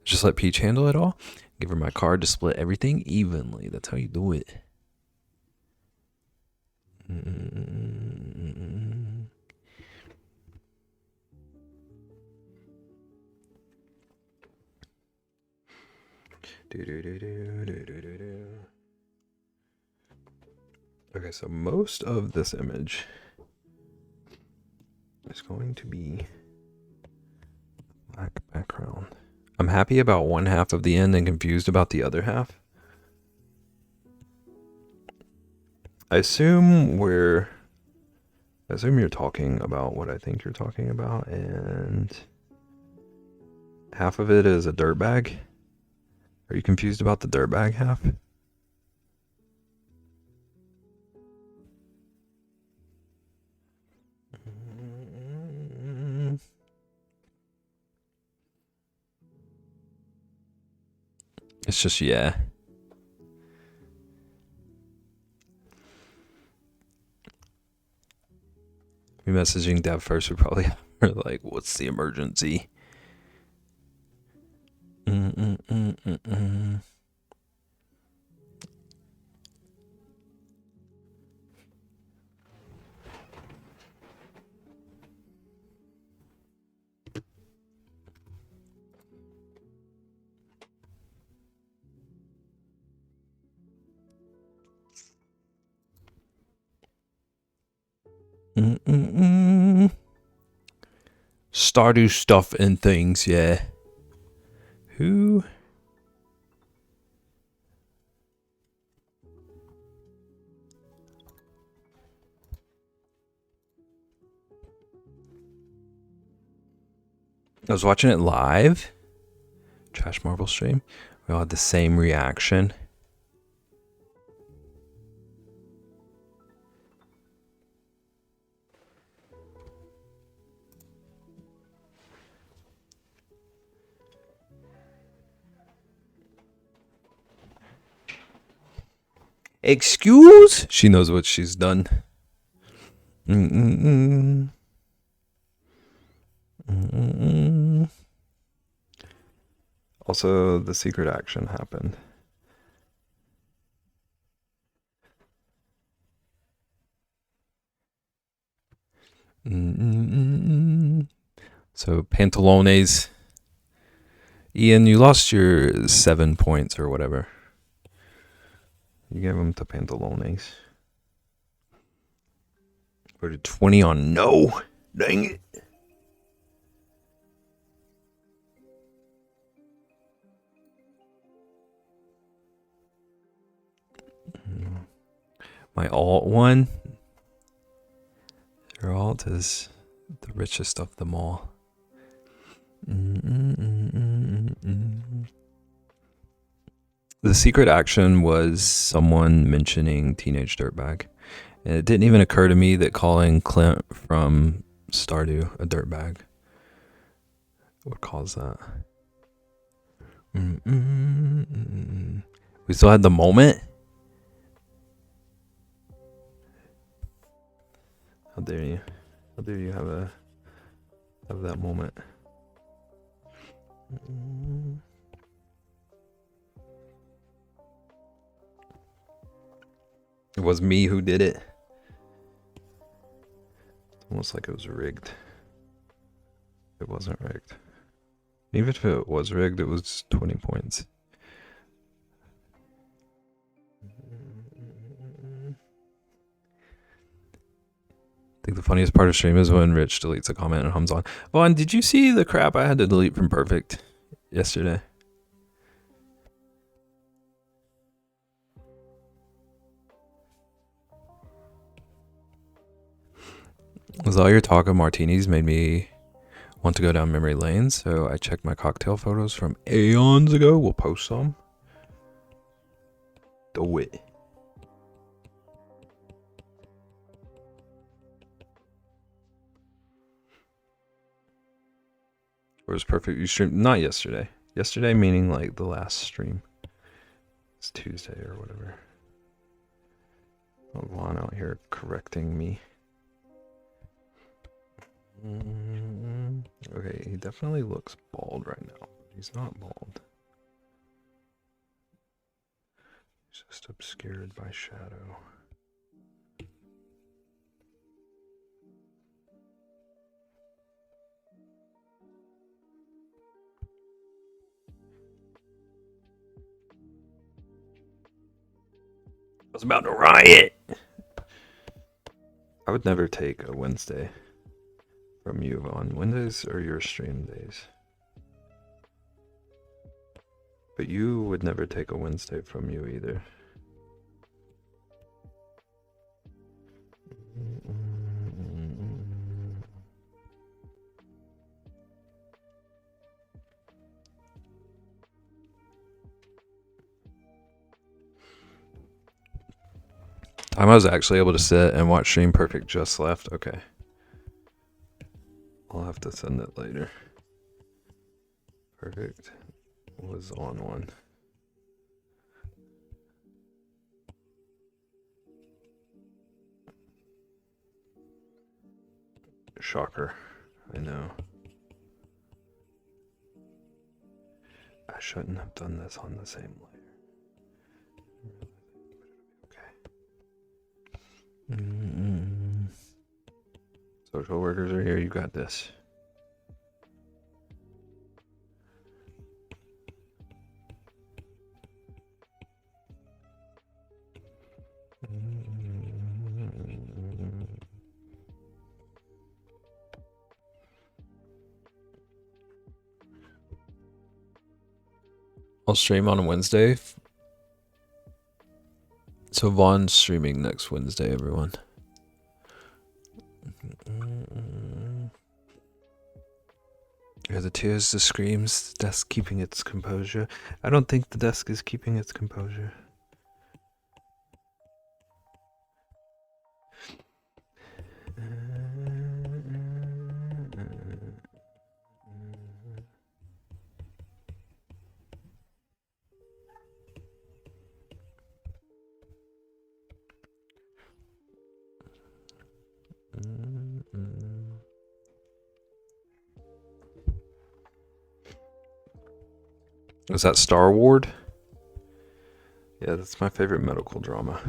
Just let Peach handle it all. Give her my card to split everything evenly. That's how you do it. Okay, so most of this image is going to be black background. I'm happy about one half of the end and confused about the other half. I assume you're talking about what I think you're talking about, and half of it is a dirtbag. Are you confused about the dirtbag half? It's just, yeah. Me messaging Dev first would probably have her like, what's the emergency? Stardew stuff and things, yeah. Who? I was watching it live. Trash Marble stream. We all had the same reaction. Excuse? She knows what she's done. Also, the secret action happened. So, pantalones. Ian, you lost your 7 points or whatever. You gave them to pantalones. Voted 20 on no. Dang it. My alt one. Your alt is the richest of them all. The secret action was someone mentioning Teenage Dirtbag. And it didn't even occur to me that calling Clint from Stardew a dirtbag would cause that. We still had the moment. How dare you? How dare you have that moment? It was me who did it. It's almost like it was rigged. It wasn't rigged. Even if it was rigged, it was 20 points. I think the funniest part of stream is when Rich deletes a comment and hums on. Oh, and did you see the crap I had to delete from Perfect yesterday? Was all your talk of martinis made me want to go down memory lane, so I checked my cocktail photos from aeons ago. We'll post some. Do it. Where's Perfect? You streamed? Not yesterday. Yesterday meaning like the last stream. It's Tuesday or whatever. Oh, Vaughn out here correcting me. Okay, he definitely looks bald right now. He's not bald. He's just obscured by shadow. I was about to riot. I would never take a Wednesday from you on Wednesdays or your stream days. But you would never take a Wednesday from you either. Time I was actually able to sit and watch Stream Perfect just left. Okay. I'll have to send it later. Perfect was on one. Shocker. I know. I shouldn't have done this on the same layer. Okay. Social workers are here. You got this. I'll stream on Wednesday. So Vaughn's streaming next Wednesday, everyone. Are the tears, the screams, the desk keeping its composure? I don't think the desk is keeping its composure. Was that Star Ward? Yeah, that's my favorite medical drama.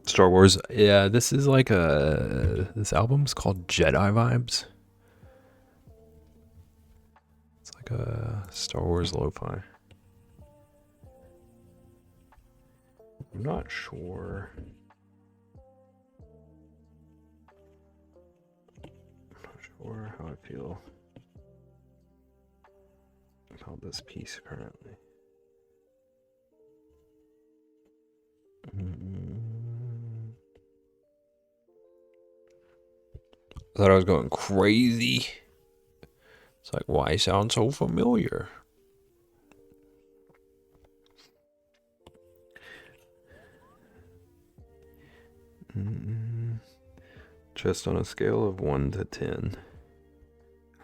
Star Wars. Yeah, this is like this album's called Jedi Vibes. It's like a Star Wars lo-fi. I'm not sure. I'm not sure how I feel about this piece currently. I thought I was going crazy. It's like, why sound so familiar? Just on a scale of 1 to 10,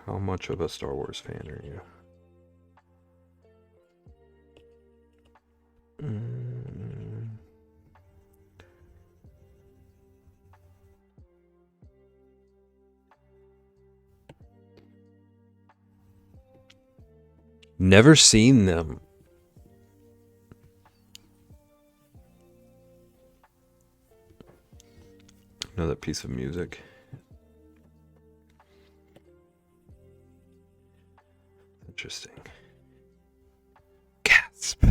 how much of a Star Wars fan are you? Never seen them. Another piece of music. Interesting. Gasp.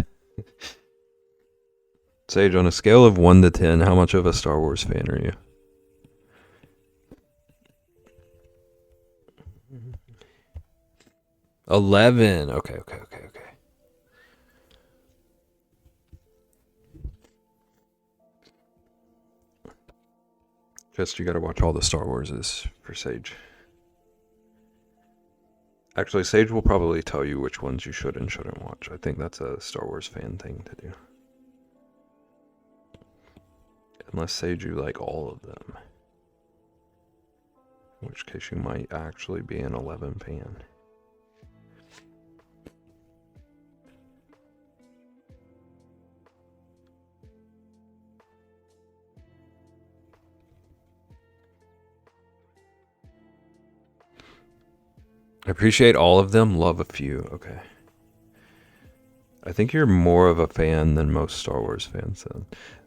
Sage, on a scale of 1 to 10, how much of a Star Wars fan are you? Mm-hmm. 11. Okay. Just you gotta watch all the Star Warses for Sage. Actually, Sage will probably tell you which ones you should and shouldn't watch. I think that's a Star Wars fan thing to do. Unless Sage you like all of them. In which case you might actually be an 11 fan. I appreciate all of them, love a few. Okay. I think you're more of a fan than most Star Wars fans then.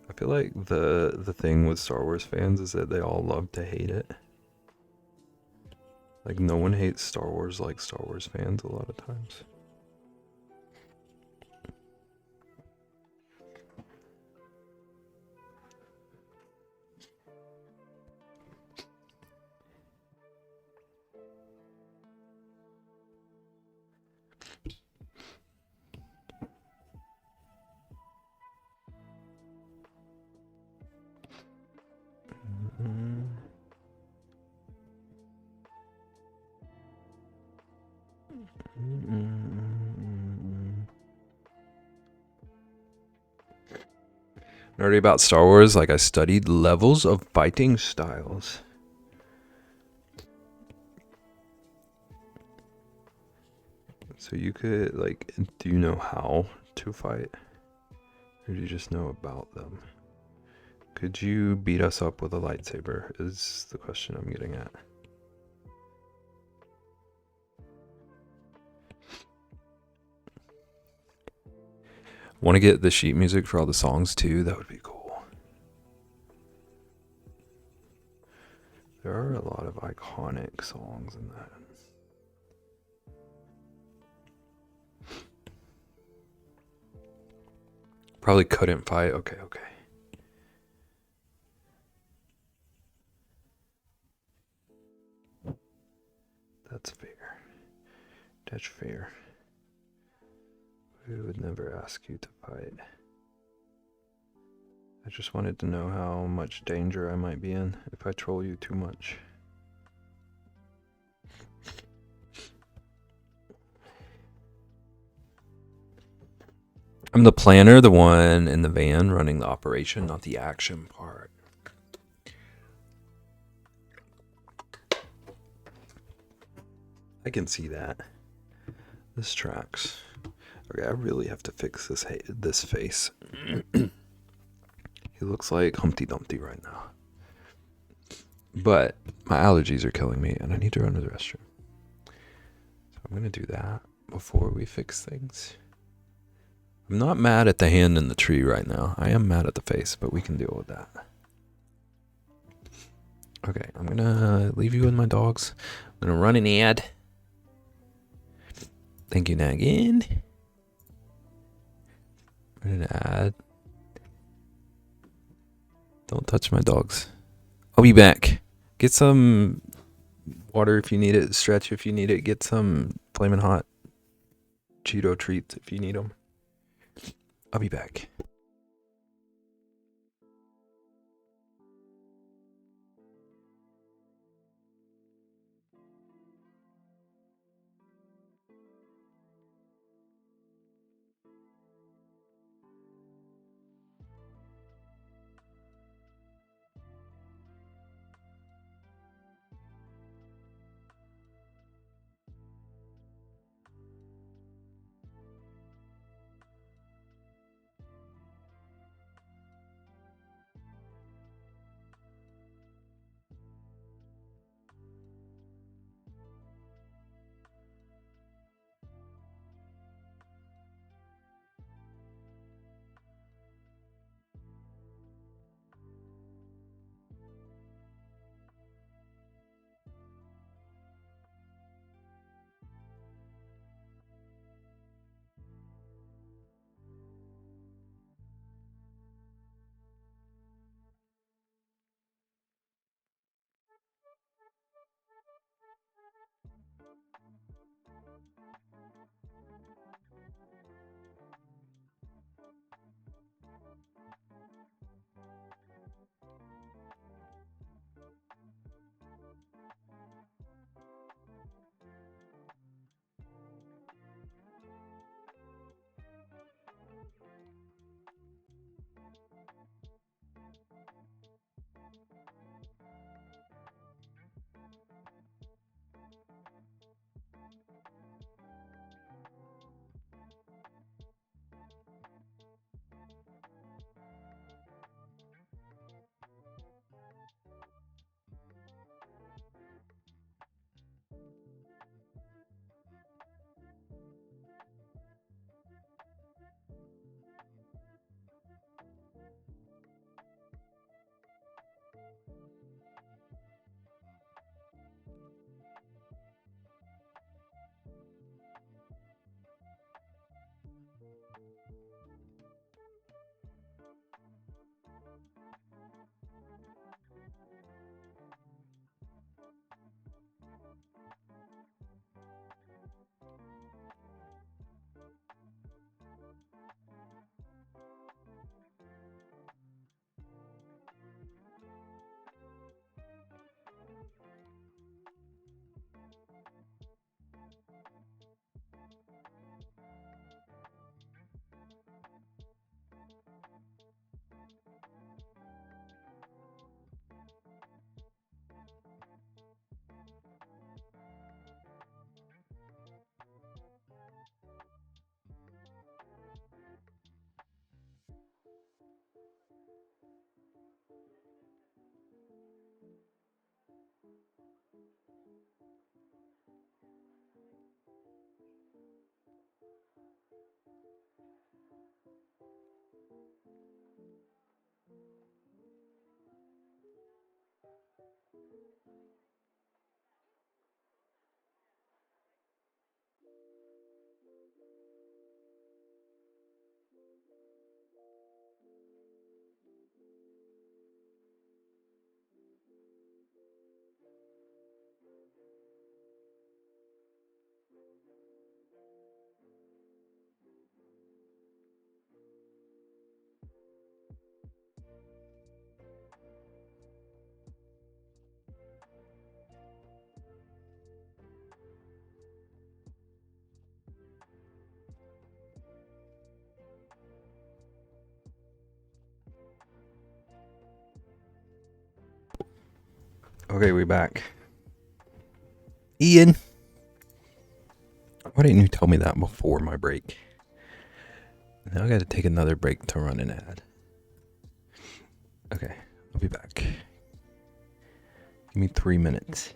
I feel like the thing with Star Wars fans is that they all love to hate it. Like, no one hates Star Wars like Star Wars fans a lot of times. Nerdy about Star Wars, like I studied levels of fighting styles. So you could, like, do you know how to fight? Or do you just know about them? Could you beat us up with a lightsaber is the question I'm getting at. Want to get the sheet music for all the songs too? That would be cool. There are a lot of iconic songs in that. Probably couldn't fight. Okay. That's fair. That's fair. We would never ask you to fight. I just wanted to know how much danger I might be in if I troll you too much. I'm the planner, the one in the van running the operation, not the action part. I can see that. This tracks. Okay, I really have to fix this face. He looks like Humpty Dumpty right now. But my allergies are killing me and I need to run to the restroom. So I'm going to do that before we fix things. I'm not mad at the hand in the tree right now. I am mad at the face, but we can deal with that. Okay, I'm going to leave you with my dogs. I'm going to run an ad. Thank you, Nagin. Run an ad. Don't touch my dogs. I'll be back. Get some water if you need it. Stretch if you need it. Get some Flamin' Hot. Cheeto treats if you need them. I'll be back. Okay, we back. Ian, why didn't you tell me that before my break? Now I gotta take another break to run an ad. Okay, I'll be back. Give me 3 minutes.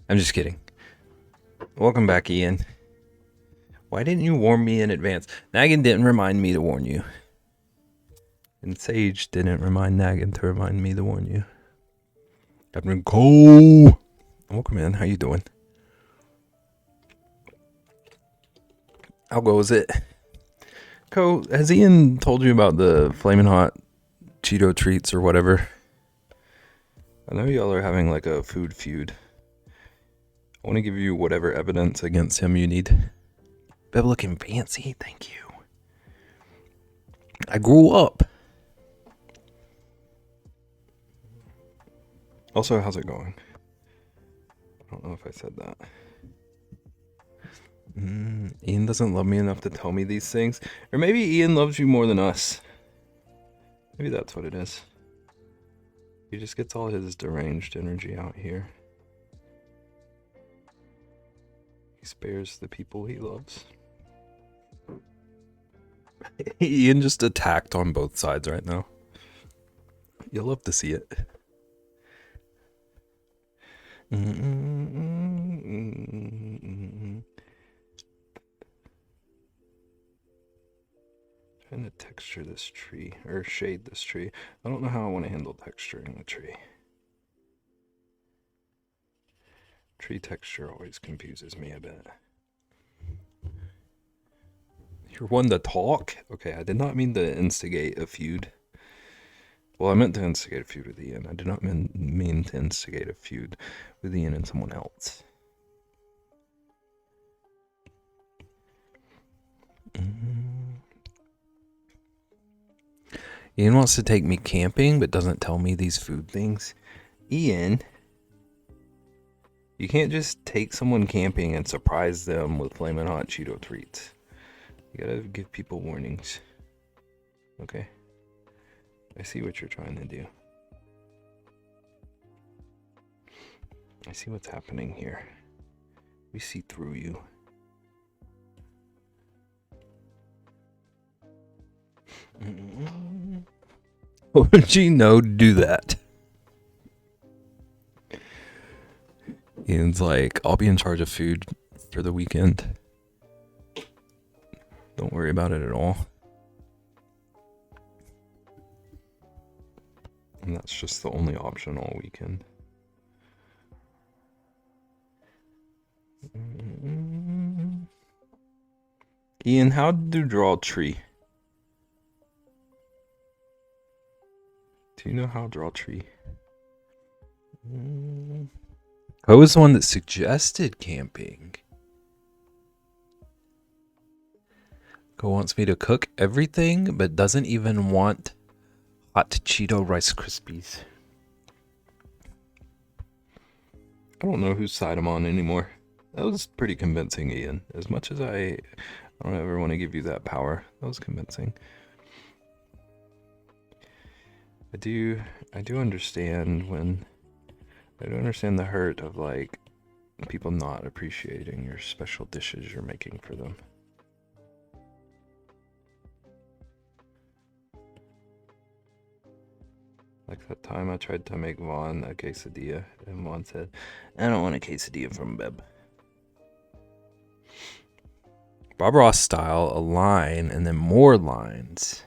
I'm just kidding. Welcome back, Ian. Why didn't you warn me in advance? Naggin didn't remind me to warn you. And Sage didn't remind Naggin to remind me to warn you. Captain Cole! Welcome in. How you doing? How goes it? Co, has Ian told you about the Flamin' Hot Cheeto treats or whatever? I know y'all are having like a food feud. I want to give you whatever evidence against him you need. Beb looking fancy, thank you. I grew up. Also, how's it going? I don't know if I said that. Ian doesn't love me enough to tell me these things. Or maybe Ian loves you more than us. Maybe that's what it is. He just gets all his deranged energy out here. He spares the people he loves. Ian just attacked on both sides right now. You'll love to see it. Trying to texture this tree, or shade this tree. I don't know how I want to handle texturing the tree. Tree texture always confuses me a bit. You're one to talk? Okay, I did not mean to instigate a feud. Well, I meant to instigate a feud with Ian. I did not mean to instigate a feud with Ian and someone else. Ian wants to take me camping, but doesn't tell me these food things. Ian, you can't just take someone camping and surprise them with flamin' hot Cheeto treats. You gotta give people warnings. Okay? I see what you're trying to do. I see what's happening here. We see through you. Would you know do that? Ian's like, I'll be in charge of food for the weekend. Don't worry about it at all. And that's just the only option all weekend. Ian, how do you draw a tree? Do you know how to draw a tree? I was the one that suggested camping. Ko wants me to cook everything, but doesn't even want hot Cheeto Rice Krispies. I don't know whose side I'm on anymore. That was pretty convincing, Ian. As much as I don't ever want to give you that power, that was convincing. I do understand the hurt of like people not appreciating your special dishes you're making for them. Like that time I tried to make Vaughn a quesadilla, and Vaughn said, I don't want a quesadilla from Beb. Bob Ross style, a line, and then more lines.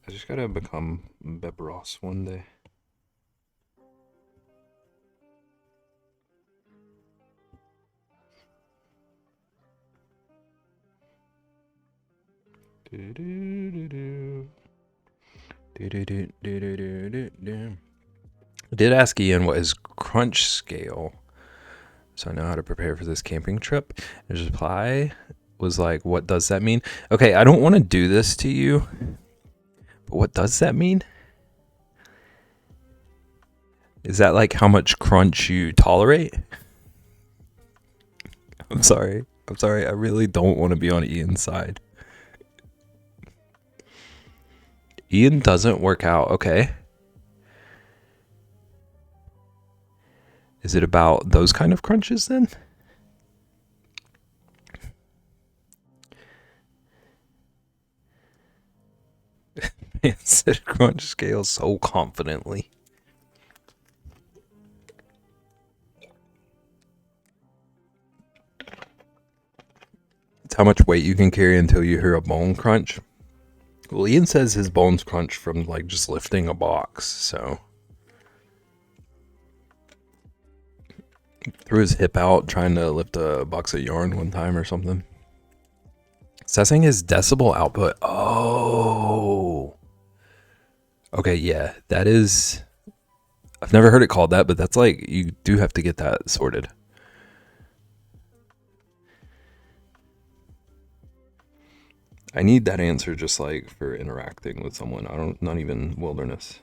I just gotta become Beb Ross one day. I did ask Ian what his crunch scale, so I know how to prepare for this camping trip. His reply was like, what does that mean? Okay, I don't want to do this to you, but what does that mean? Is that like how much crunch you tolerate? I'm sorry. I really don't want to be on Ian's side. Ian doesn't work out, okay? Is it about those kind of crunches then? Man said crunch scale so confidently. It's how much weight you can carry until you hear a bone crunch. Well, Ian says his bones crunch from like just lifting a box, so threw his hip out trying to lift a box of yarn one time or something. Assessing his decibel output. Oh. Okay, yeah, that is I've never heard it called that, but that's like, you do have to get that sorted. I need that answer just like for interacting with someone. Not even wilderness.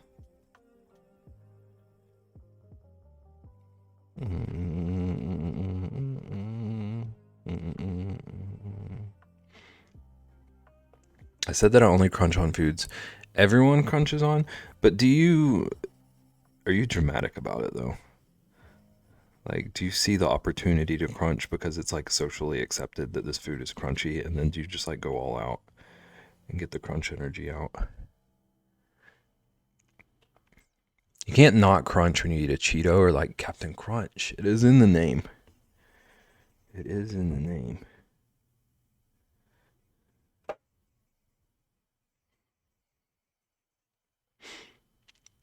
I said that I only crunch on foods everyone crunches on, but are you dramatic about it though? Like, do you see the opportunity to crunch because it's like socially accepted that this food is crunchy, and then do you just like go all out and get the crunch energy out? You can't not crunch when you eat a Cheeto or like Captain Crunch. It is in the name. It is in the name.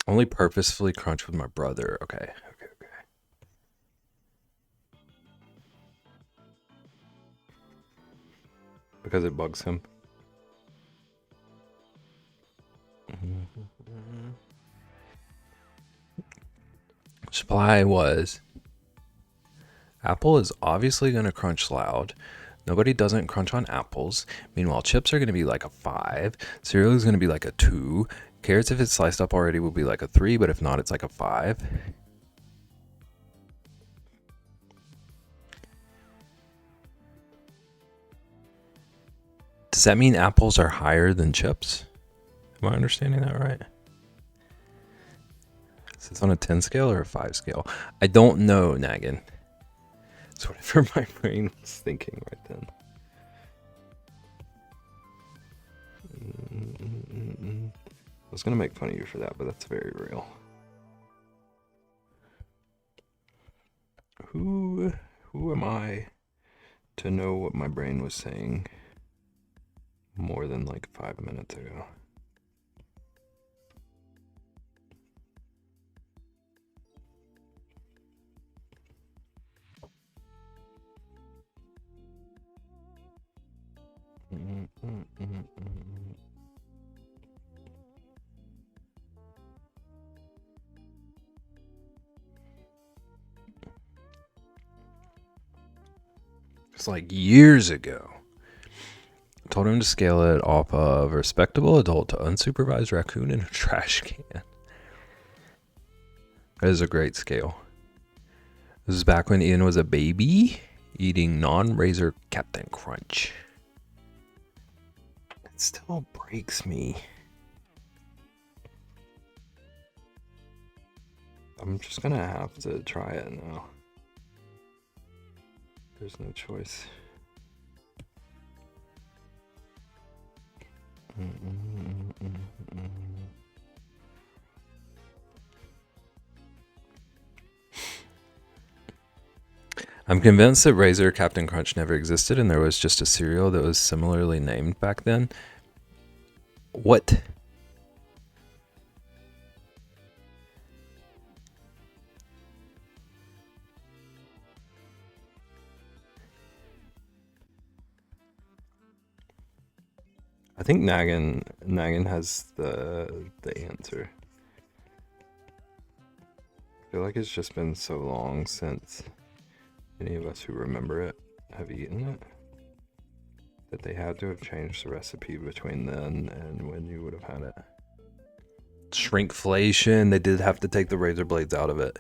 Only purposefully crunch with my brother. Okay. Because it bugs him. Supply was, Apple is obviously going to crunch loud. Nobody doesn't crunch on apples. Meanwhile, chips are going to be like a 5. Cereal is going to be like a 2. Carrots, if it's sliced up already, will be like a 3, but if not, it's like a 5. Does that mean apples are higher than chips? Am I understanding that right? Is this on a 10 scale or a 5 scale? I don't know, Naggin. It's whatever my brain was thinking right then. I was gonna make fun of you for that, but that's very real. Who am I to know what my brain was saying more than like 5 minutes ago? It's like years ago. I told him to scale it off of respectable adult to unsupervised raccoon in a trash can. That is a great scale. This is back when Ian was a baby eating non-razor Captain Crunch. It still breaks me. I'm just gonna have to try it now. There's no choice. I'm convinced that Razor Captain Crunch never existed and there was just a cereal that was similarly named back then. What? I think Naggin has the answer. I feel like it's just been so long since any of us who remember it have eaten it that they had to have changed the recipe between then and when you would have had it. Shrinkflation, they did have to take the razor blades out of it.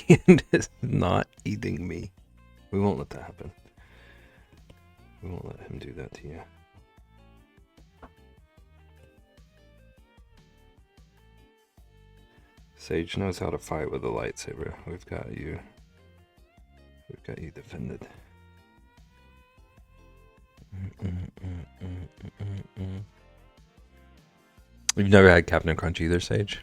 Ian is not eating me. We won't let that happen. We won't let him do that to you. Sage knows how to fight with a lightsaber. We've got you defended. You've never had Captain Crunch either, Sage?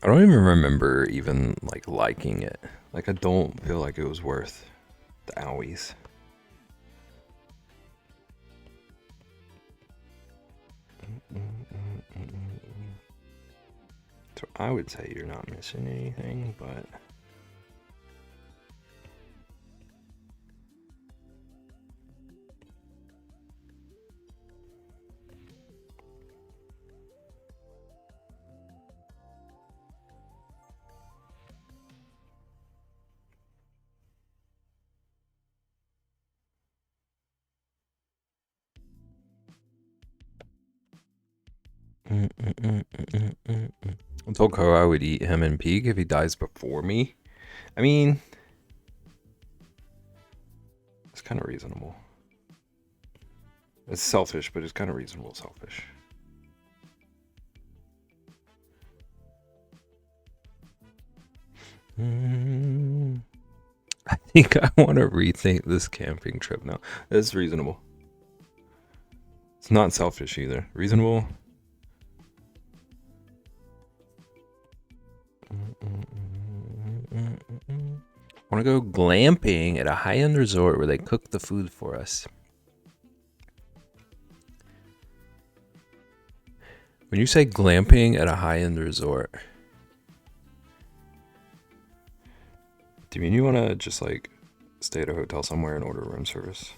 I don't even remember even like liking it. Like, I don't feel like it was worth the owies. So I would say you're not missing anything, but I told Ko I would eat him and Peak if he dies before me. I mean, it's kind of reasonable. It's selfish, but it's kind of reasonable selfish. I think I want to rethink this camping trip now. It's reasonable. It's not selfish either. Reasonable. I want to go glamping at a high-end resort where they cook the food for us. When you say glamping at a high-end resort, do you mean you want to just like stay at a hotel somewhere and order room service?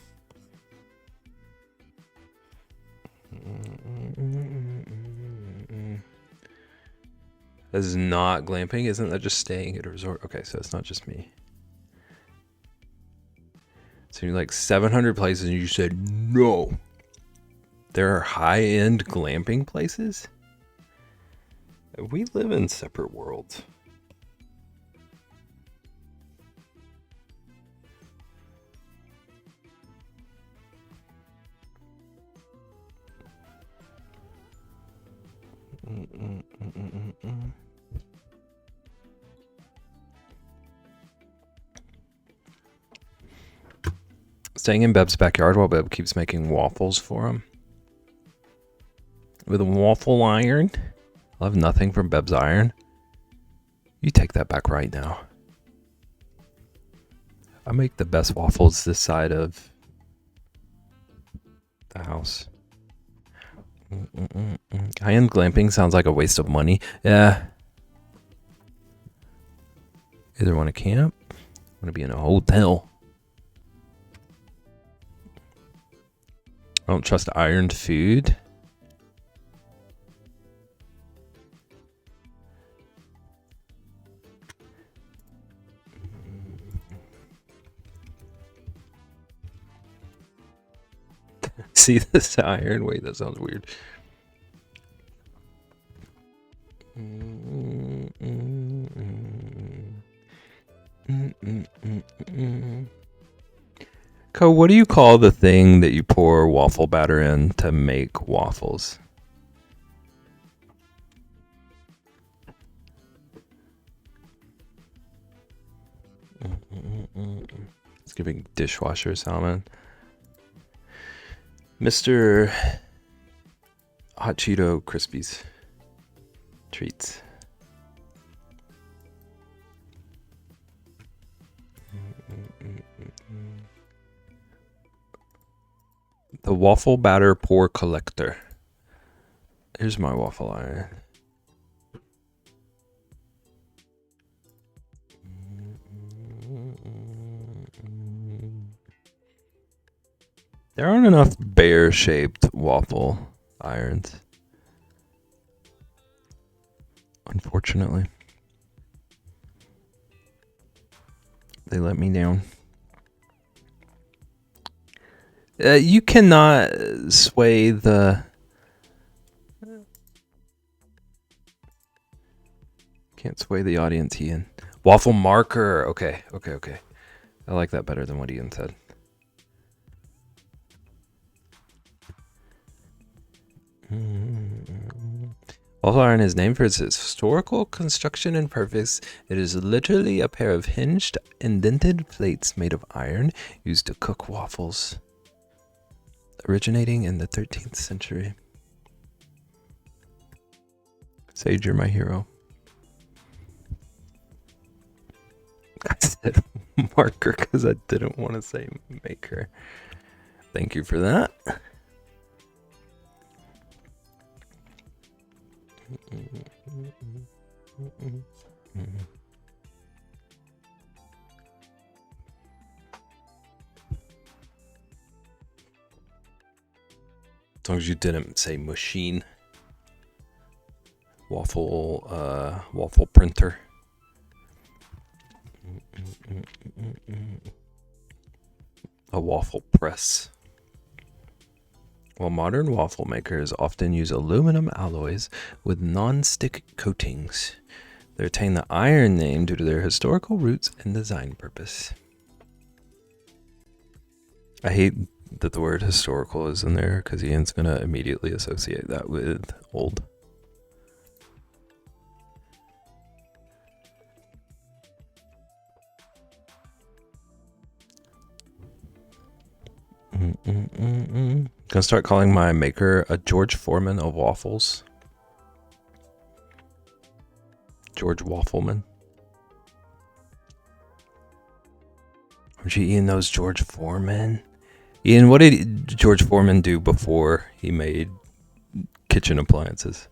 That is not glamping. Isn't that just staying at a resort? Okay, so it's not just me. So you're like 700 places and you said no. There are high-end glamping places? We live in separate worlds. Staying in BEB's backyard while BEB keeps making waffles for him. With a waffle iron. I'll have nothing from BEB's iron. You take that back right now. I make the best waffles this side of the house. High-end glamping sounds like a waste of money. Yeah. Either want to camp, want to be in a hotel. I don't trust ironed food. See this iron? Wait, that sounds weird. Co, what do you call the thing that you pour waffle batter in to make waffles? It's giving dishwasher salmon. Mr. Hot Cheeto Crispies treats. The waffle batter pour collector. Here's my waffle iron. There aren't enough bear-shaped waffle irons, unfortunately. They let me down. You cannot sway the... Can't sway the audience, Ian. Waffle marker. Okay. I like that better than what Ian said. Waffle iron is named for its historical construction and purpose. It is literally a pair of hinged, indented plates made of iron used to cook waffles. Originating in the 13th century. Sage, you're my hero. I said marker because I didn't want to say maker. Thank you for that. As long as you didn't say machine. Waffle printer. A waffle press. While modern waffle makers often use aluminum alloys with non-stick coatings, they retain the iron name due to their historical roots and design purpose. I hate that the word historical is in there because Ian's going to immediately associate that with old. Gonna start calling my maker a George Foreman of waffles. George Waffleman. Aren't you eating those George Foreman? Ian, what did George Foreman do before he made kitchen appliances?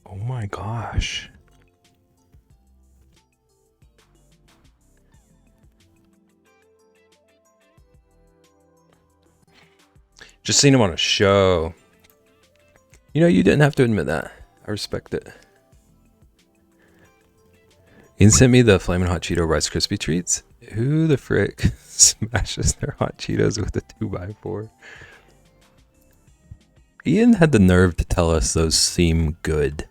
Oh my gosh. Just seen him on a show. You know, you didn't have to admit that. I respect it. Ian sent me the Flamin' Hot Cheeto Rice Krispie treats. Who the frick smashes their hot Cheetos with a 2x4? Ian had the nerve to tell us those seem good.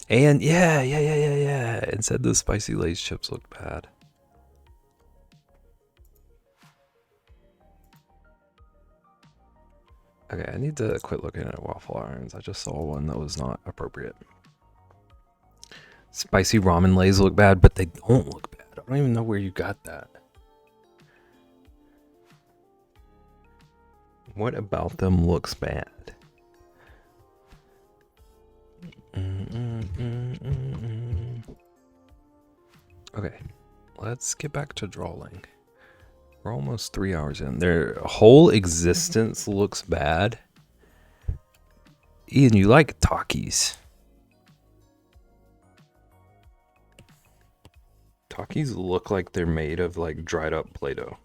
And yeah. And said the spicy Lay's chips look bad. Okay, I need to quit looking at waffle irons. I just saw one that was not appropriate. Spicy ramen Lays look bad, but they don't look bad. I don't even know where you got that. What about them looks bad? Okay, let's get back to drawing. We're almost 3 hours in. Their whole existence looks bad. Ian, you like Takis. Takis look like they're made of like dried up Play-Doh.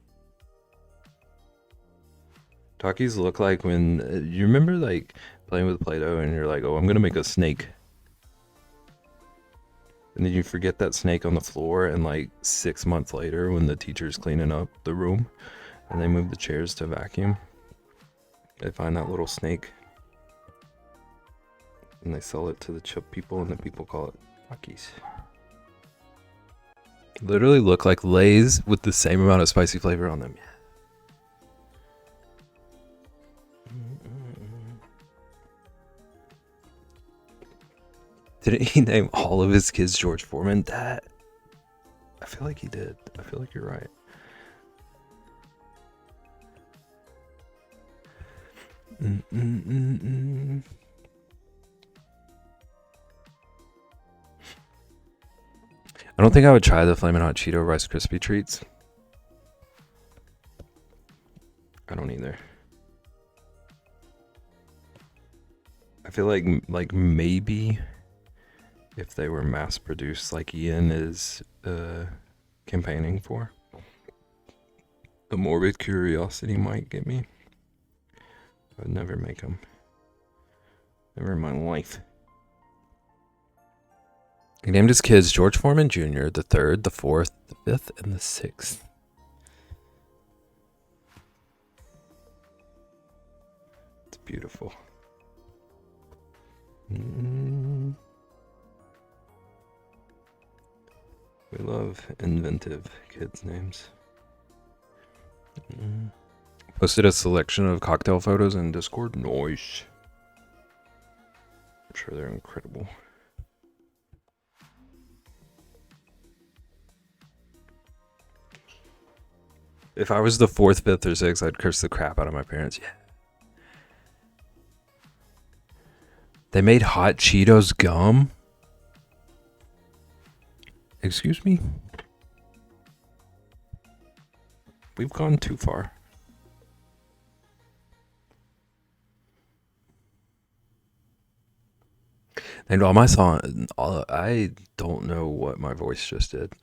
Takis look like when you remember like playing with Play-Doh and you're like, oh, I'm gonna make a snake. And then you forget that snake on the floor, and like 6 months later when the teacher's cleaning up the room and they move the chairs to vacuum, they find that little snake and they sell it to the chip people, and the people call it Takis. Literally look like Lay's with the same amount of spicy flavor on them. Didn't he name all of his kids George Foreman? That, I feel like he did. I feel like you're right. I don't think I would try the Flamin' Hot Cheeto Rice Krispie treats. I don't either. I feel like maybe if they were mass produced like Ian is campaigning for, a morbid curiosity might get me. I would never make them. Never in my life. He named his kids George Foreman Jr., the 3rd, the 4th, the 5th, and the 6th. It's beautiful. We love inventive kids' names. Posted a selection of cocktail photos in Discord. Nice. sure they're incredible. If I was the 4th, 5th, or 6th, I'd curse the crap out of my parents. Yeah. They made hot Cheetos gum? Excuse me? We've gone too far. Named all my sons. I don't know what my voice just did.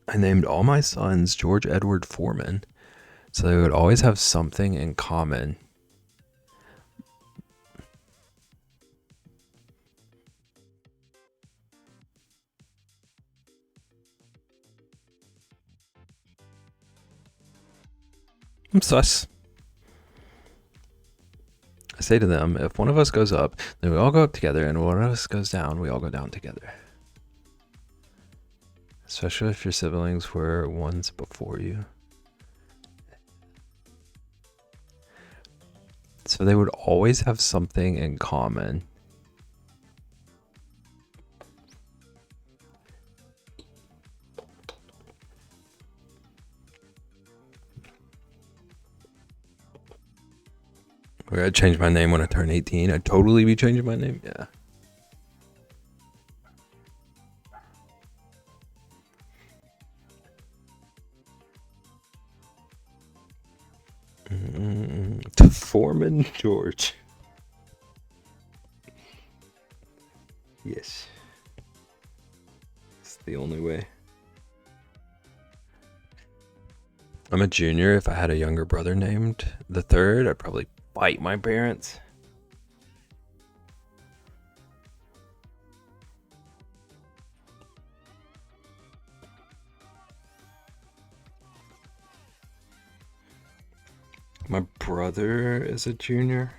I named all my sons George Edward Foreman, so they would always have something in common. I'm sus. I say to them, if one of us goes up, then we all go up together, and one of us goes down, we all go down together. Especially if your siblings were ones before you. So they would always have something in common. I gotta change my name when I turn 18. I'd totally be changing my name. Yeah. To Foreman George. Yes. It's the only way. I'm a junior. If I had a younger brother named the 3rd, I'd probably fight my parents. My brother is a junior.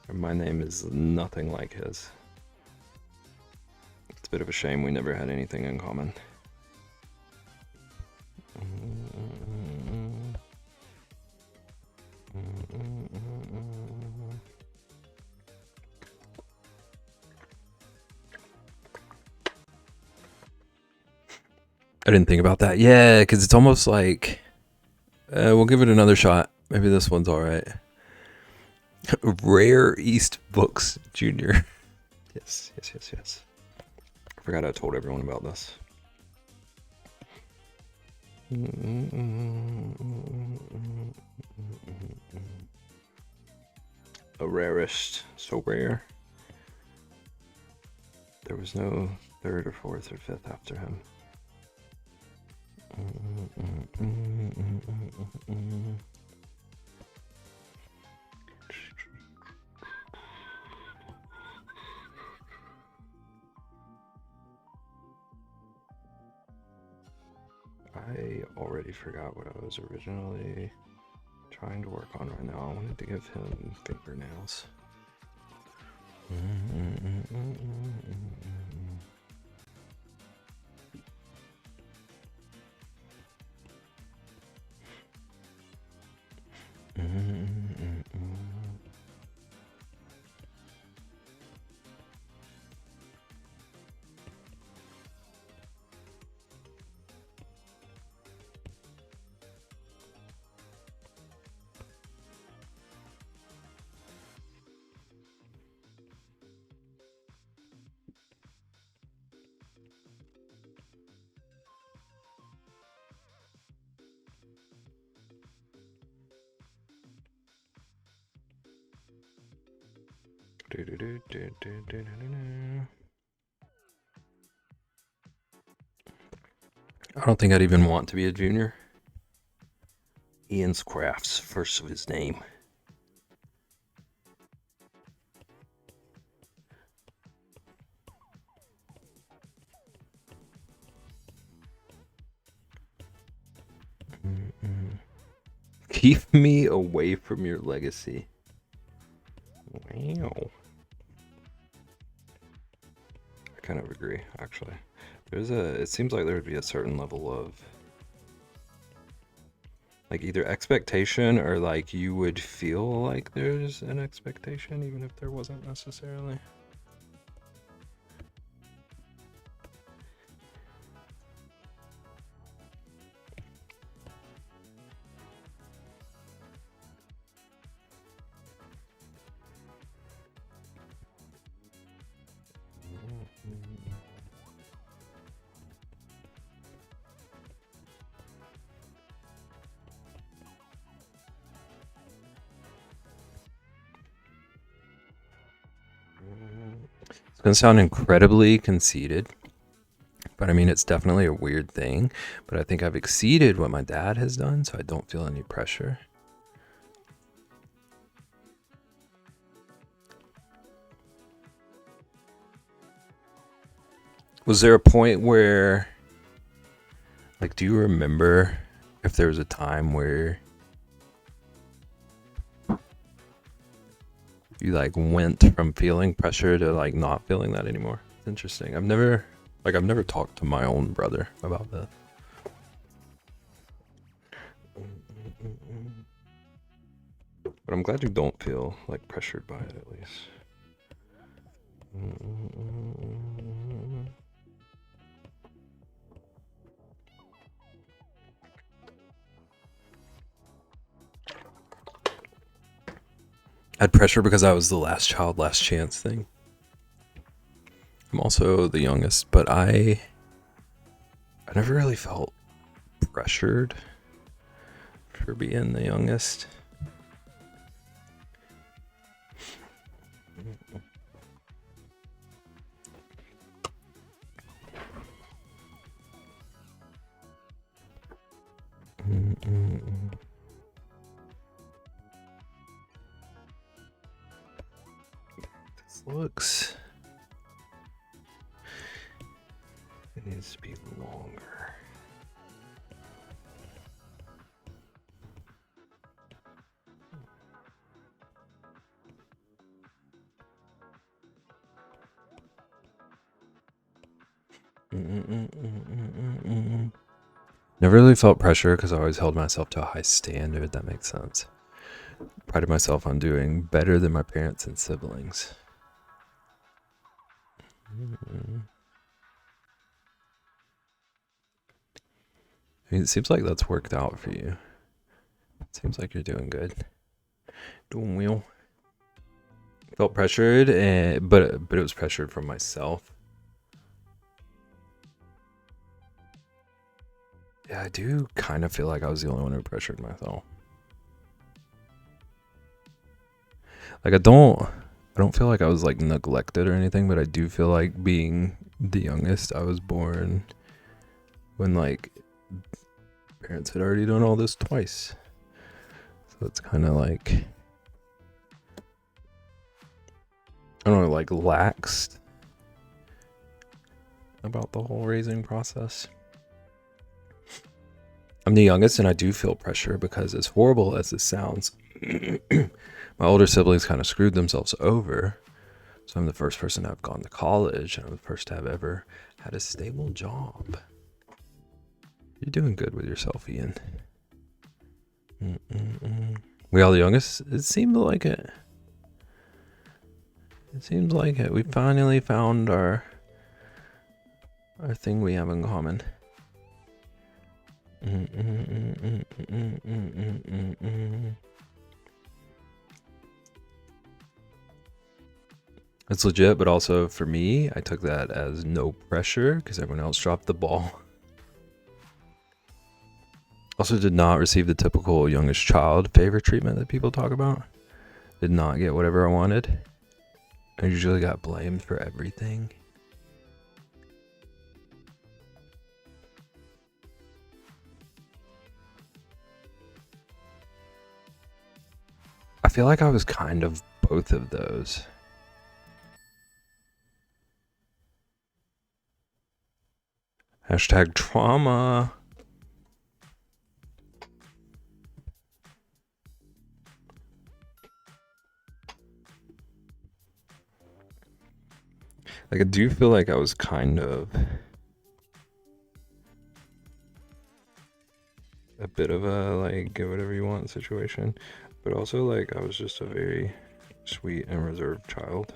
And my name is nothing like his. It's a bit of a shame we never had anything in common. I didn't think about that. Yeah, because it's almost like we'll give it another shot. Maybe this one's all right. Rare East Books Jr. Yes. I forgot I told everyone about this. A rarest, so rare. There was no 3rd or 4th or 5th after him. I already forgot what I was originally trying to work on right now. I wanted to give him fingernails. I don't think I'd even want to be a junior. Ian's Crafts, first of his name. Keep me away from your legacy. Wow. I kind of agree, actually. It seems like there would be a certain level of Like either expectation or like you would feel like there's an expectation even if there wasn't necessarily. It's gonna sound incredibly conceited, but I mean, it's definitely a weird thing. But I think I've exceeded what my dad has done, so I don't feel any pressure. Was there a point where, like, do you remember if there was a time where you like went from feeling pressure to like not feeling that anymore? It's interesting. I've never talked to my own brother about that. But I'm glad you don't feel like pressured by it at least. I had pressure because I was the last child, last chance thing. I'm also the youngest, but I never really felt pressured for being the youngest. This looks... it needs to be longer. Never really felt pressure because I always held myself to a high standard. That makes sense. Prided myself on doing better than my parents and siblings. I mean, it seems like that's worked out for you. It seems like you're doing good. Doing well. Felt pressured, but it was pressured from myself. Yeah, I do kind of feel like I was the only one who pressured myself. Like I don't feel like I was like neglected or anything, but I do feel like being the youngest, I was born when like parents had already done all this twice. So it's kind of like, I don't know, like laxed about the whole raising process. I'm the youngest and I do feel pressure because as horrible as this sounds, my older siblings kind of screwed themselves over. So I'm the first person to have gone to college and I'm the first to have ever had a stable job. You're doing good with yourself, Ian. We all the youngest? It seemed like it. It seems like it. We finally found our thing we have in common. It's legit, but also for me, I took that as no pressure because everyone else dropped the ball. Also did not receive the typical youngest child favor treatment that people talk about. Did not get whatever I wanted. I usually got blamed for everything. I feel like I was kind of both of those. Hashtag trauma. Like I do feel like I was kind of a bit of a like get whatever you want situation, but also like I was just a very sweet and reserved child,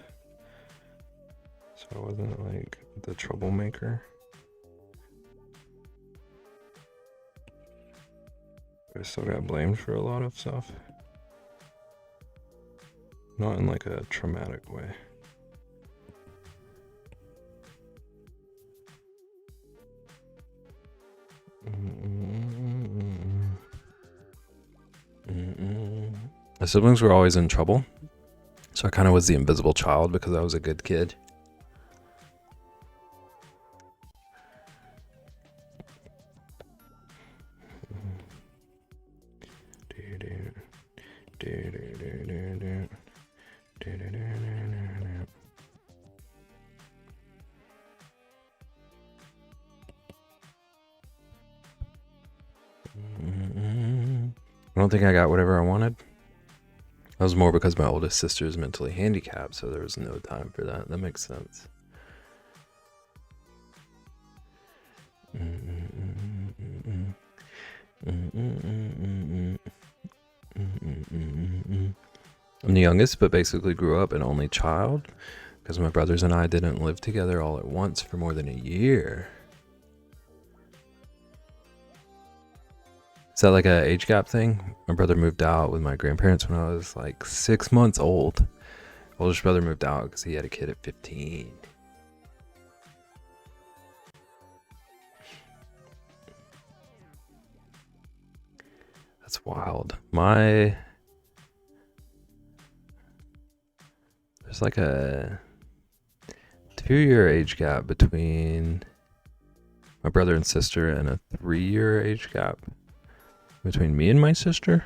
so I wasn't like the troublemaker. I still got blamed for a lot of stuff, not in like a traumatic way. My siblings were always in trouble, so I kind of was the invisible child because I was a good kid. I don't think I got whatever I wanted. That was more because my oldest sister is mentally handicapped, so there was no time for that. That makes sense. I'm the youngest, but basically grew up an only child because my brothers and I didn't live together all at once for more than a year. Is that like a age gap thing? My brother moved out with my grandparents when I was like 6 months old. Oldest brother moved out because he had a kid at 15. That's wild. There's like a 2-year age gap between my brother and sister and a 3-year age gap between me and my sister.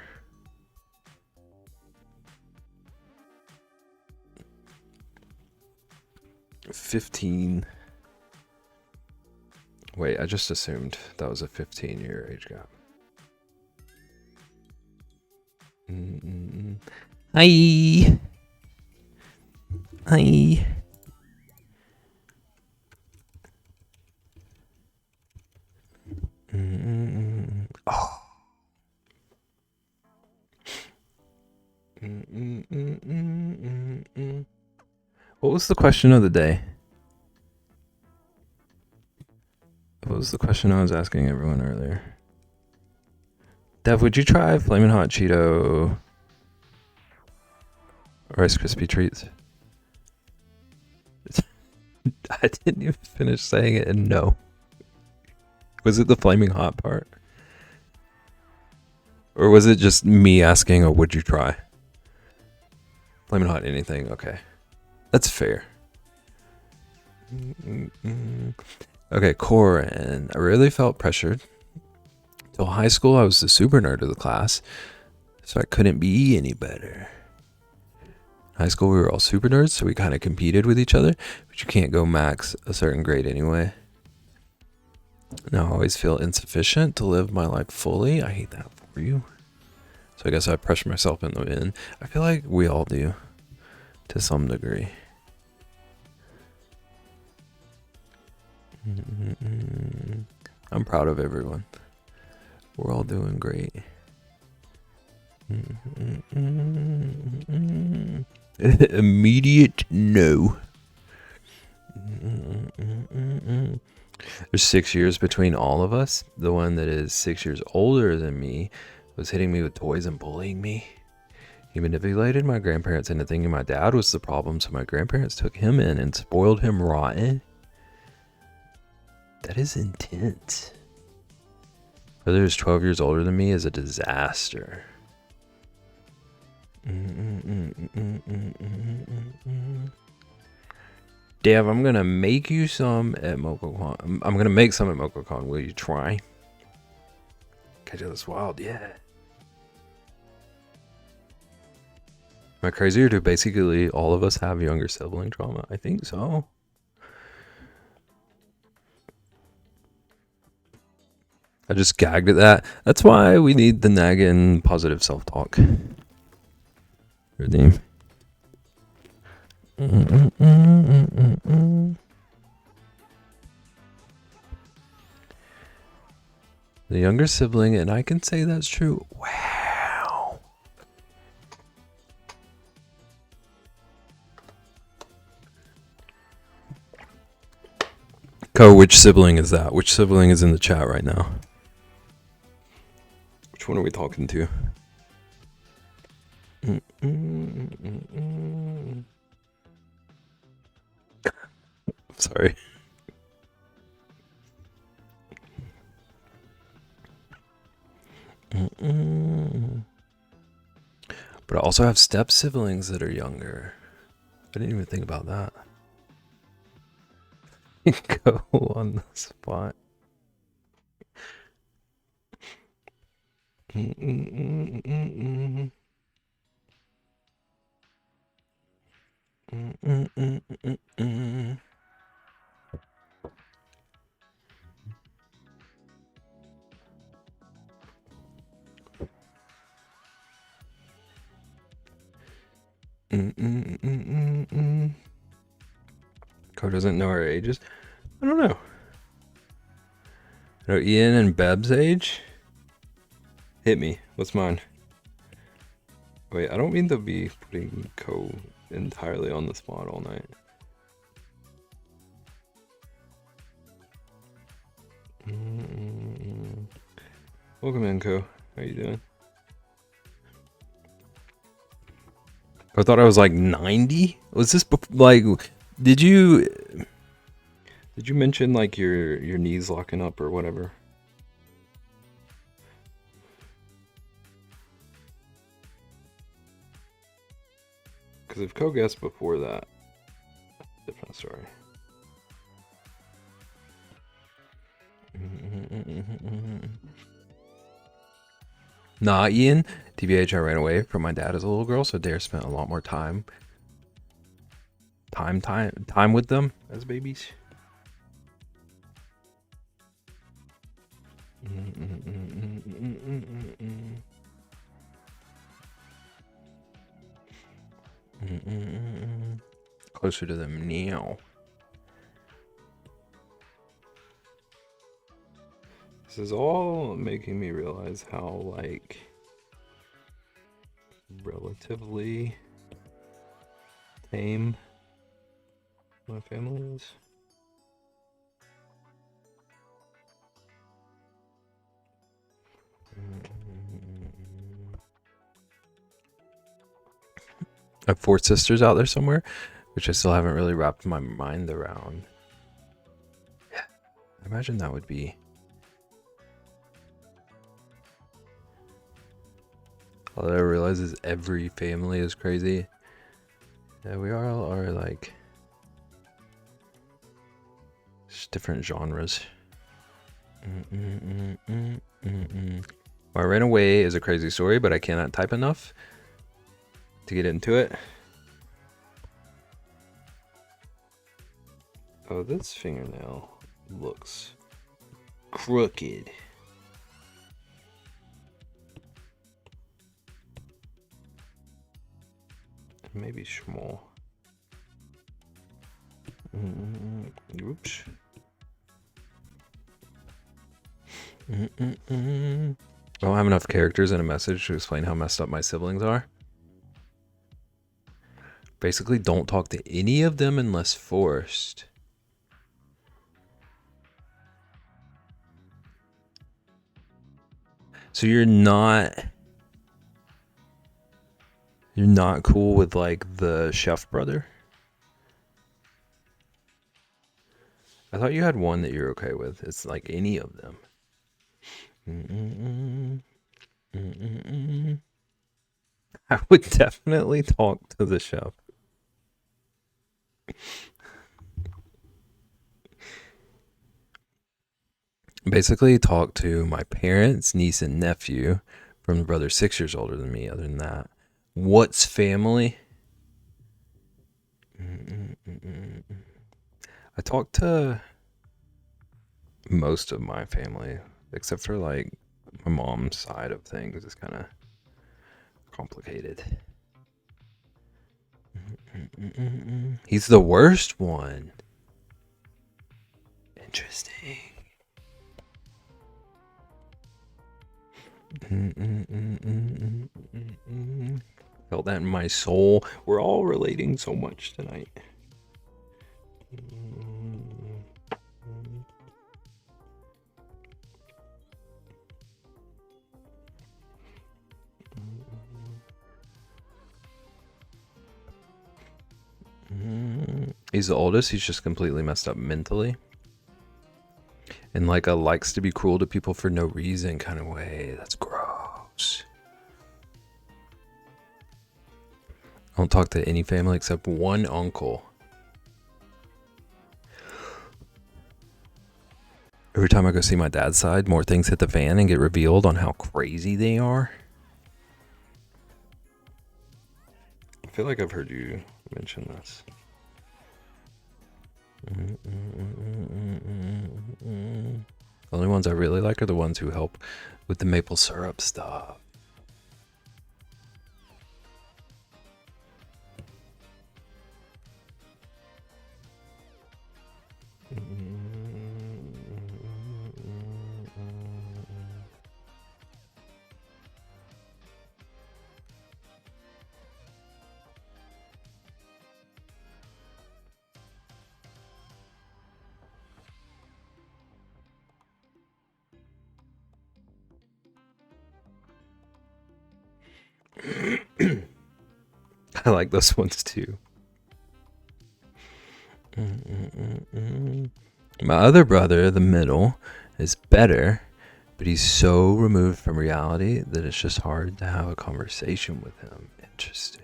$15. Wait, I just assumed that was a 15-year age gap. Hi. Hi. Oh. What was the question of the day? What was the question I was asking everyone earlier? Dev, would you try Flamin' Hot Cheeto Rice Krispie treats? I didn't even finish saying it, and no. Was it the flaming hot part? Or was it just me asking, or would you try? Flaming hot anything, okay. That's fair. Okay, Corin. I really felt pressured. Till high school, I was the super nerd of the class, so I couldn't be any better. High school, we were all super nerds, so we kind of competed with each other, but you can't go max a certain grade anyway. Now I always feel insufficient to live my life fully. I hate that for you. So I guess I pressure myself in the end. I feel like we all do, to some degree. I'm proud of everyone. We're all doing great. Immediate no. There's 6 years between all of us. The one that is 6 years older than me was hitting me with toys and bullying me. He manipulated my grandparents into thinking my dad was the problem, so my grandparents took him in and spoiled him rotten. That is intense. Brother who's 12 years older than me is a disaster. Dev, I'm gonna make you some at MocoCon. I'm gonna make some at MocoCon. Will you try? Catch this wild, yeah. Am I crazy, or do basically all of us have younger sibling trauma? I think so. I just gagged at that. That's why we need the nagging positive self-talk. Redeem. The younger sibling, and I can say that's true. Wow. Co, which sibling is that? Which sibling is in the chat right now? Which one are we talking to? Sorry. But I also have step siblings that are younger. I didn't even think about that. Go on the spot. Co doesn't know our ages. I don't know. Know Ian and BEB's age? Hit me. What's mine? Wait, I don't mean to be putting Co entirely on the spot all night. Welcome in, Co. How you doing? I thought I was like 90. Was this like? Did you mention like your knees locking up or whatever? Because if Co guessed before that, different story. Nah, Ian. TBH, I ran away from my dad as a little girl, so Dare spent a lot more time with them as babies. Closer to them now. This is all making me realize how, like, relatively tame my family is. I have 4 sisters out there somewhere, which I still haven't really wrapped my mind around. Yeah, I imagine that would be. All I realize is every family is crazy. Yeah, we all are like just different genres. Why I ran away is a crazy story, but I cannot type enough to get into it. Oh, this fingernail looks crooked. Maybe small. Oops. I don't have enough characters in a message to explain how messed up my siblings are. Basically, don't talk to any of them unless forced. So you're not cool with like the chef brother? I thought you had one that you're okay with. It's like any of them. I would definitely talk to the chef. Basically, talk to my parents, niece, and nephew from the brother 6 years older than me. Other than that, what's family? I talk to most of my family, except for like my mom's side of things. It's kind of complicated. He's the worst one. Interesting. Felt that in my soul. We're all relating so much tonight. He's the oldest. He's just completely messed up mentally. In like a likes to be cruel to people for no reason kind of way. That's gross. I don't talk to any family except one uncle. Every time I go see my dad's side, more things hit the fan and get revealed on how crazy they are. I feel like I've heard you mention this. The only ones I really like are the ones who help with the maple syrup stuff. I like those ones too. My other brother, the middle, is better, but he's so removed from reality that it's just hard to have a conversation with him. Interesting.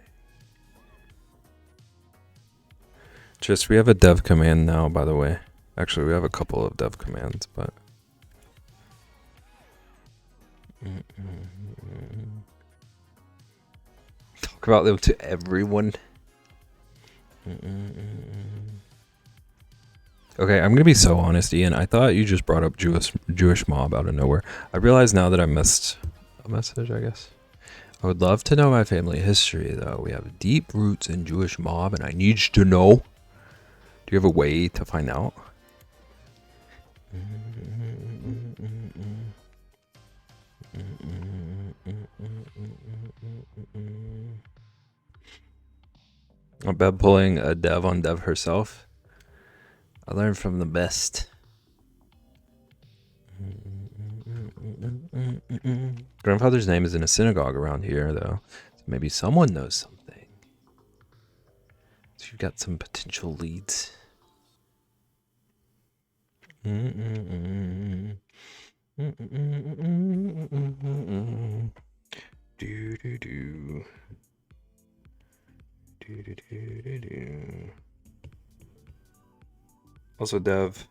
Just, we have a dev command now, by the way. Actually, we have a couple of dev commands, but... Talk about them to everyone. Okay, I'm gonna be so honest, Ian. I thought you just brought up Jewish mob out of nowhere. I realize now that I missed a message, I guess. I would love to know my family history, though. We have deep roots in Jewish mob, and I need to know. Do you have a way to find out? BEB pulling a dev on dev herself. I learned from the best. Grandfather's name is in a synagogue around here, though. So maybe someone knows something. So you've got some potential leads. Also, Dev,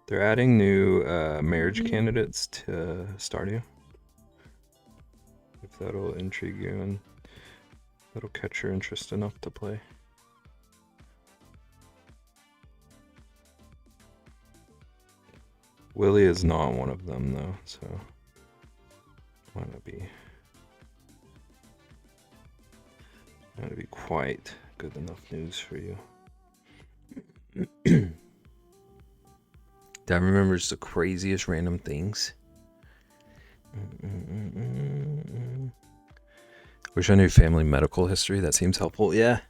they're adding new marriage candidates to Stardew. If that'll intrigue you and that'll catch your interest enough to play. Willie is not one of them, though, so might not be quite good enough news for you. Dad remembers the craziest random things. Wish I knew family medical history. That seems helpful. Yeah.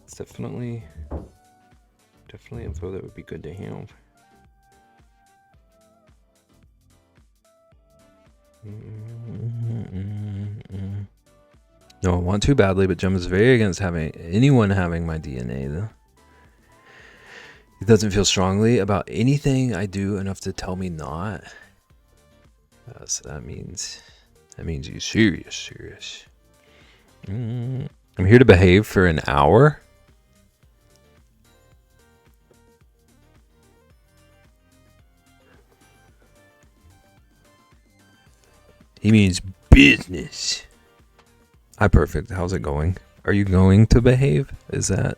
It's definitely info that would be good to have. No, I want to badly, but Jim is very against anyone having my DNA, though. He doesn't feel strongly about anything I do enough to tell me not. So that means he's serious. I'm here to behave for an hour. He means business. Hi, perfect. How's it going? Are you going to behave? Is that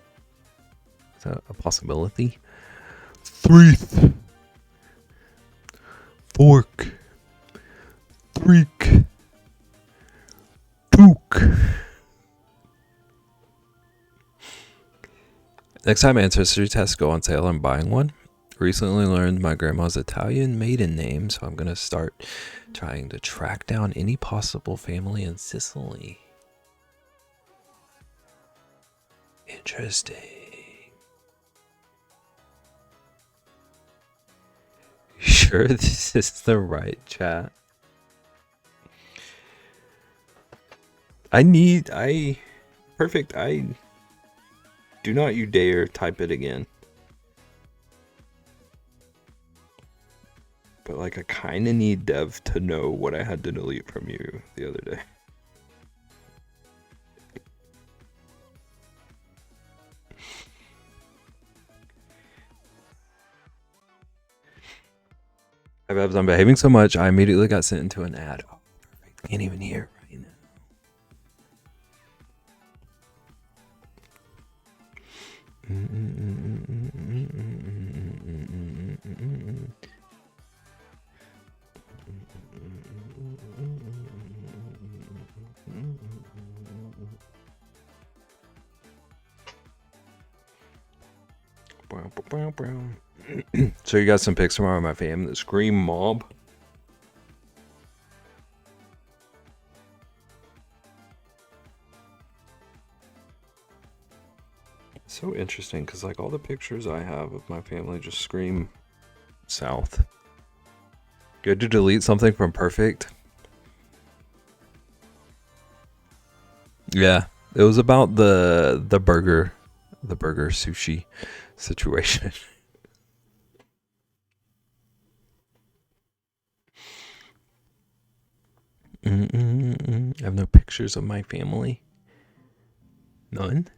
a possibility? Threeth. Fork. Freak. Took. Next time ancestry tests go on sale, I'm buying one. recently learned my grandma's Italian maiden name, so I'm gonna start trying to track down any possible family in Sicily. Interesting. Sure, this is the right chat. Perfect. I do not you dare type it again. But like, I kind of need Dev to know what I had to delete from you the other day. Hi, Babs, I'm behaving so much, I immediately got sent into an ad. Oh, perfect. Can't even hear it right now. So you got some pics from my fam, the Scream Mob. So interesting, because like all the pictures I have of my family just scream South. Good to delete something from Perfect. Yeah, it was about the burger sushi situation. I have no pictures of my family. None.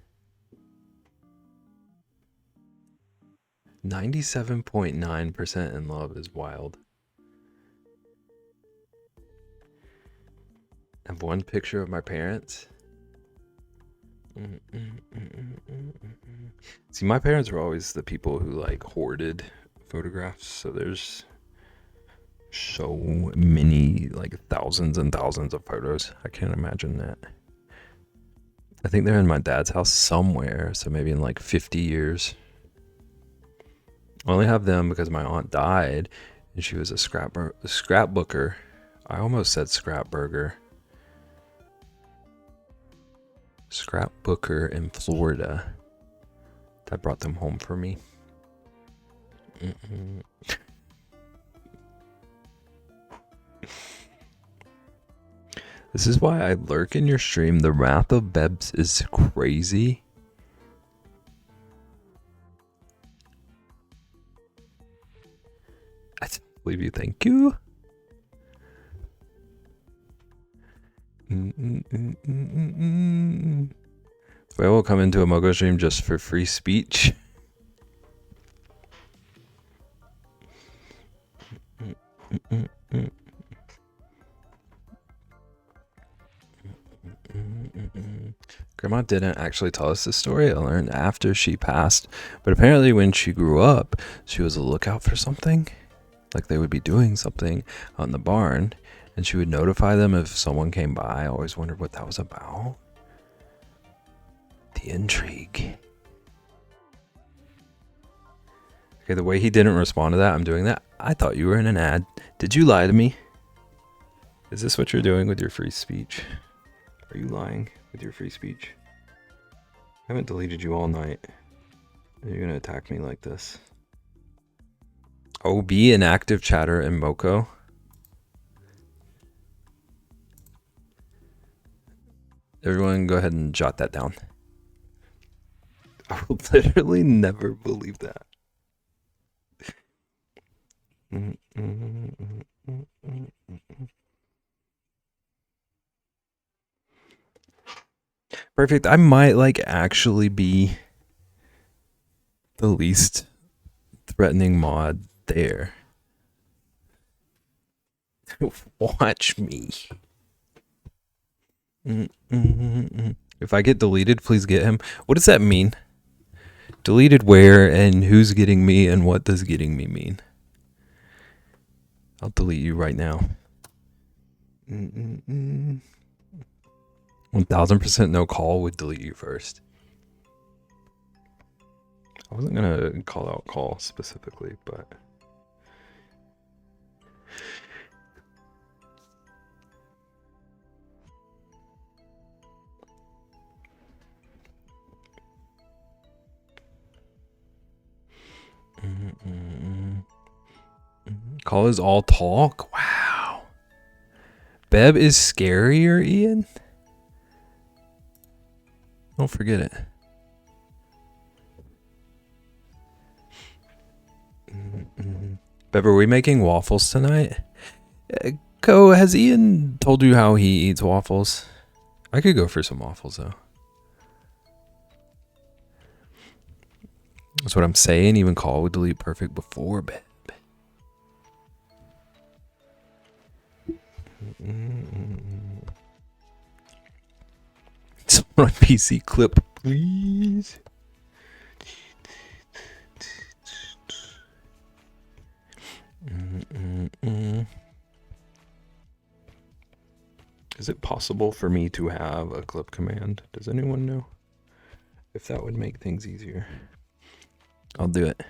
97.9% in love is wild. I have one picture of my parents. See, my parents were always the people who like hoarded photographs, so there's so many, like thousands and thousands of photos. I can't imagine that. I think they're in my dad's house somewhere, so maybe in like 50 years. I only have them because my aunt died and she was a scrapbooker. I almost said scrapburger. Scrapbooker in Florida. That brought them home for me. This is why I lurk in your stream. The wrath of Bebs is crazy. I believe you. Thank you. I will come into a Mogo stream just for free speech. Grandma didn't actually tell us this story. I learned after she passed. But apparently when she grew up, she was a lookout for something. Like they would be doing something out in the barn, and she would notify them if someone came by. I always wondered what that was about. The intrigue. Okay, the way he didn't respond to that, I'm doing that. I thought you were in an ad. Did you lie to me? Is this what you're doing with your free speech? Are you lying with your free speech? I haven't deleted you all night. You're gonna attack me like this. Oh, be an active chatter in Moko. Everyone go ahead and jot that down. I will literally never believe that. Perfect. I might like actually be the least threatening mod there. Watch me. If I get deleted, please get him. What does that mean? Deleted where, and who's getting me, and what does getting me mean? I'll delete you right now. 1000% no call would delete you first. I wasn't gonna call out call specifically, but call is all talk. Wow. BEB is scarier, Ian. Don't forget it. BEB, are we making waffles tonight? Co, has Ian told you how he eats waffles? I could go for some waffles though. That's what I'm saying. Even call would delete perfect before BEB. Someone on PC clip, please. Is it possible for me to have a clip command? Does anyone know if that would make things easier? I'll do it.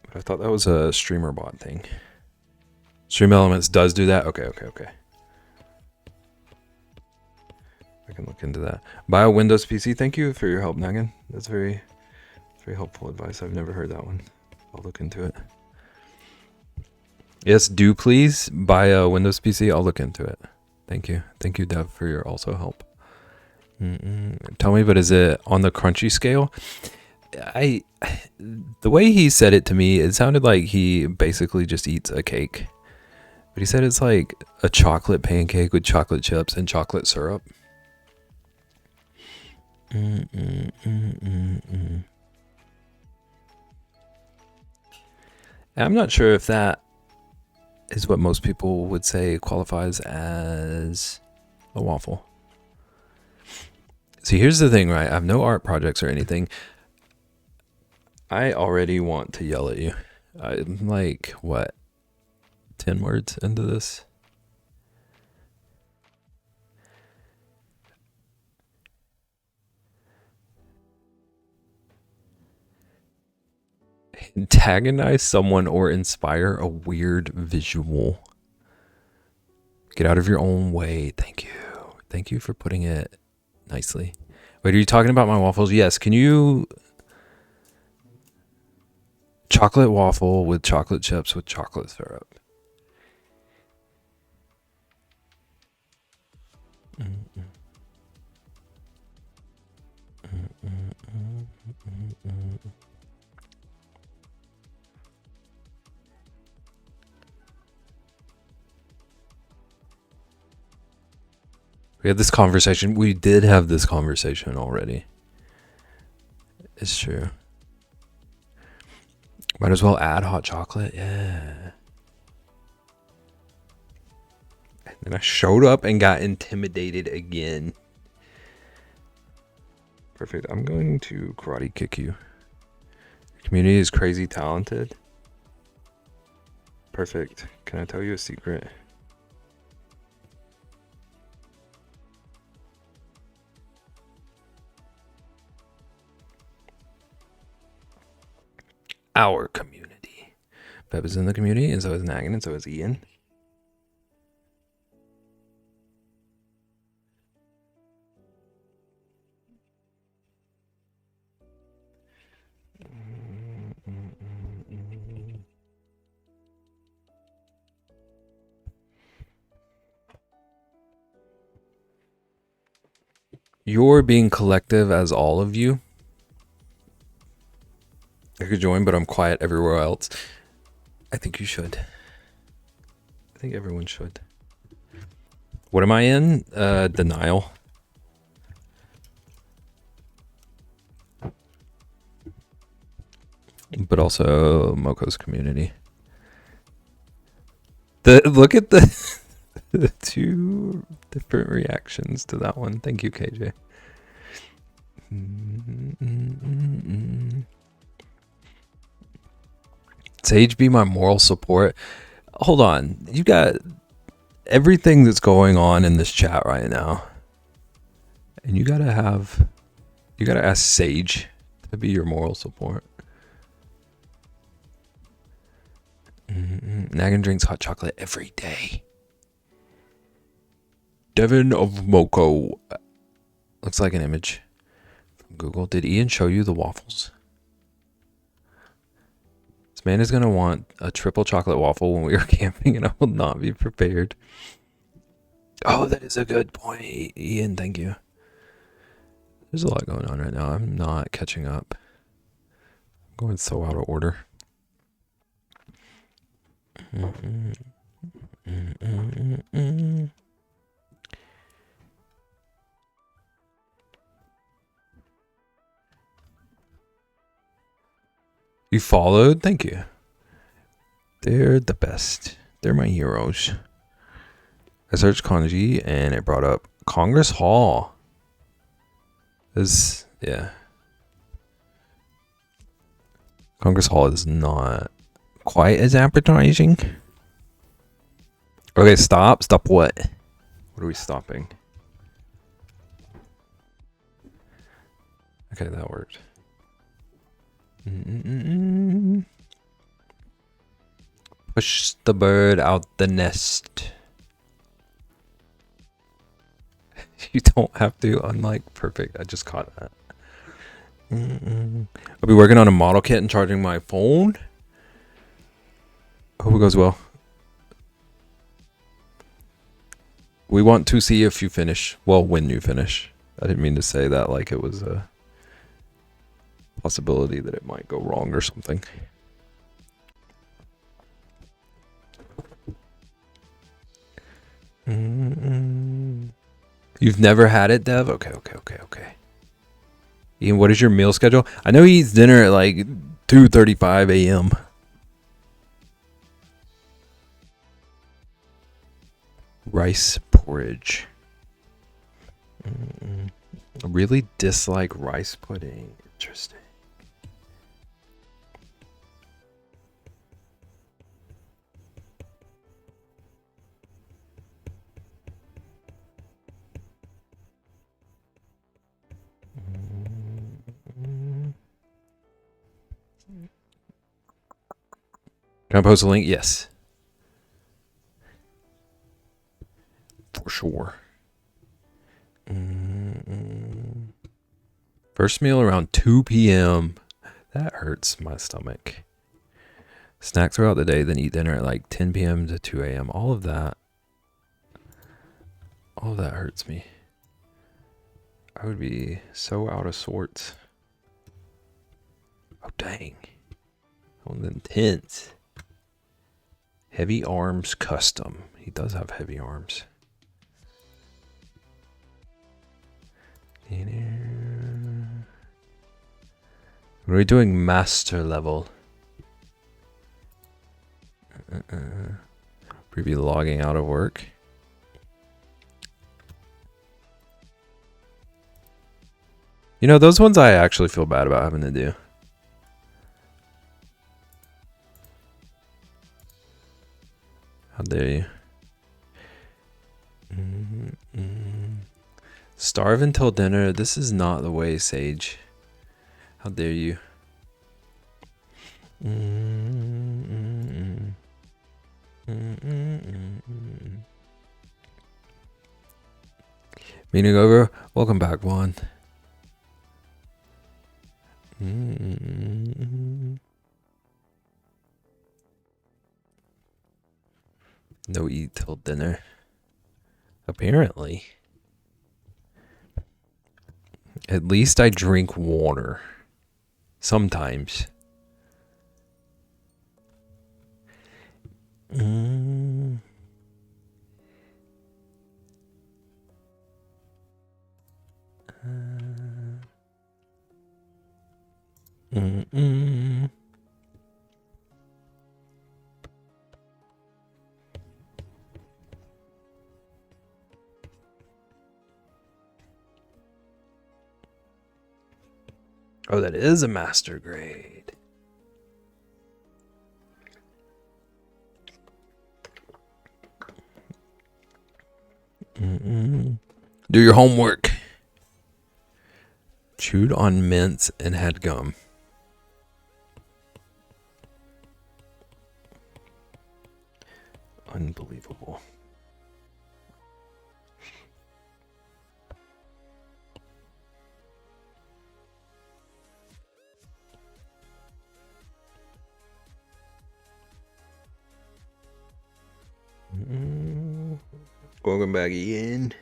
But I thought that was a streamer bot thing. Stream Elements does do that? Okay. I can look into that. Buy a Windows PC. Thank you for your help, Nagan. That's very helpful advice. I've never heard that one. I'll look into it. Yes, do please buy a Windows PC. I'll look into it. Thank you. Thank you, Dev, for your also help. Tell me, but is it on the crunchy scale? The way he said it to me, it sounded like he basically just eats a cake. But he said it's like a chocolate pancake with chocolate chips and chocolate syrup. I'm not sure if that is what most people would say qualifies as a waffle. See, here's the thing, right? I have no art projects or anything. I already want to yell at you. I'm like, what, 10 words into this? Antagonize someone or inspire a weird visual. Get out of your own way. Thank you. Thank you for putting it nicely. Wait, are you talking about my waffles? Yes. Can you... Chocolate waffle with chocolate chips with chocolate syrup. We had this conversation. We did have this conversation already. It's true. Might as well add hot chocolate. Yeah. And then I showed up and got intimidated again. Perfect. I'm going to karate kick you. Your community is crazy talented. Perfect. Can I tell you a secret? Our community. BEB is in the community, and so is Nagan, and so is Ian. You're being collective as all of you. I could join, but I'm quiet everywhere else. I think you should. I think everyone should. What am I in? Denial. But also Moko's community. Look at the the two different reactions to that one. Thank you, KJ. Sage be my moral support. Hold on. You got everything that's going on in this chat right now. And you gotta ask Sage That'd be your moral support. Nagan drinks hot chocolate every day. Devin of Moco. Looks like an image from Google. Did Ian show you the waffles? This man is going to want a triple chocolate waffle when we are camping, and I will not be prepared. Oh, that is a good point, Ian. Thank you. There's a lot going on right now. I'm not catching up. I'm going so out of order. You followed? Thank you. They're the best. They're my heroes. I searched kanji and it brought up Congress Hall. Yeah. Congress Hall is not quite as appetizing. Okay, stop. Stop what? What are we stopping? Okay, that worked. Push the bird out the nest. You don't have to, unlike perfect. I just caught that. I'll be working on a model kit and charging my phone. Hope it goes well. We want to see if you finish. Well, when you finish. I didn't mean to say that like it was a possibility that it might go wrong or something. You've never had it, Dev? Okay. Ian, what is your meal schedule? I know he eats dinner at like 2:35 a.m. Rice porridge. I really dislike rice pudding. Interesting. Can I post a link? Yes. For sure. First meal around 2 p.m. That hurts my stomach. Snack throughout the day, then eat dinner at like 10 p.m. to 2 a.m. All of that hurts me. I would be so out of sorts. Oh, dang. That was intense. Heavy arms custom. He does have heavy arms. What are we doing? Master level. Preview logging out of work. You know, those ones I actually feel bad about having to do. How dare you? Starve until dinner. This is not the way, Sage. How dare you? Meeting over. Welcome back, Juan. No eat till dinner. Apparently. At least I drink water. Sometimes. Oh, that is a master grade. Do your homework. Chewed on mints and had gum. Unbelievable. Welcome back in.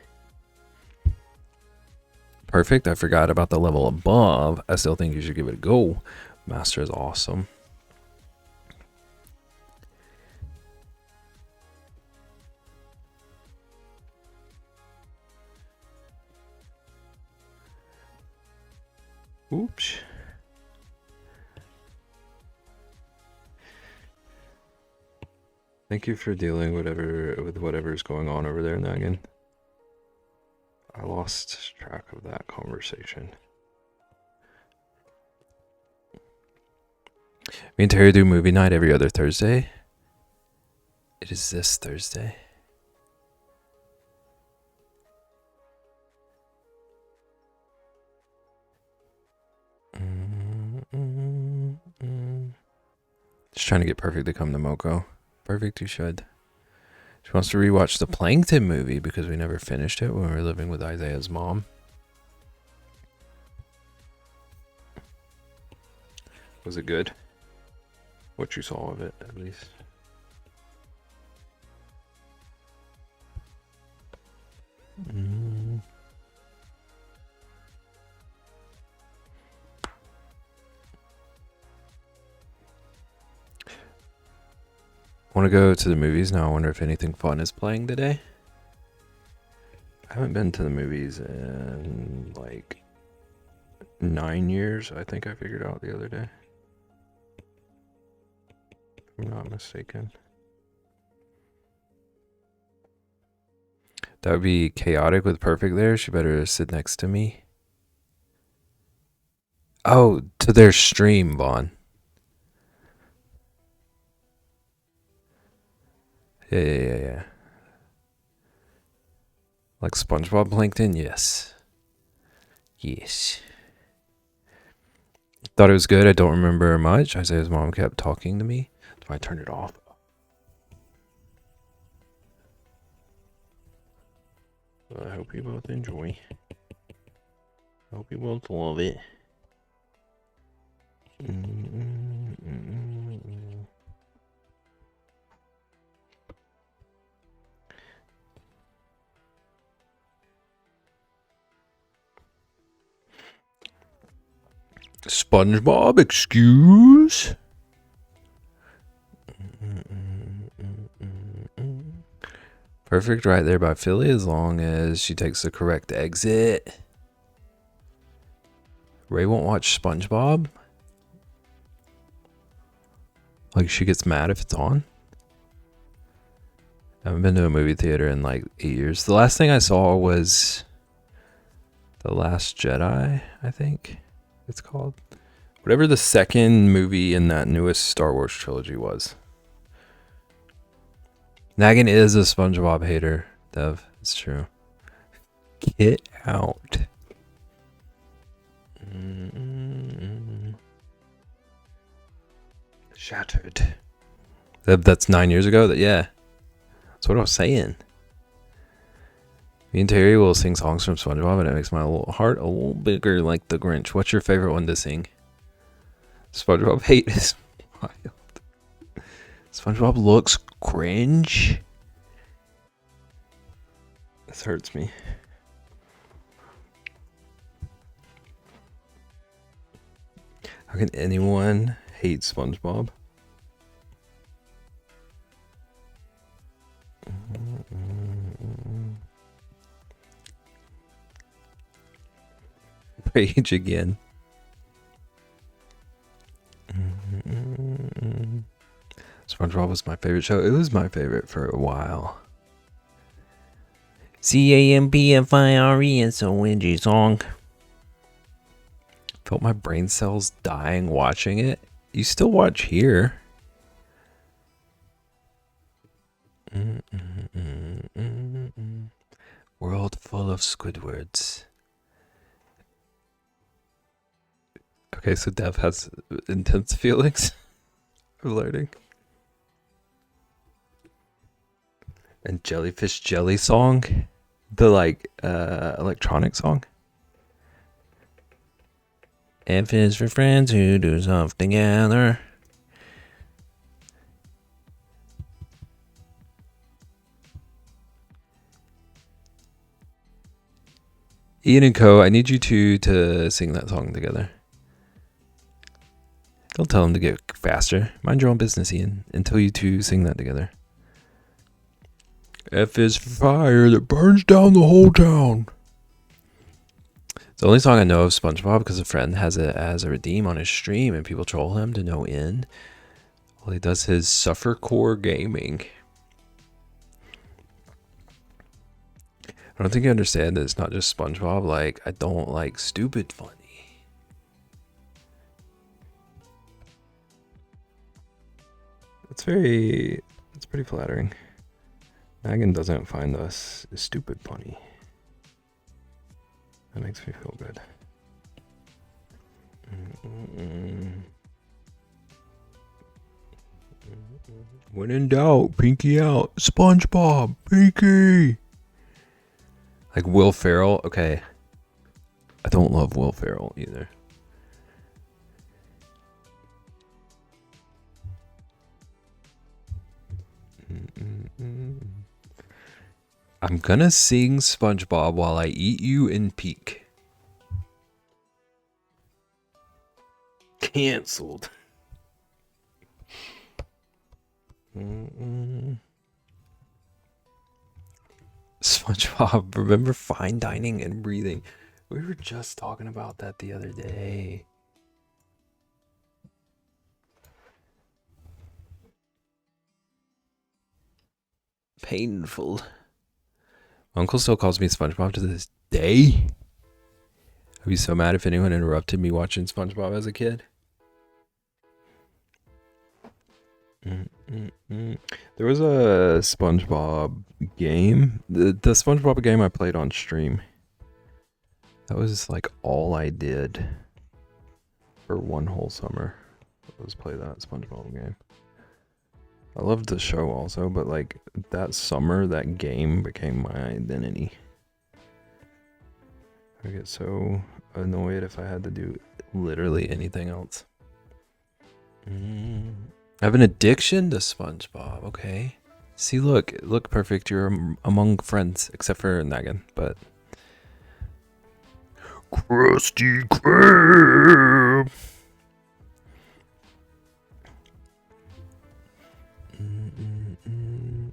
Perfect. I forgot about the level above. I still think you should give it a go. Master is awesome. Oops. Thank you for dealing with whatever's going on over there, Nagan. I lost track of that conversation. Me and Terry do movie night every other Thursday. It is this Thursday. Just trying to get Perfect to come to Moko. Perfect, you should. She wants to rewatch the Plankton movie because we never finished it when we were living with Isaiah's mom. Was it good? What you saw of it, at least. Want to go to the movies now? I wonder if anything fun is playing today. I haven't been to the movies in like 9 years. I think I figured out the other day. If I'm not mistaken. That would be chaotic with Perfect there. She better sit next to me. Oh, to their stream, Vaughn. Yeah. Like SpongeBob Plankton? Yes. Thought it was good. I don't remember much. Isaiah's mom kept talking to me. So I turned it off. I hope you both enjoy. I hope you both love it. SpongeBob, excuse? Perfect right there by Philly as long as she takes the correct exit. Ray won't watch SpongeBob? Like she gets mad if it's on? I haven't been to a movie theater in like 8 years. The last thing I saw was The Last Jedi, I think it's called. Whatever the second movie in that newest Star Wars trilogy was. Nagan is a SpongeBob hater, Dev. It's true. Get out. Shattered. That's 9 years ago? Yeah. That's what I was saying. Me and Terry will sing songs from SpongeBob and it makes my heart a little bigger like the Grinch. What's your favorite one to sing? SpongeBob hate is wild. SpongeBob looks cringe. This hurts me. How can anyone hate SpongeBob? Rage again. SpongeBob was my favorite show. It was my favorite for a while. CAMPFIRE, it's a whingy song. Felt my brain cells dying watching it. You still watch here. World full of Squidwards. Okay, so Dev has intense feelings for learning. And Jellyfish Jelly song, the like electronic song. F is for friends who do stuff together. Ian and Co, I need you two to sing that song together. Don't tell them to get faster. Mind your own business, Ian, until you two sing that together. F is for fire that burns down the whole town. It's the only song I know of SpongeBob because a friend has it as a redeem on his stream and people troll him to no end. Well, he does his suffercore gaming. I don't think you understand that it's not just SpongeBob. Like, I don't like stupid funny. It's pretty flattering. Megan doesn't find us stupid funny. That makes me feel good. When in doubt, pinky out. SpongeBob, pinky. Like Will Ferrell. Okay. I don't love Will Ferrell either. I'm gonna sing SpongeBob while I eat you and peek. Cancelled. SpongeBob, remember fine dining and breathing? We were just talking about that the other day. Painful. My uncle still calls me SpongeBob to this day. I'd be so mad if anyone interrupted me watching SpongeBob as a kid. There was a SpongeBob game. The SpongeBob game I played on stream. That was like all I did for one whole summer. Was play that SpongeBob game. I loved the show also, but like that summer, that game became my identity. I get so annoyed if I had to do literally anything else. I have an addiction to SpongeBob. Okay. See, look perfect. You're among friends, except for Nagan, but. Krusty Krab.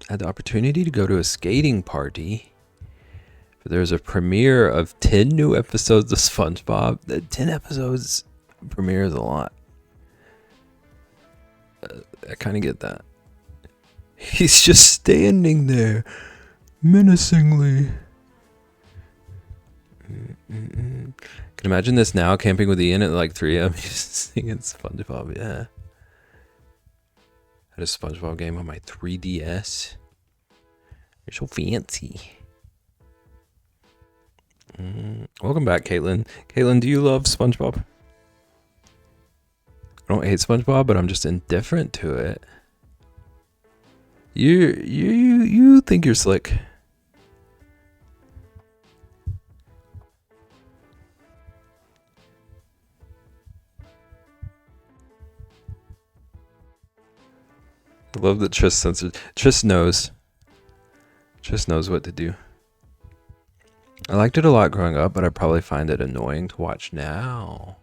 I had the opportunity to go to a skating party. There was a premiere of 10 new episodes of SpongeBob. The 10 episodes premiere is a lot. I kind of get that. He's just standing there menacingly. Can imagine this now, camping with Ian at like 3 a.m. just singing SpongeBob. Yeah. I had a SpongeBob game on my 3DS. You're so fancy. Welcome back, Caitlin. Caitlin, do you love SpongeBob? I don't hate SpongeBob, but I'm just indifferent to it. You think you're slick. I love that Triss censored. Triss knows. Triss knows what to do. I liked it a lot growing up, but I probably find it annoying to watch now.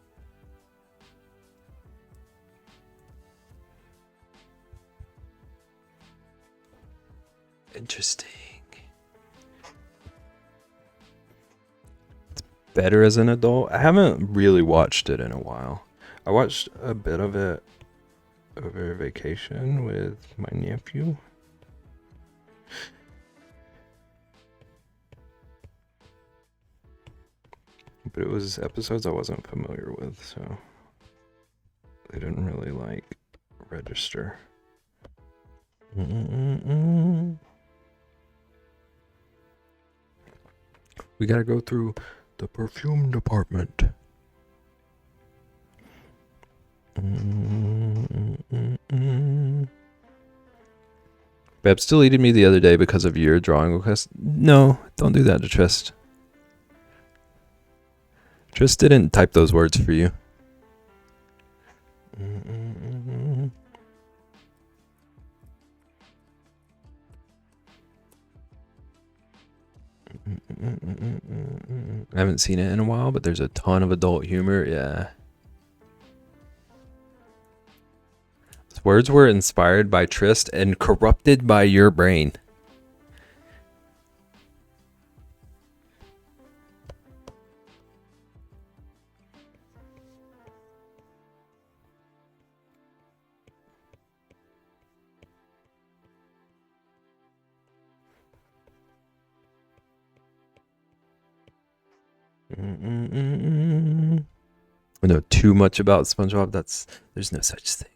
Interesting. It's better as an adult. I haven't really watched it in a while. I watched a bit of it over vacation with my nephew. But it was episodes I wasn't familiar with, so they didn't really like register. We gotta go through the perfume department. Babs deleted me the other day because of your drawing request. No, don't do that to Trist. Trist didn't type those words for you. I haven't seen it in a while, but there's a ton of adult humor. Yeah. Those words were inspired by Trist and corrupted by your brain. I know too much about SpongeBob. There's no such thing.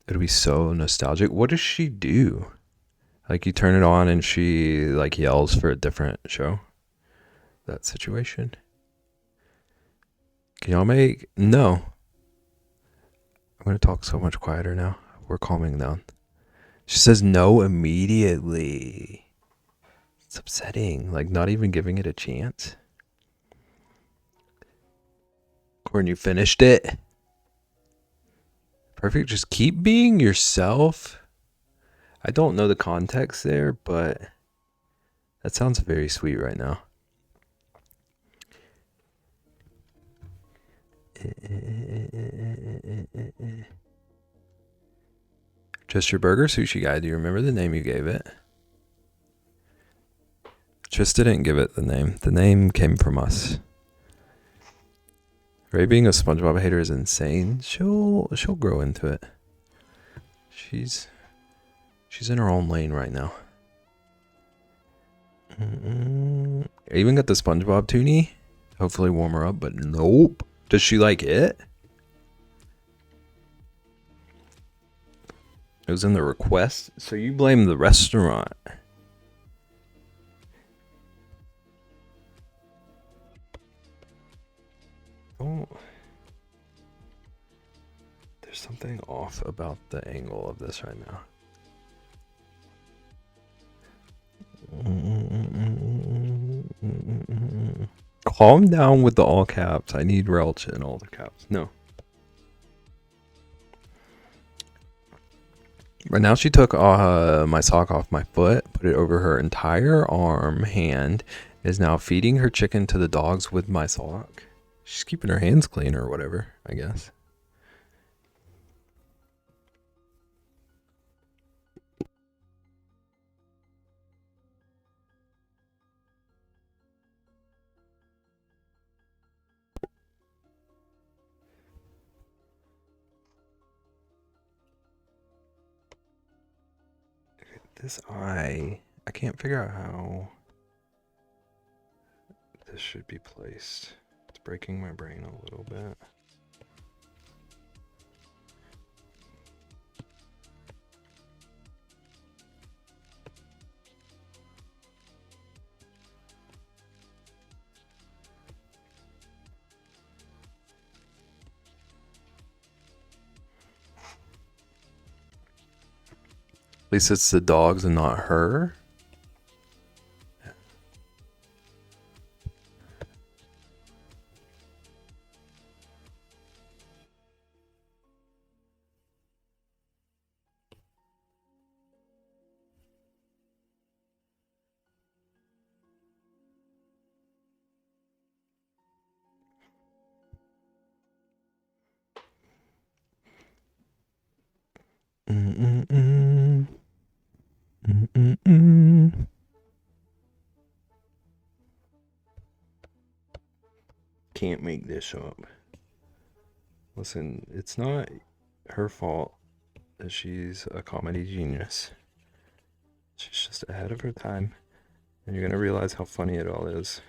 It'll be so nostalgic. What does she do? Like you turn it on and she like yells for a different show. That situation. Can y'all make no? I'm gonna talk so much quieter now. We're calming down. She says no immediately. It's upsetting. Like not even giving it a chance. Corn, you finished it. Perfect. Just keep being yourself. I don't know the context there, but that sounds very sweet right now. Just your burger sushi guy. Do you remember the name you gave it? Just didn't give it the name. The name came from us. Ray being a SpongeBob hater is insane. She'll grow into it. She's in her own lane right now. I even got the SpongeBob toonie. Hopefully warm her up, but nope. Does she like it? It was in the request. So you blame the restaurant. Oh. There's something off about the angle of this right now. Calm down with the all caps. I need Relch in all the caps. No. Right now she took my sock off my foot, put it over her entire hand, is now feeding her chicken to the dogs with my sock. She's keeping her hands clean or whatever, I guess. This eye, I can't figure out how this should be placed. It's breaking my brain a little bit. At least it's the dogs and not her. Can't make this up. Listen, it's not her fault that she's a comedy genius. She's just ahead of her time, and you're gonna realize how funny it all is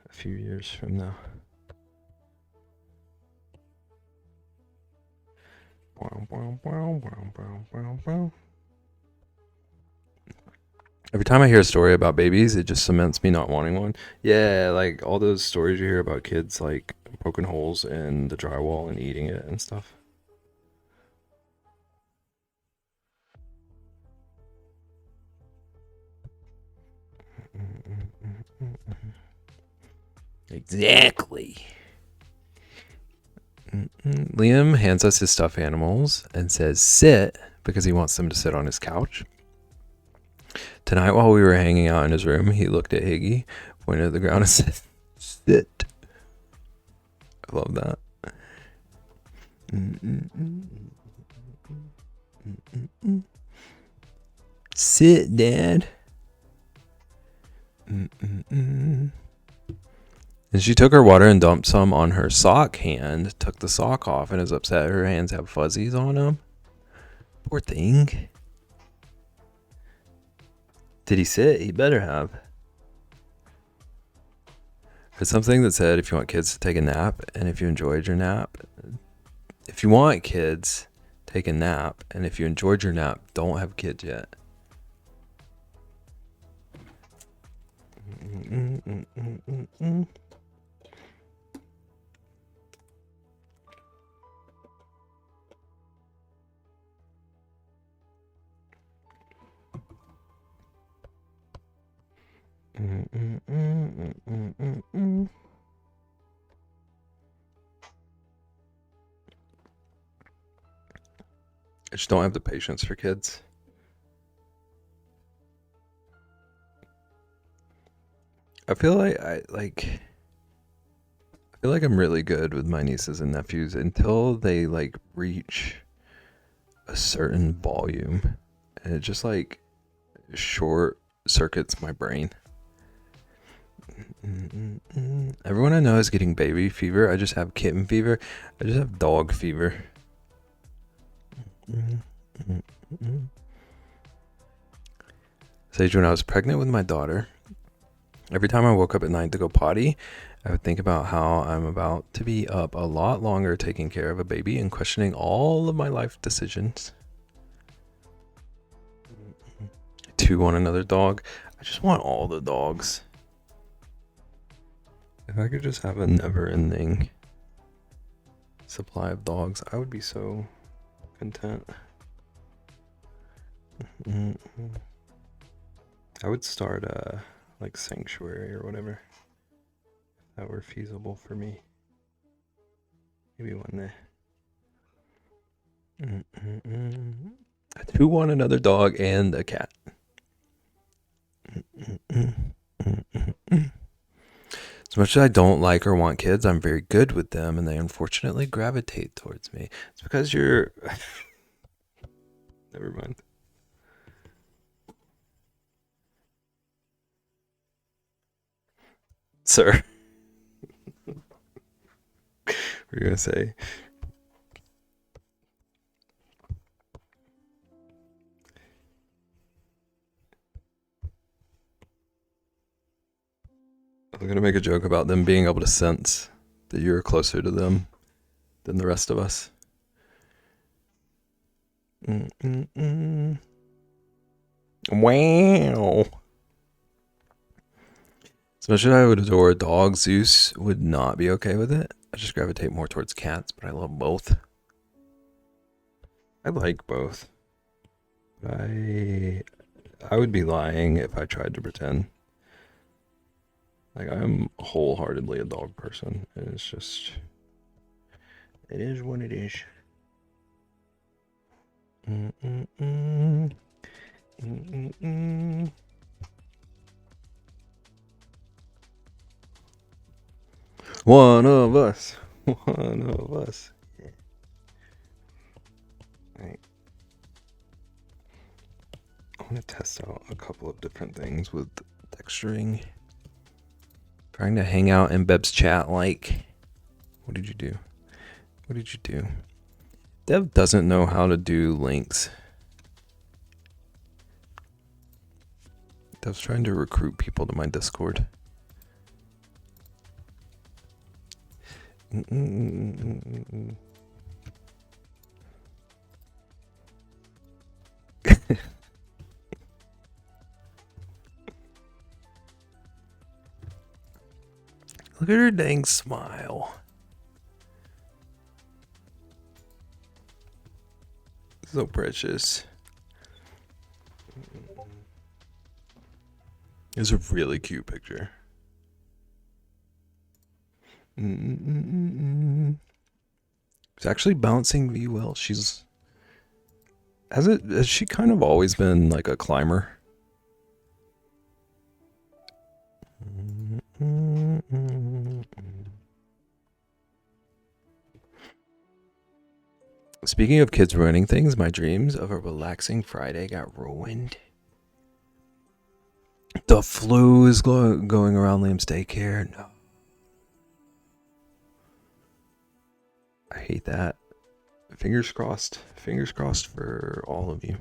a few years from now. Every time I hear a story about babies, it just cements me not wanting one. Yeah, like all those stories you hear about kids like poking holes in the drywall and eating it and stuff. Exactly. Liam hands us his stuffed animals and says sit because he wants them to sit on his couch. Tonight while we were hanging out in his room, he looked at Higgy, pointed at the ground and said sit. I love that. Sit, Dad. And she took her water and dumped some on her sock hand, took the sock off, and is upset her hands have fuzzies on them. Poor thing. Did he sit? He better have. There's something that said if you want kids to take a nap, and if you enjoyed your nap, if you want kids, take a nap, and if you enjoyed your nap, don't have kids yet. I just don't have the patience for kids. I feel like I'm really good with my nieces and nephews until they like reach a certain volume, and it just like short circuits my brain. Everyone I know is getting baby fever. I just have kitten fever. I just have dog fever. Sage, when I was pregnant with my daughter, every time I woke up at night to go potty, I would think about how I'm about to be up a lot longer taking care of a baby and questioning all of my life decisions. I too want another dog. I just want all the dogs. If I could just have a never-ending supply of dogs, I would be so content. I would start a like sanctuary or whatever, if that were feasible for me. Maybe one day. I do want another dog and a cat. As much as I don't like or want kids, I'm very good with them, and they unfortunately gravitate towards me. It's because you're... Never mind. Sir. What were you going to say? I'm going to make a joke about them being able to sense that you're closer to them than the rest of us. Wow. As much as I would adore a dog, Zeus would not be okay with it. I just gravitate more towards cats, but I love both. I like both. I would be lying if I tried to pretend. Like, I'm wholeheartedly a dog person, and it's just... It is what it is. One of us. One of us. Yeah. Right. I want to test out a couple of different things with texturing. Trying to hang out in Beb's chat like... What did you do? What did you do? Dev doesn't know how to do links. Dev's trying to recruit people to my Discord. Look at her dang smile. So precious. It's a really cute picture. It's actually bouncing V well. Has she kind of always been like a climber? Speaking of kids ruining things, my dreams of a relaxing Friday got ruined. The flu is going around Liam's daycare. No. I hate that. Fingers crossed. Fingers crossed for all of you.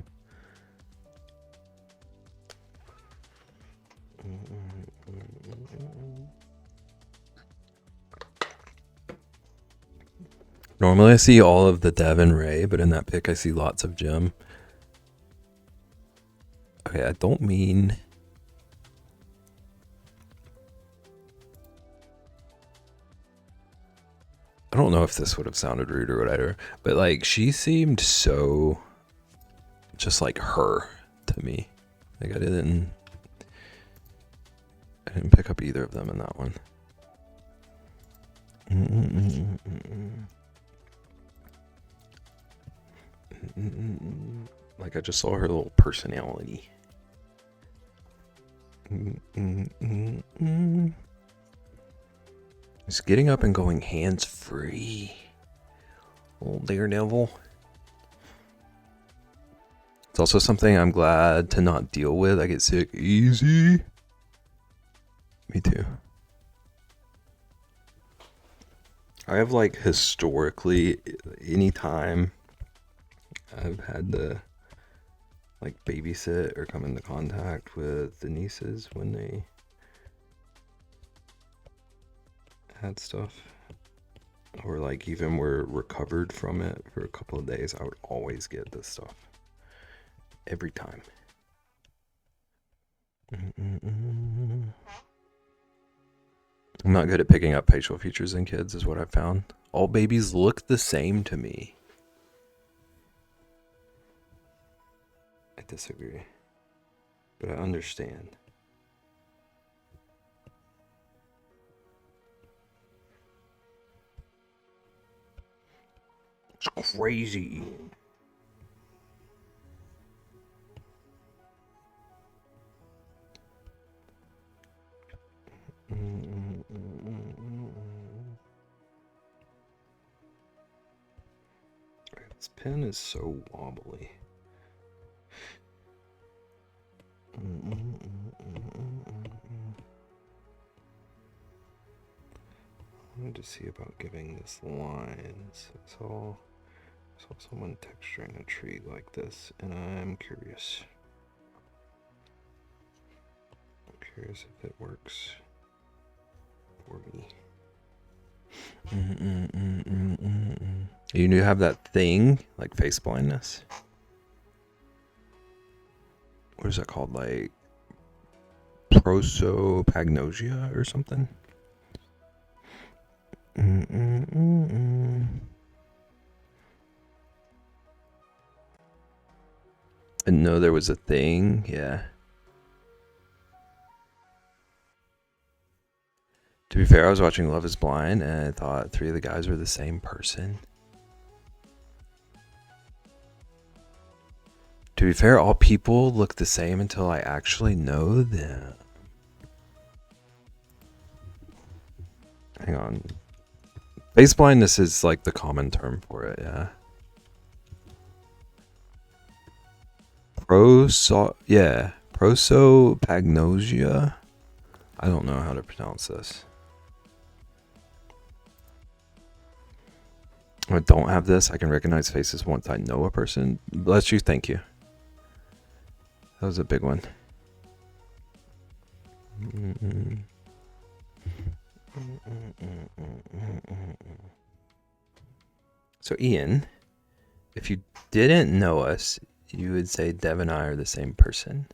Normally I see all of the Dev and Ray, but in that pic I see lots of Jim. Okay, I don't mean... I don't know if this would have sounded rude or whatever, but like she seemed so just like her to me. Like I didn't pick up either of them in that one. Like I just saw her little personality. Just getting up and going hands free. Old daredevil. It's also something I'm glad to not deal with. I get sick easy. Me too. I have like historically, anytime I've had to like babysit or come into contact with the nieces when they had stuff, or like even were recovered from it for a couple of days, I would always get this stuff every time. I'm not good at picking up facial features in kids is what I've found. All babies look the same to me. I disagree, but I understand. It's crazy. This pen is so wobbly. I wanted to see about giving this lines. I saw someone texturing a tree like this, and I'm curious. I'm curious if it works for me. You do have that thing, like face blindness. What is that called? Like prosopagnosia or something? I know there was a thing, yeah. To be fair, I was watching Love is Blind and I thought 3 of the guys were the same person. To be fair, all people look the same until I actually know them. Hang on. Face blindness is like the common term for it, yeah. Prosopagnosia. I don't know how to pronounce this. I don't have this. I can recognize faces once I know a person. Bless you. Thank you. That was a big one. So Ian, if you didn't know us, you would say Dev and I are the same person.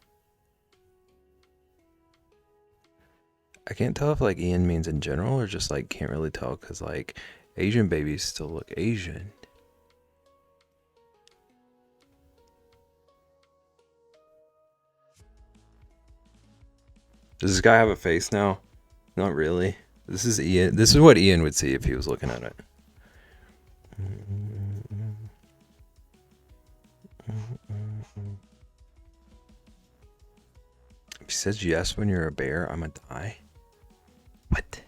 I can't tell if like Ian means in general or just like can't really tell because like Asian babies still look Asian. Does this guy have a face now? Not really. This is Ian. This is what Ian would see if he was looking at it. If he says yes when you're a bear, I'm gonna die. What?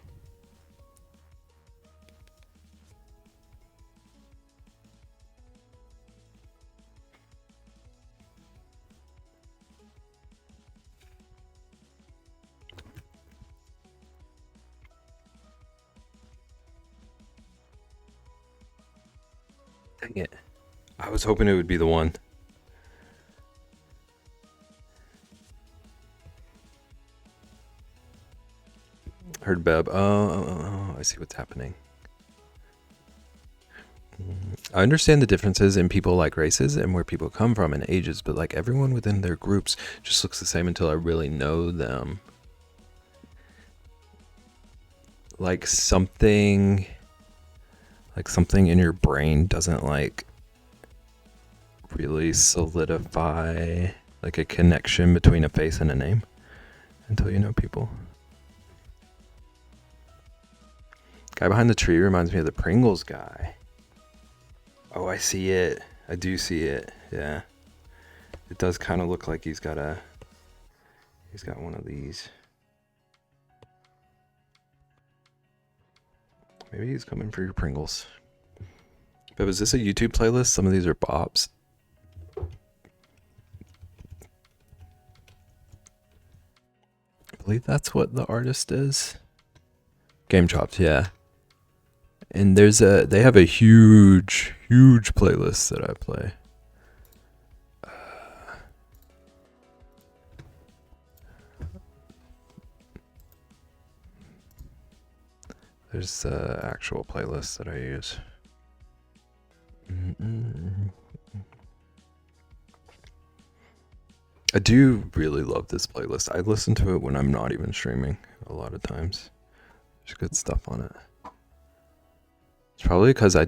Dang it. I was hoping it would be the one. Heard BEB. Oh, I see what's happening. I understand the differences in people like races and where people come from and ages, but like everyone within their groups just looks the same until I really know them. Like something in your brain doesn't like really solidify like a connection between a face and a name until you know people. Guy behind the tree reminds me of the Pringles guy. Oh, I see it. I do see it. Yeah. It does kind of look like he's got one of these. Maybe he's coming for your Pringles. But was this a YouTube playlist? Some of these are bops. I believe that's what the artist is. Game Chopped, yeah. And they have a huge playlist that I play. There's the actual playlist that I use. I do really love this playlist. I listen to it when I'm not even streaming a lot of times. There's good stuff on it. It's probably because I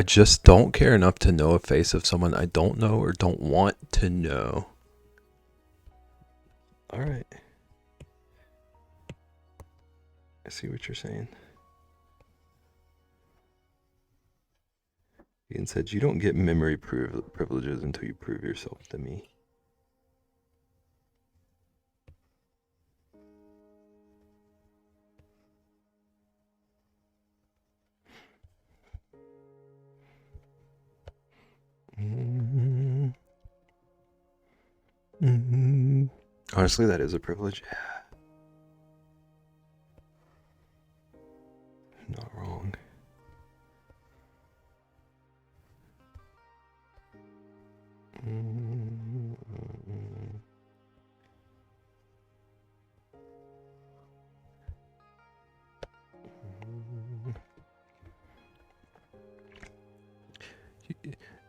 just don't care enough to know a face of someone I don't know or don't want to know. All right. I see what you're saying. Ian said, you don't get memory privileges until you prove yourself to me. Honestly, that is a privilege. Yeah. Not wrong.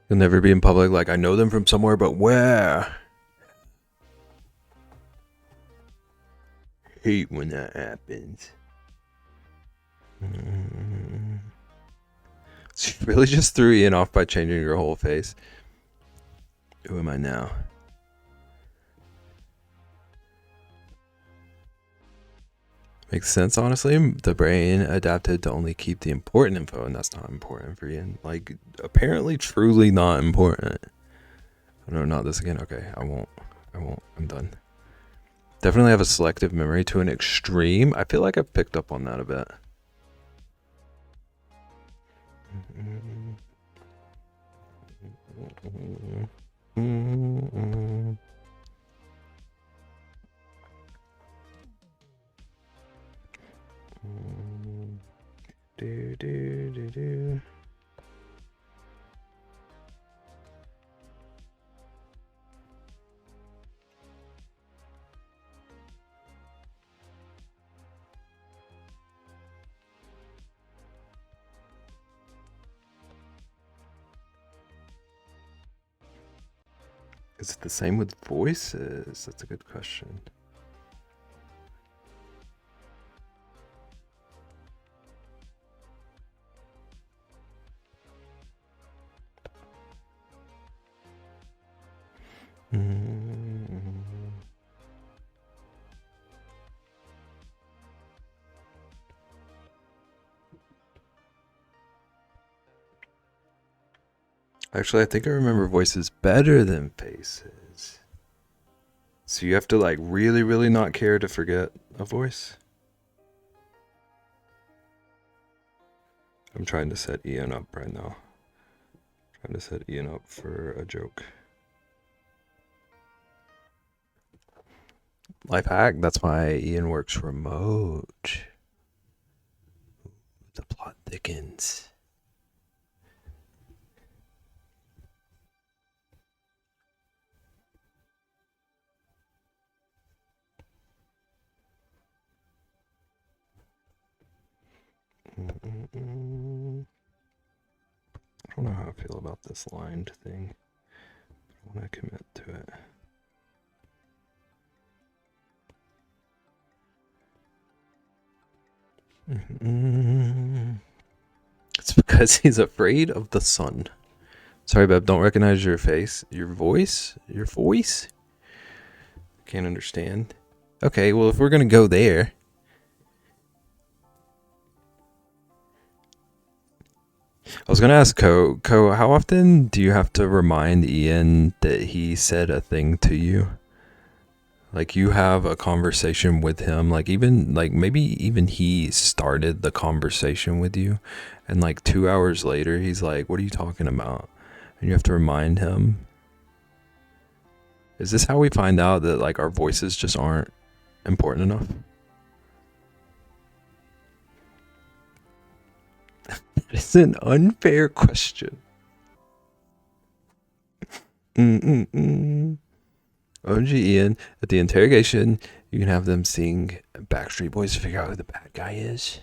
You'll never be in public like, I know them from somewhere, but where? Hate when that happens. So you really just threw Ian off by changing your whole face. Who am I now? Makes sense, honestly. The brain adapted to only keep the important info, and that's not important for Ian. Like, apparently, truly not important. Oh, no, not this again. Okay, I won't. I'm done. Definitely have a selective memory to an extreme. I feel like I've picked up on that a bit. Do. Is it the same with voices? That's a good question. Actually, I think I remember voices better than faces. So you have to like really, really not care to forget a voice. I'm trying to set Ian up right now. Trying to set Ian up for a joke. Life hack, that's why Ian works remote. The plot thickens. I don't know how I feel about this lined thing. I want to commit to it. It's because he's afraid of the sun. Sorry, Beb, don't recognize your face. Your voice? Your voice? Can't understand. Okay, well, if we're going to go there. I was going to ask Ko, how often do you have to remind Ian that he said a thing to you? Like you have a conversation with him, like even like maybe even he started the conversation with you, and like 2 hours later he's like, "What are you talking about?" And you have to remind him. Is this how we find out that like our voices just aren't important enough? It's an unfair question. OG Ian, at the interrogation, you can have them sing Backstreet Boys to figure out who the bad guy is.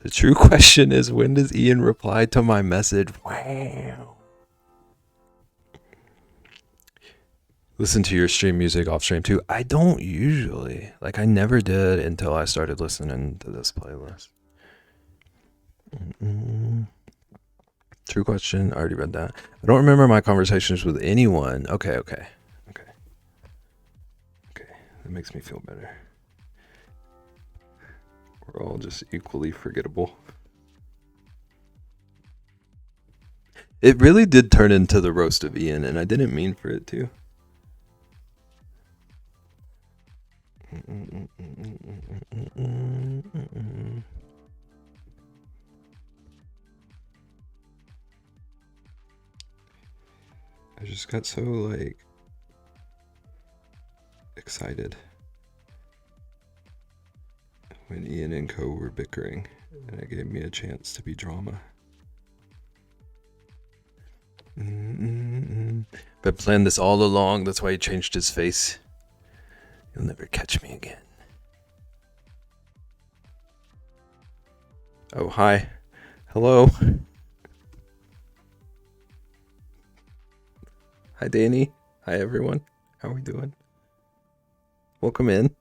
The true question is, when does Ian reply to my message? Wow. Listen to your stream music off stream too. I don't usually. Like, I never did until I started listening to this playlist. True question. I already read that. I don't remember my conversations with anyone. Okay. That makes me feel better. We're all just equally forgettable. It really did turn into the roast of Ian, and I didn't mean for it to. I just got so like excited when Ian and Co were bickering, and it gave me a chance to be drama. But planned this all along. That's why he changed his face. You'll never catch me again. Oh, hi. Hello. Hi, Danny. Hi, everyone. How are we doing? Welcome in.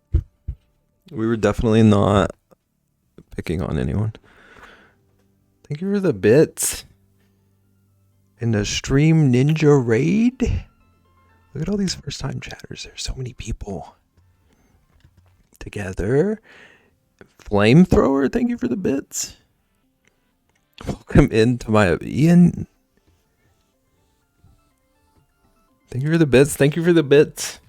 We were definitely not picking on anyone. Thank you for the bits. In the Stream Ninja Raid. Look at all these first-time chatters. There's so many people together. Flamethrower, thank you for the bits. Welcome into my Ian. Thank you for the bits. Thank you for the bits.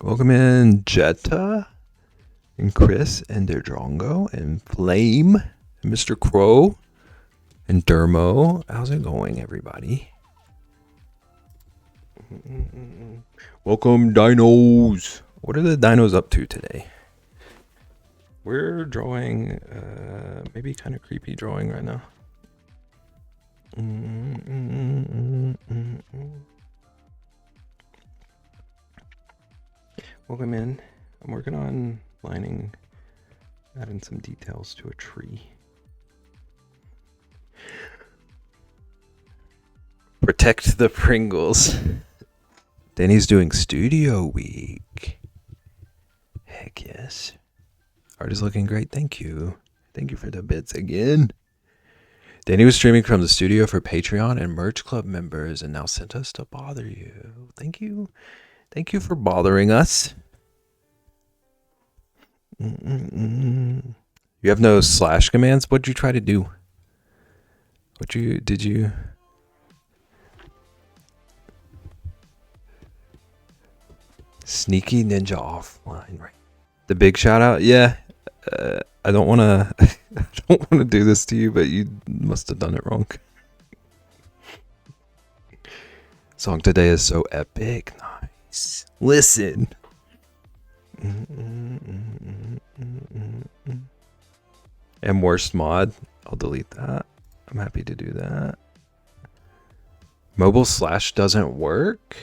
Welcome in Jetta and Chris and Derdrongo and Flame and Mr. Crow and Dermo. How's it going, everybody? Welcome, dinos. What are the dinos up to today? We're drawing, maybe kind of creepy drawing right now. Welcome in. I'm working on lining, adding some details to a tree. Protect the Pringles. Danny's doing studio week. Heck yes. Art is looking great. Thank you. Thank you for the bits again. Danny was streaming from the studio for Patreon and Merch Club members and now sent us to bother you. Thank you. Thank you for bothering us. You You have no slash commands? What'd you try to do? Did you? Sneaky Ninja offline, right? The big shout out? Yeah. I don't want to I don't want to do this to you, but you must have done it wrong. Song today is so epic. Nice. Listen. And worst mod. I'll delete that. I'm happy to do that. Mobile slash doesn't work?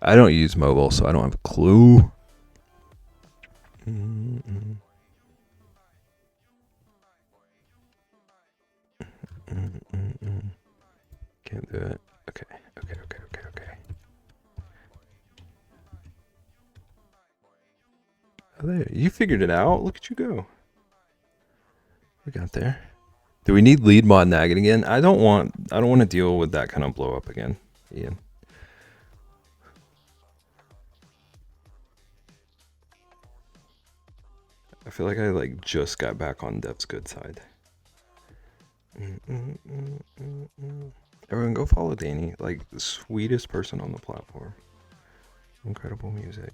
I don't use mobile, so I don't have a clue. Can't do it. Okay. Oh, there. You figured it out. Look at you go. We got there. Do we need lead mod nagging again? I don't want to deal with that kind of blow up again, Ian. I feel like I just got back on Dev's good side. Everyone go follow Danny, like the sweetest person on the platform. Incredible music.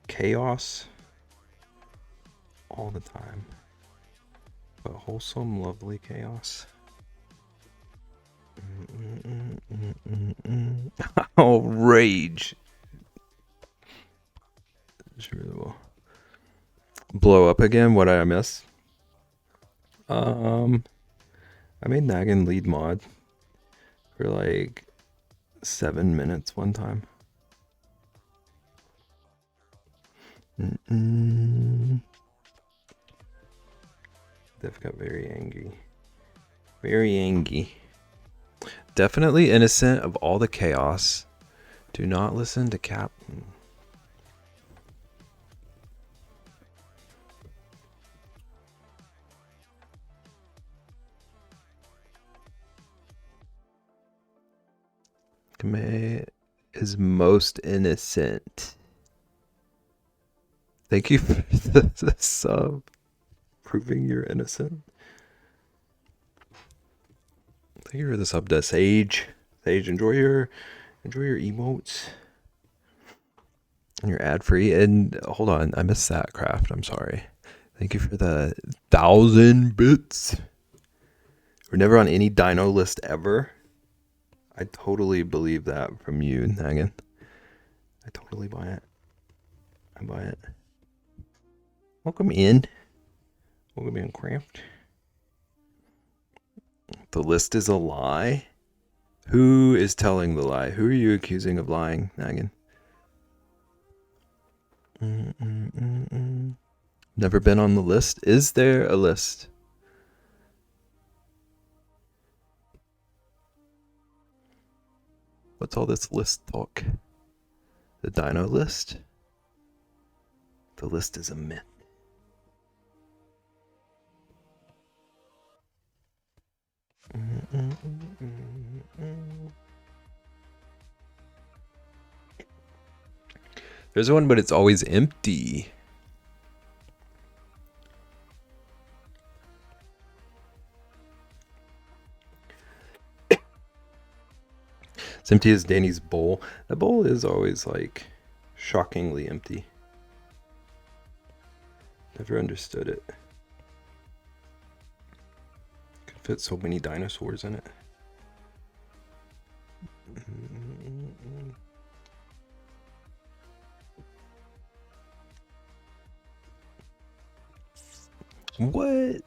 Chaos all the time, but wholesome, lovely chaos. Oh, rage. Blow up again. What did I miss? I made Naggin lead mod for like 7 minutes one time. Dev got very angry. Very angry. Definitely innocent of all the chaos. Do not listen to Captain. Kame is most innocent. Thank you for the sub. Proving you're innocent. Thank you for the sub to Sage. Sage, enjoy your emotes. And your ad free. And hold on, I missed that craft. I'm sorry. Thank you for the 1,000 bits. We're never on any dino list ever. I totally believe that from you, Naggin. I totally buy it. I buy it. Welcome in. Welcome in, Craft. The list is a lie? Who is telling the lie? Who are you accusing of lying, Naggin? Never been on the list? Is there a list? What's all this list talk? The dino list? The list is a myth. There's one, but it's always empty. It's empty as Danny's bowl. The bowl is always like shockingly empty. Never understood it. Could fit so many dinosaurs in it. What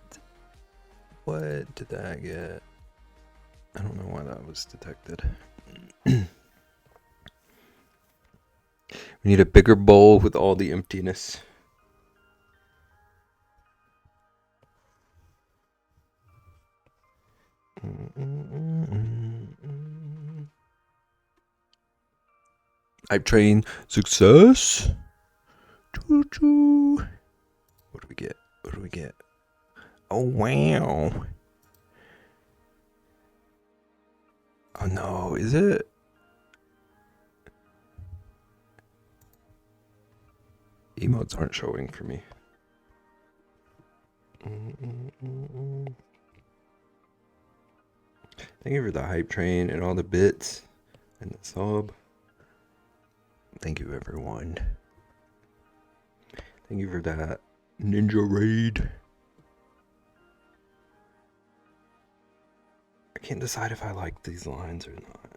did that get? I don't know why that was detected. We need a bigger bowl with all the emptiness. Hype train success. Choo-choo. What do we get? What do we get? Oh, wow. Oh, no. Is it? emotes aren't showing for me. Thank you for the hype train and all the bits and the sub. Thank you, everyone. Thank you for that ninja raid. I can't decide if I like these lines or not.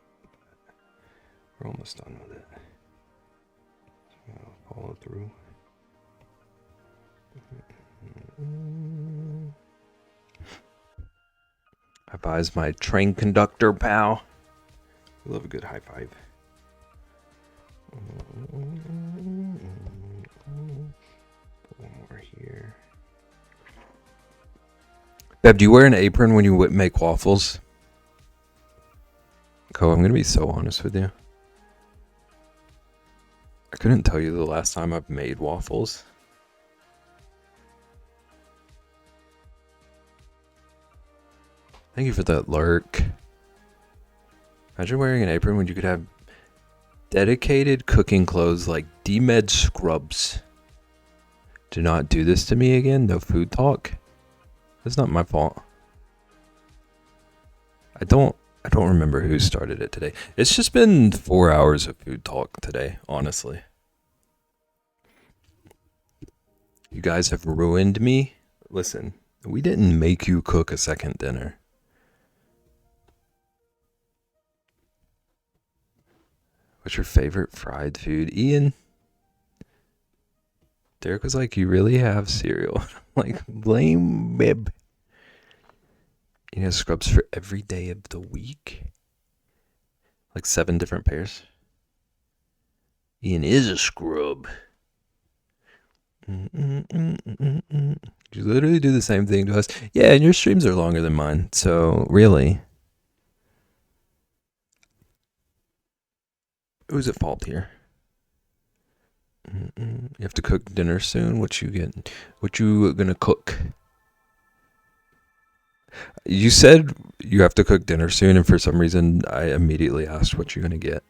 We're almost done with it. I'll follow through. I buys my train conductor pal. I love a good high five. One more here. Beb, do you wear an apron when you make waffles? Co, I'm gonna be so honest with you. I couldn't tell you the last time I've made waffles. Thank you for that lurk. Imagine wearing an apron when you could have dedicated cooking clothes like D-Med scrubs. Do not do this to me again. No food talk. It's not my fault. I don't remember who started it today. It's just been 4 hours of food talk today, honestly. You guys have ruined me. Listen, we didn't make you cook a second dinner. What's your favorite fried food? Ian? Derek was like, you really have cereal. Like, blame BEB. You know, scrubs for every day of the week. Like 7 different pairs. Ian is a scrub. You literally do the same thing to us. Yeah, and your streams are longer than mine. So, really. Who's at fault here? You have to cook dinner soon. What you gonna cook? You said you have to cook dinner soon, and for some reason, I immediately asked what you're gonna get.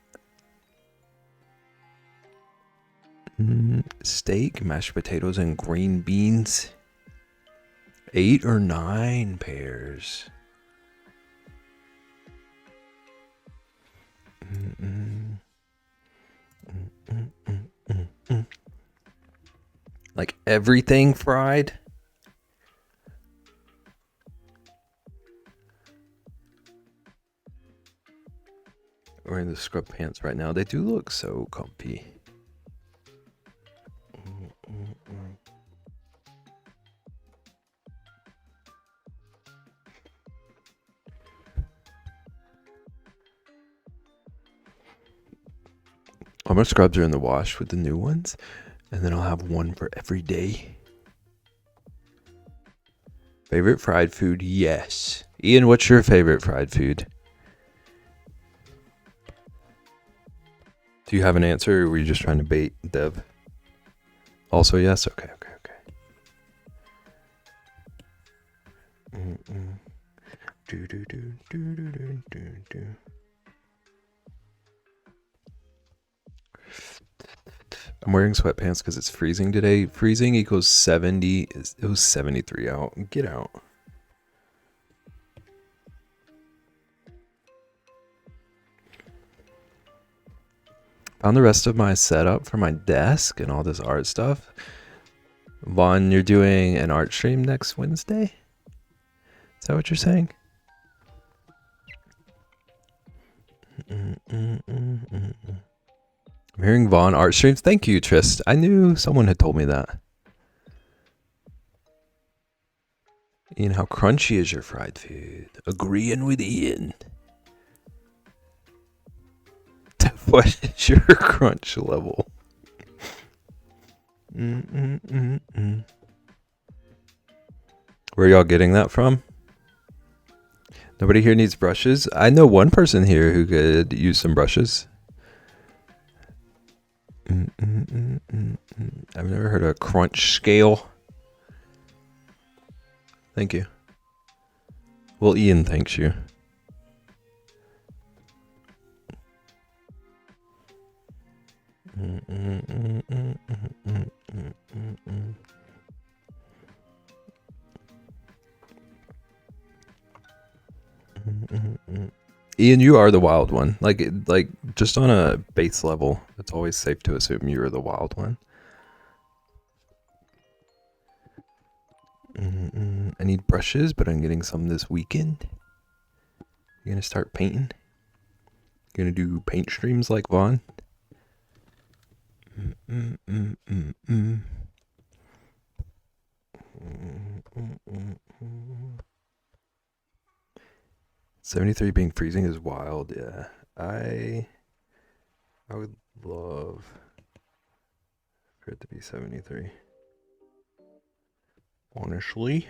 Steak, mashed potatoes, and green beans. 8 or 9 pairs. Like everything fried? Wearing the scrub pants right now. They do look so comfy. All my scrubs are in the wash with the new ones, and then I'll have one for every day. Favorite fried food? Yes. Ian, what's your favorite fried food? Do you have an answer, or were you just trying to bait Dev? Also, yes? Okay. I'm wearing sweatpants because it's freezing today. Freezing equals 70. It was 73 out. Get out. Found the rest of my setup for my desk and all this art stuff. Vaughn, you're doing an art stream next Wednesday? Is that what you're saying? I'm hearing Vaughn art streams. Thank you, Trist. I knew someone had told me that. Ian, how crunchy is your fried food? Agreeing with Ian. What is your crunch level? Where are y'all getting that from? Nobody here needs brushes. I know one person here who could use some brushes. I've never heard of a crunch scale. Thank you. Well, Ian thanks you. Ian, you are the wild one. Like just on a base level, it's always safe to assume you're the wild one. I need brushes, but I'm getting some this weekend. You're gonna start painting? You're gonna do paint streams like Vaughn? 73 being freezing is wild, yeah. I would love for it to be 73. Honestly.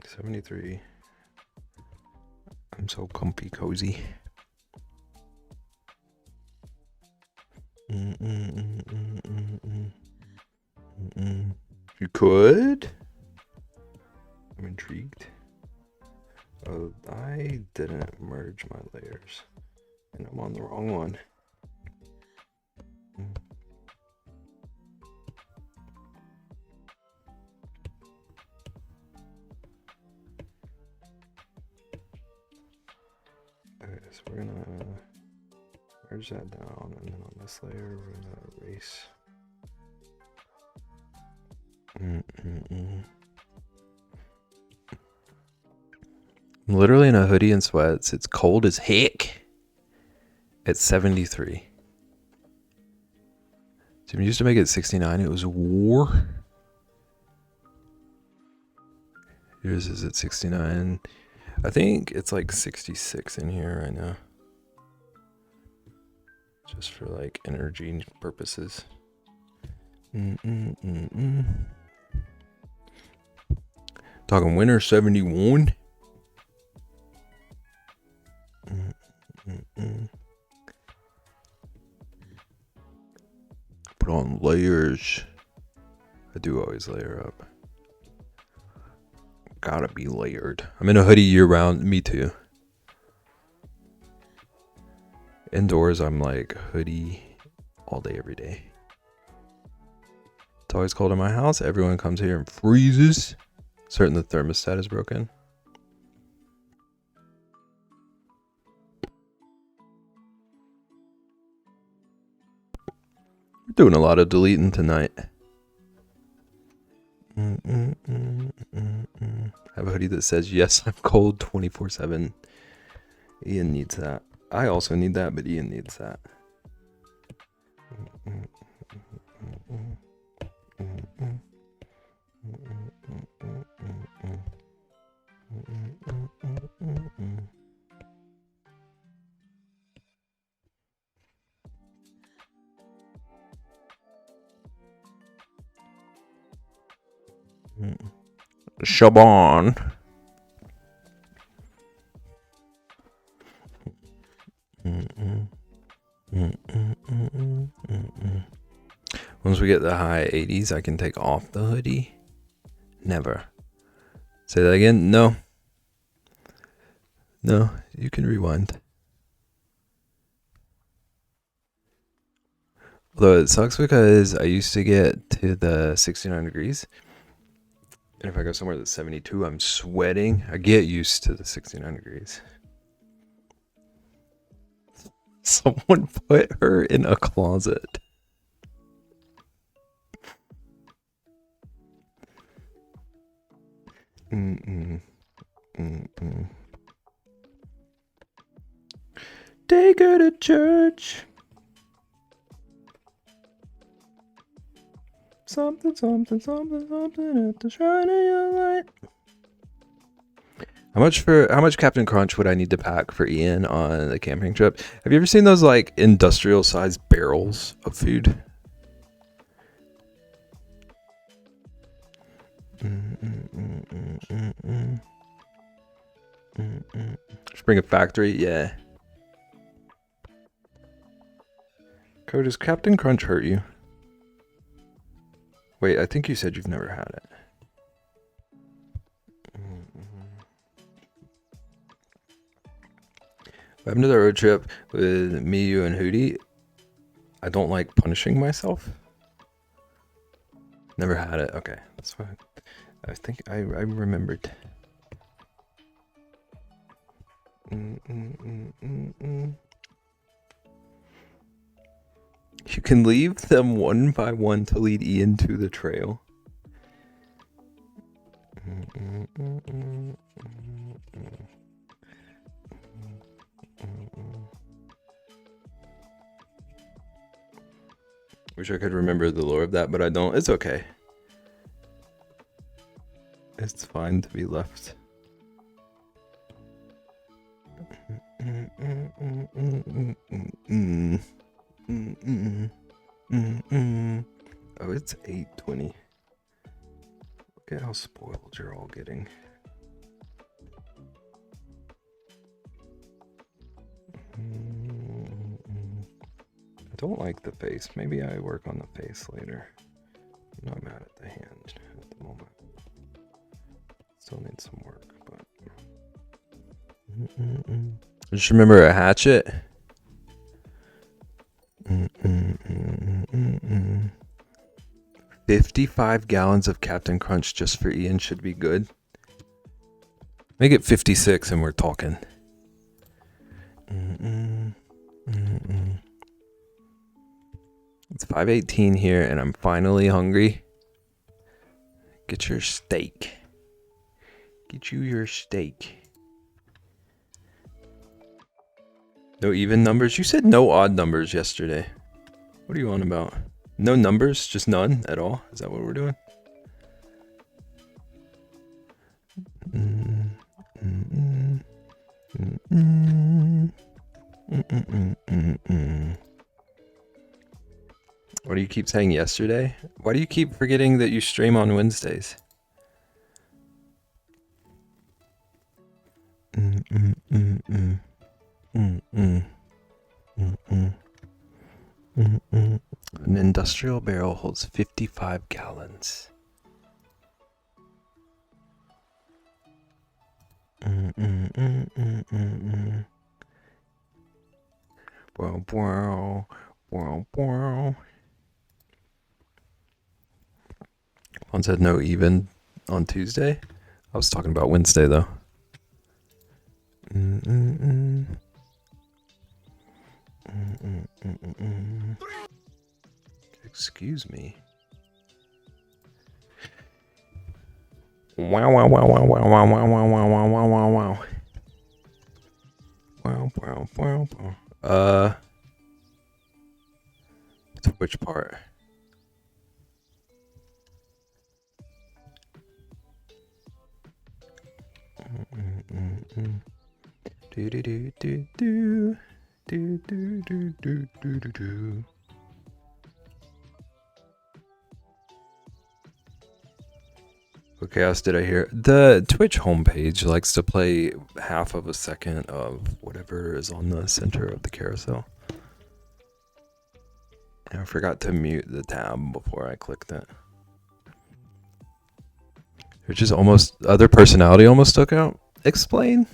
73. I'm so comfy cozy. You could? I'm intrigued. Oh, I didn't merge my layers. And I'm on the wrong one. Okay, so we're gonna merge that down, and then on this layer, we're gonna erase. I'm literally in a hoodie and sweats. It's cold as heck. It's 73. So we used to make it 69. It was war. Yours is at 69. I think it's like 66 in here right now. Just for like energy purposes. Talking winter 71. Put on layers. I do always layer up. Gotta be layered. I'm in a hoodie year round. Me too. Indoors, I'm like hoodie all day, every day. It's always cold in my house. Everyone comes here and freezes. Certain the thermostat is broken. We're doing a lot of deleting tonight. I have a hoodie that says, yes, I'm cold 24/7. Ian needs that. I also need that, but Ian needs that. Shaban. Once we get the high 80s, I can take off the hoodie. Never. Say that again? No. No, you can rewind. Although it sucks because I used to get to the 69 degrees. And if I go somewhere that's 72, I'm sweating. I get used to the 69 degrees. Someone put her in a closet. Take her to church. Something, something, something, something at the shrine of your light. How much Captain Crunch would I need to pack for Ian on the camping trip? Have you ever seen those like industrial sized barrels of food? Spring a factory, yeah. Code, does Captain Crunch hurt you? Wait, I think you said you've never had it. What happened to the road trip with me, you, and Hootie? I don't like punishing myself. Never had it. Okay, that's fine. I think I remembered. You can leave them one by one to lead Ian to the trail. Wish I could remember the lore of that, but I don't. It's okay. It's fine to be left. Oh, it's 8:20. Look at how spoiled you're all getting. I don't like the face. Maybe I work on the face later. I'm not mad at the hand at the moment. Still need some work, but... Just remember a hatchet. 55 gallons of Captain Crunch just for Ian should be good. Make it 56 and we're talking. It's 5:18 here and I'm finally hungry. Get your steak. Get you your steak. No even numbers? You said no odd numbers yesterday. What are you on about? No numbers? Just none at all? Is that what we're doing? Why do you keep saying yesterday? Why do you keep forgetting that you stream on Wednesdays? An industrial barrel holds 55 gallons. One said no even on Tuesday. I was talking about Wednesday though. Excuse me. Wow, wow, wow, wow, wow, wow, wow, wow, wow, wow, wow, wow, wow. Wow, wow, wow, wow. To which part? Do do do do do do do do do do do do. What chaos did I hear? The Twitch homepage likes to play half of a second of whatever is on the center of the carousel. And I forgot to mute the tab before I clicked it. Which is almost, other personality almost stuck out. Explain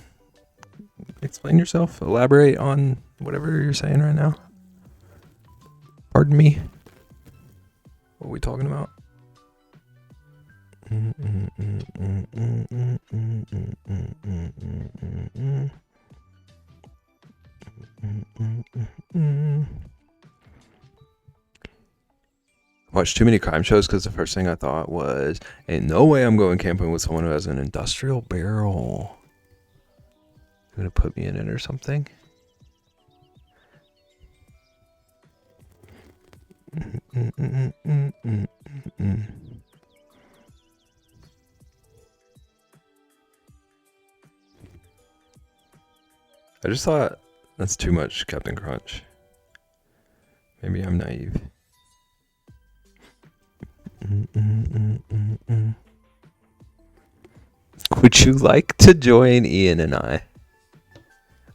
yourself. Elaborate on whatever you're saying right now. Pardon me. What are we talking about? Watched too many crime shows because the first thing I thought was, ain't no way I'm going camping with someone who has an industrial barrel. You gonna put me in it or something? I just thought that's too much Captain Crunch. Maybe I'm naive. Would you like to join Ian and I?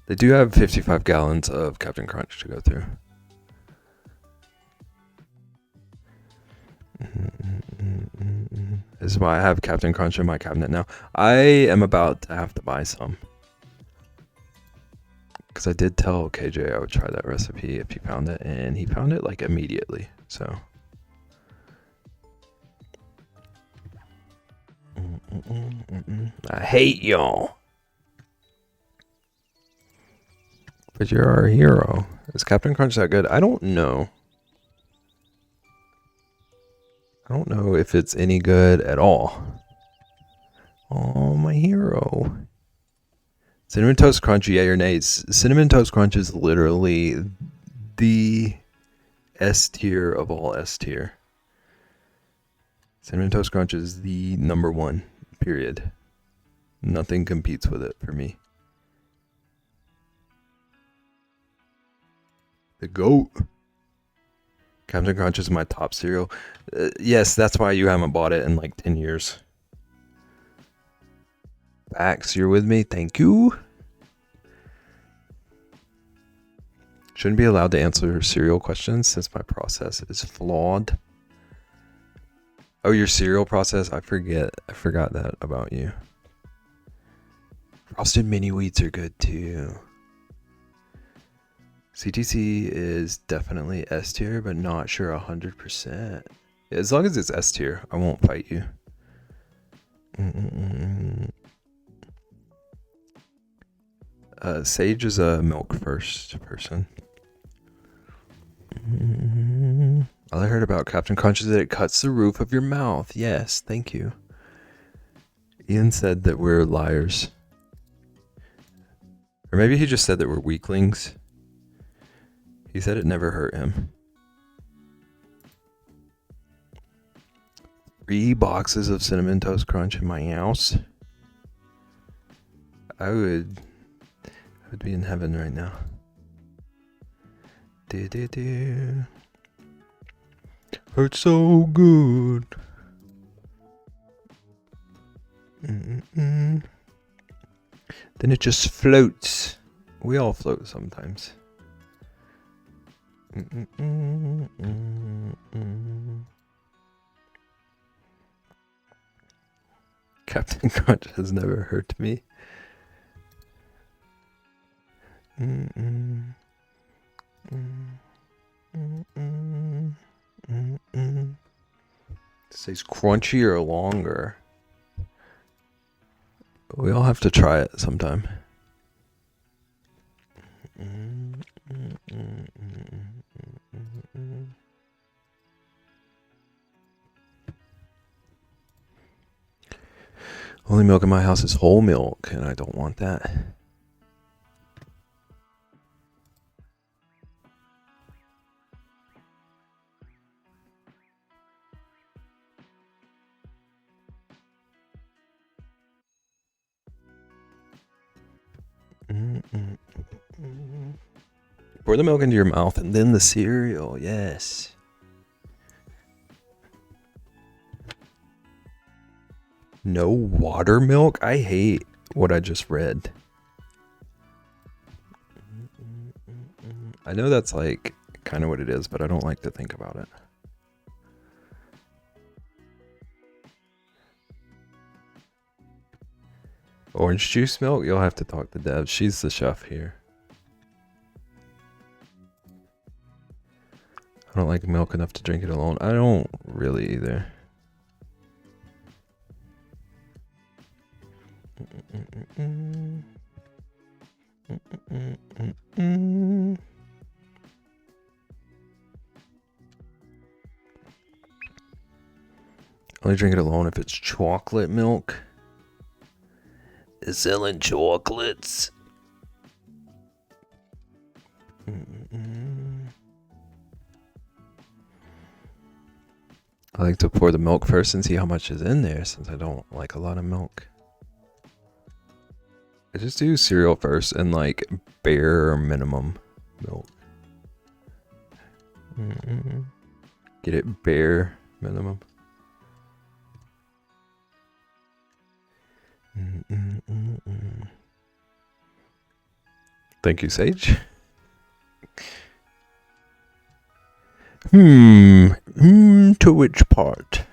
They do have 55 gallons of Captain Crunch to go through. This is why I have Captain Crunch in my cabinet now. I am about to have to buy some. Because I did tell KJ I would try that recipe if he found it, and he found it like immediately. So I hate y'all. But you're our hero. Is Captain Crunch that good? I don't know. I don't know if it's any good at all. Oh, my hero. Cinnamon Toast Crunch, yay or nay? Cinnamon Toast Crunch is literally the S tier of all S tier. Cinnamon Toast Crunch is the number one, period. Nothing competes with it for me. The GOAT. Captain Crunch is my top cereal. Yes, that's why you haven't bought it in like 10 years. Bax, you're with me? Thank you. Shouldn't be allowed to answer cereal questions since my process is flawed. Oh, your cereal process? I forgot that about you. Frosted mini wheats are good too. CTC is definitely S tier, but not sure 100%. As long as it's S tier, I won't fight you. Sage is a milk first person. All I heard about Captain Crunch is that it cuts the roof of your mouth. Yes, thank you. Ian said that we're liars. Or maybe he just said that we're weaklings. He said it never hurt him. 3 boxes of Cinnamon Toast Crunch in my house. I would be in heaven right now. Hurts so good. Then it just floats. We all float sometimes. Captain Crunch has never hurt me. Stays crunchy or longer. We all have to try it sometime. Only milk in my house is whole milk, and I don't want that. Pour the milk into your mouth and then the cereal. Yes. No water milk? I hate what I just read. I know that's like kind of what it is, but I don't like to think about it. Orange juice milk? You'll have to talk to Deb. She's the chef here. I don't like milk enough to drink it alone. I don't really either. Only drink it alone if it's chocolate milk. Is selling chocolates. I like to pour the milk first and see how much is in there since I don't like a lot of milk. I just do cereal first and like bare minimum milk. Get it bare minimum. Thank you, Sage. To which part?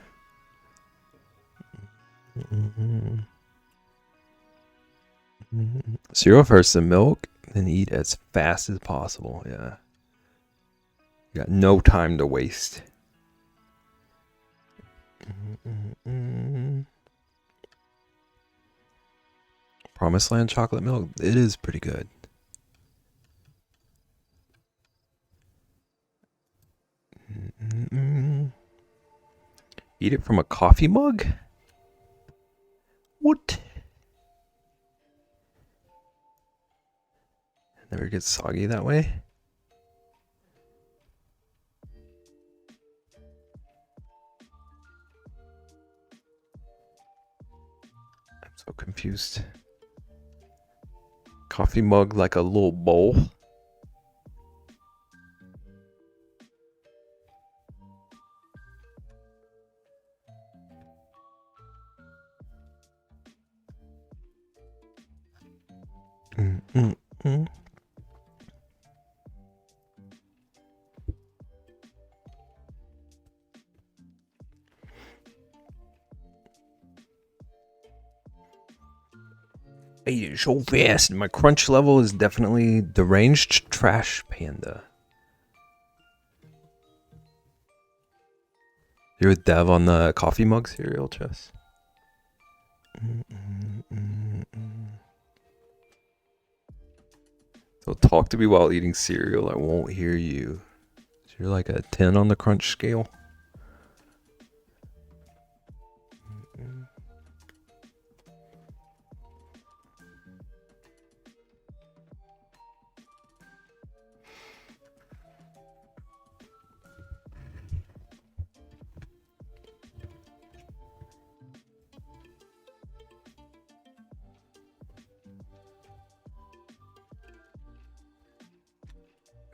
Cereal first, then milk, then eat as fast as possible. Yeah. You got no time to waste. Promised Land chocolate milk, it is pretty good. Eat it from a coffee mug? What? It never gets soggy that way? I'm so confused. Coffee mug like a little bowl? I ate it so fast. My crunch level is definitely deranged trash panda. You're with Dev on the coffee mug cereal, Chess? So talk to me while eating cereal. I won't hear you. So you're like a 10 on the crunch scale.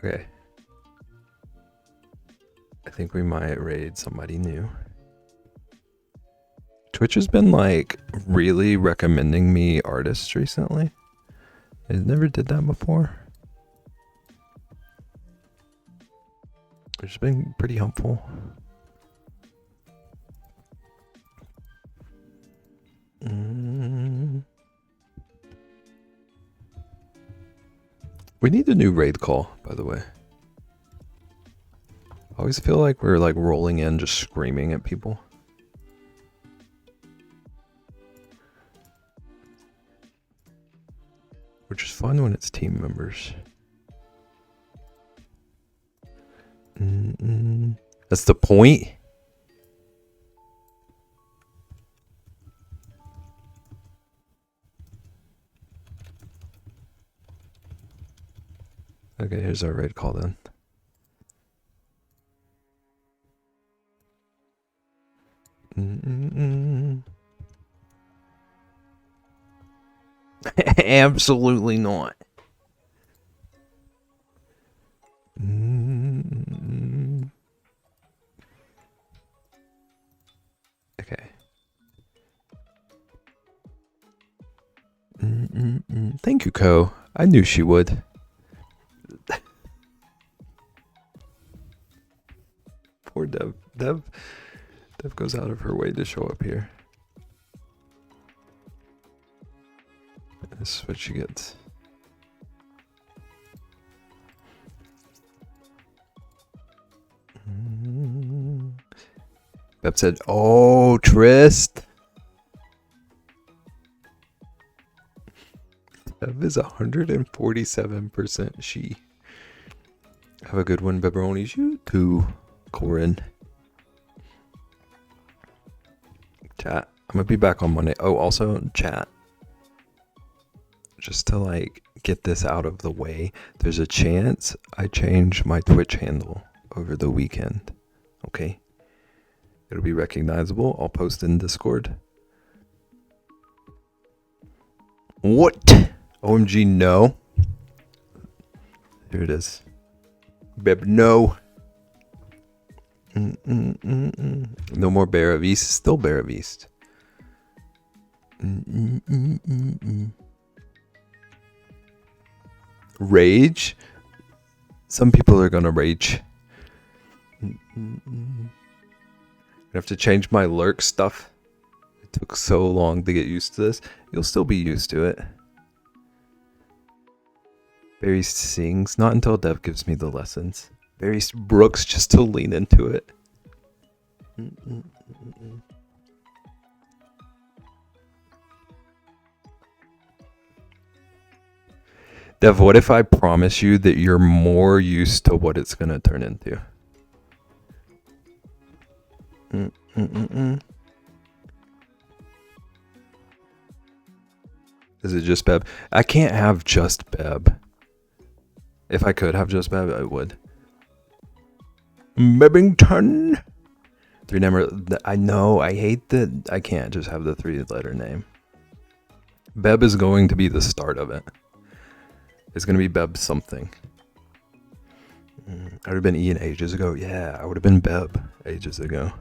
Okay. I think we might raid somebody new. Twitch has been like really recommending me artists recently. I never did that before. It's been pretty helpful. We need a new raid call, by the way. I always feel like we're like rolling in just screaming at people. Which is fun when it's team members. That's the point. Okay, here's our raid call then. Absolutely not. Okay. Thank you, Ko. I knew she would. Poor Dev. Dev goes out of her way to show up here. This is what she gets. Beb said, "Oh, Trist." Bev is 147% she. Have a good one, Beberonis. You too, Corin. Chat. I'm gonna be back on Monday. Oh, also chat. Just to like get this out of the way, there's a chance I change my Twitch handle over the weekend. Okay? It'll be recognizable. I'll post in Discord. What? OMG, no. Here it is. Beb, no. No more Bear of East. Still Bear of East. Rage? Some people are gonna rage. I have to change my lurk stuff. It took so long to get used to this. You'll still be used to it. Barry sings. Not until Dev gives me the lessons. Barry Brooks just to lean into it. Dev, what if I promise you that you're more used to what it's gonna turn into? Is it just Beb? I can't have just Beb. If I could have just Beb, I would. Bebington. Three number. I know. I hate that I can't just have the 3-letter name. Beb is going to be the start of it. It's going to be Beb something. I would have been Ian ages ago. Yeah, I would have been Beb ages ago.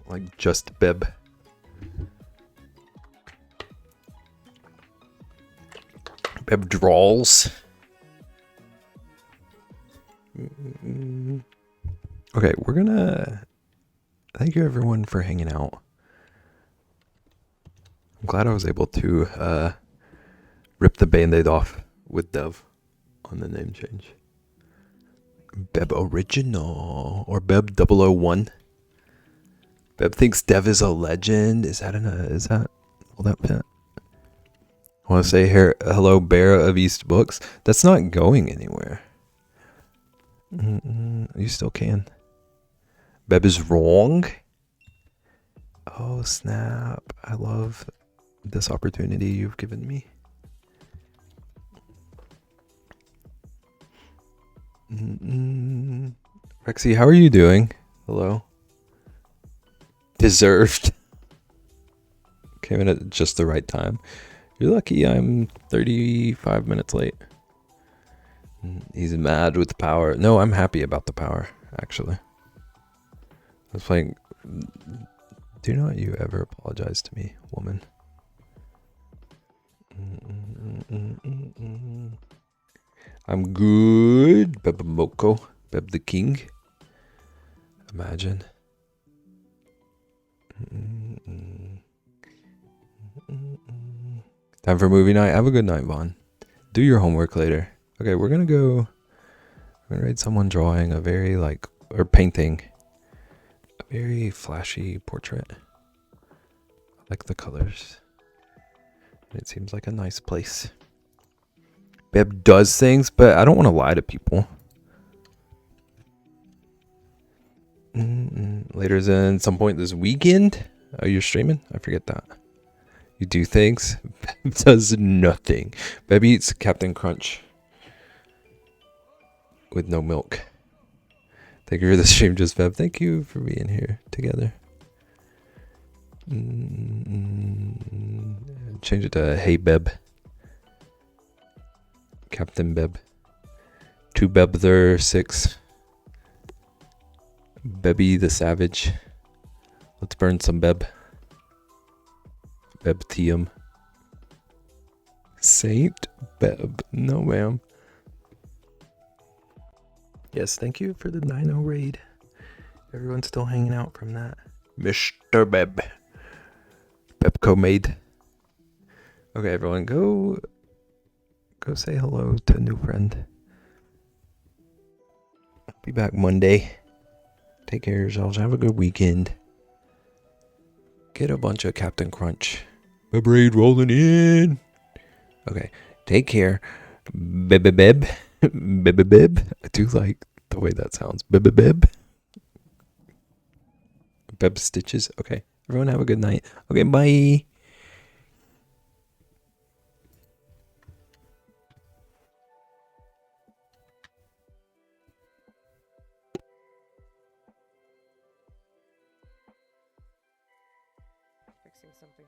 Like just Beb. Beb draws. Okay, we're gonna... Thank you everyone for hanging out. I'm glad I was able to rip the band-aid off with Dev on the name change. Beb Original or Beb 001. Beb thinks Dev is a legend. Is that will that fit? I want to say here, hello, Bear of East Books. That's not going anywhere. You still can. Beb is wrong. Oh, snap. I love this opportunity you've given me. Rexy, how are you doing? Hello. Deserved. Came in at just the right time. You're lucky I'm 35 minutes late. He's mad with the power. No, I'm happy about the power, actually. I was playing... Do not you ever apologize to me, woman. I'm good. Beb Moko. Beb the King. Imagine. Time for movie night. Have a good night, Vaughn. Do your homework later. Okay, we're gonna read someone drawing a very or painting a very flashy portrait. I like the colors. It seems like a nice place. Beb does things, but I don't want to lie to people. Later's in some point this weekend. Oh, you're streaming? I forget that. You do things. Beb does nothing. Beb eats Captain Crunch with no milk. Thank you for the stream, just Beb. Thank you for being here together. Change it to Hey Beb. Captain Beb. 2 Beb there, 6. Bebby the Savage. Let's burn some Beb. Bebtium. Saint Beb. No, ma'am. Yes, thank you for the Dino raid. Everyone's still hanging out from that. Mr. Beb. Bebco made. Okay, everyone, go say hello to a new friend. I'll be back Monday. Take care of yourselves. Have a good weekend. Get a bunch of Captain Crunch. Beb raid rolling in. Okay, take care. Beb. Beb. I do like the way that sounds. Beb. Beb stitches. Okay, everyone have a good night. Okay, bye. Fixing something.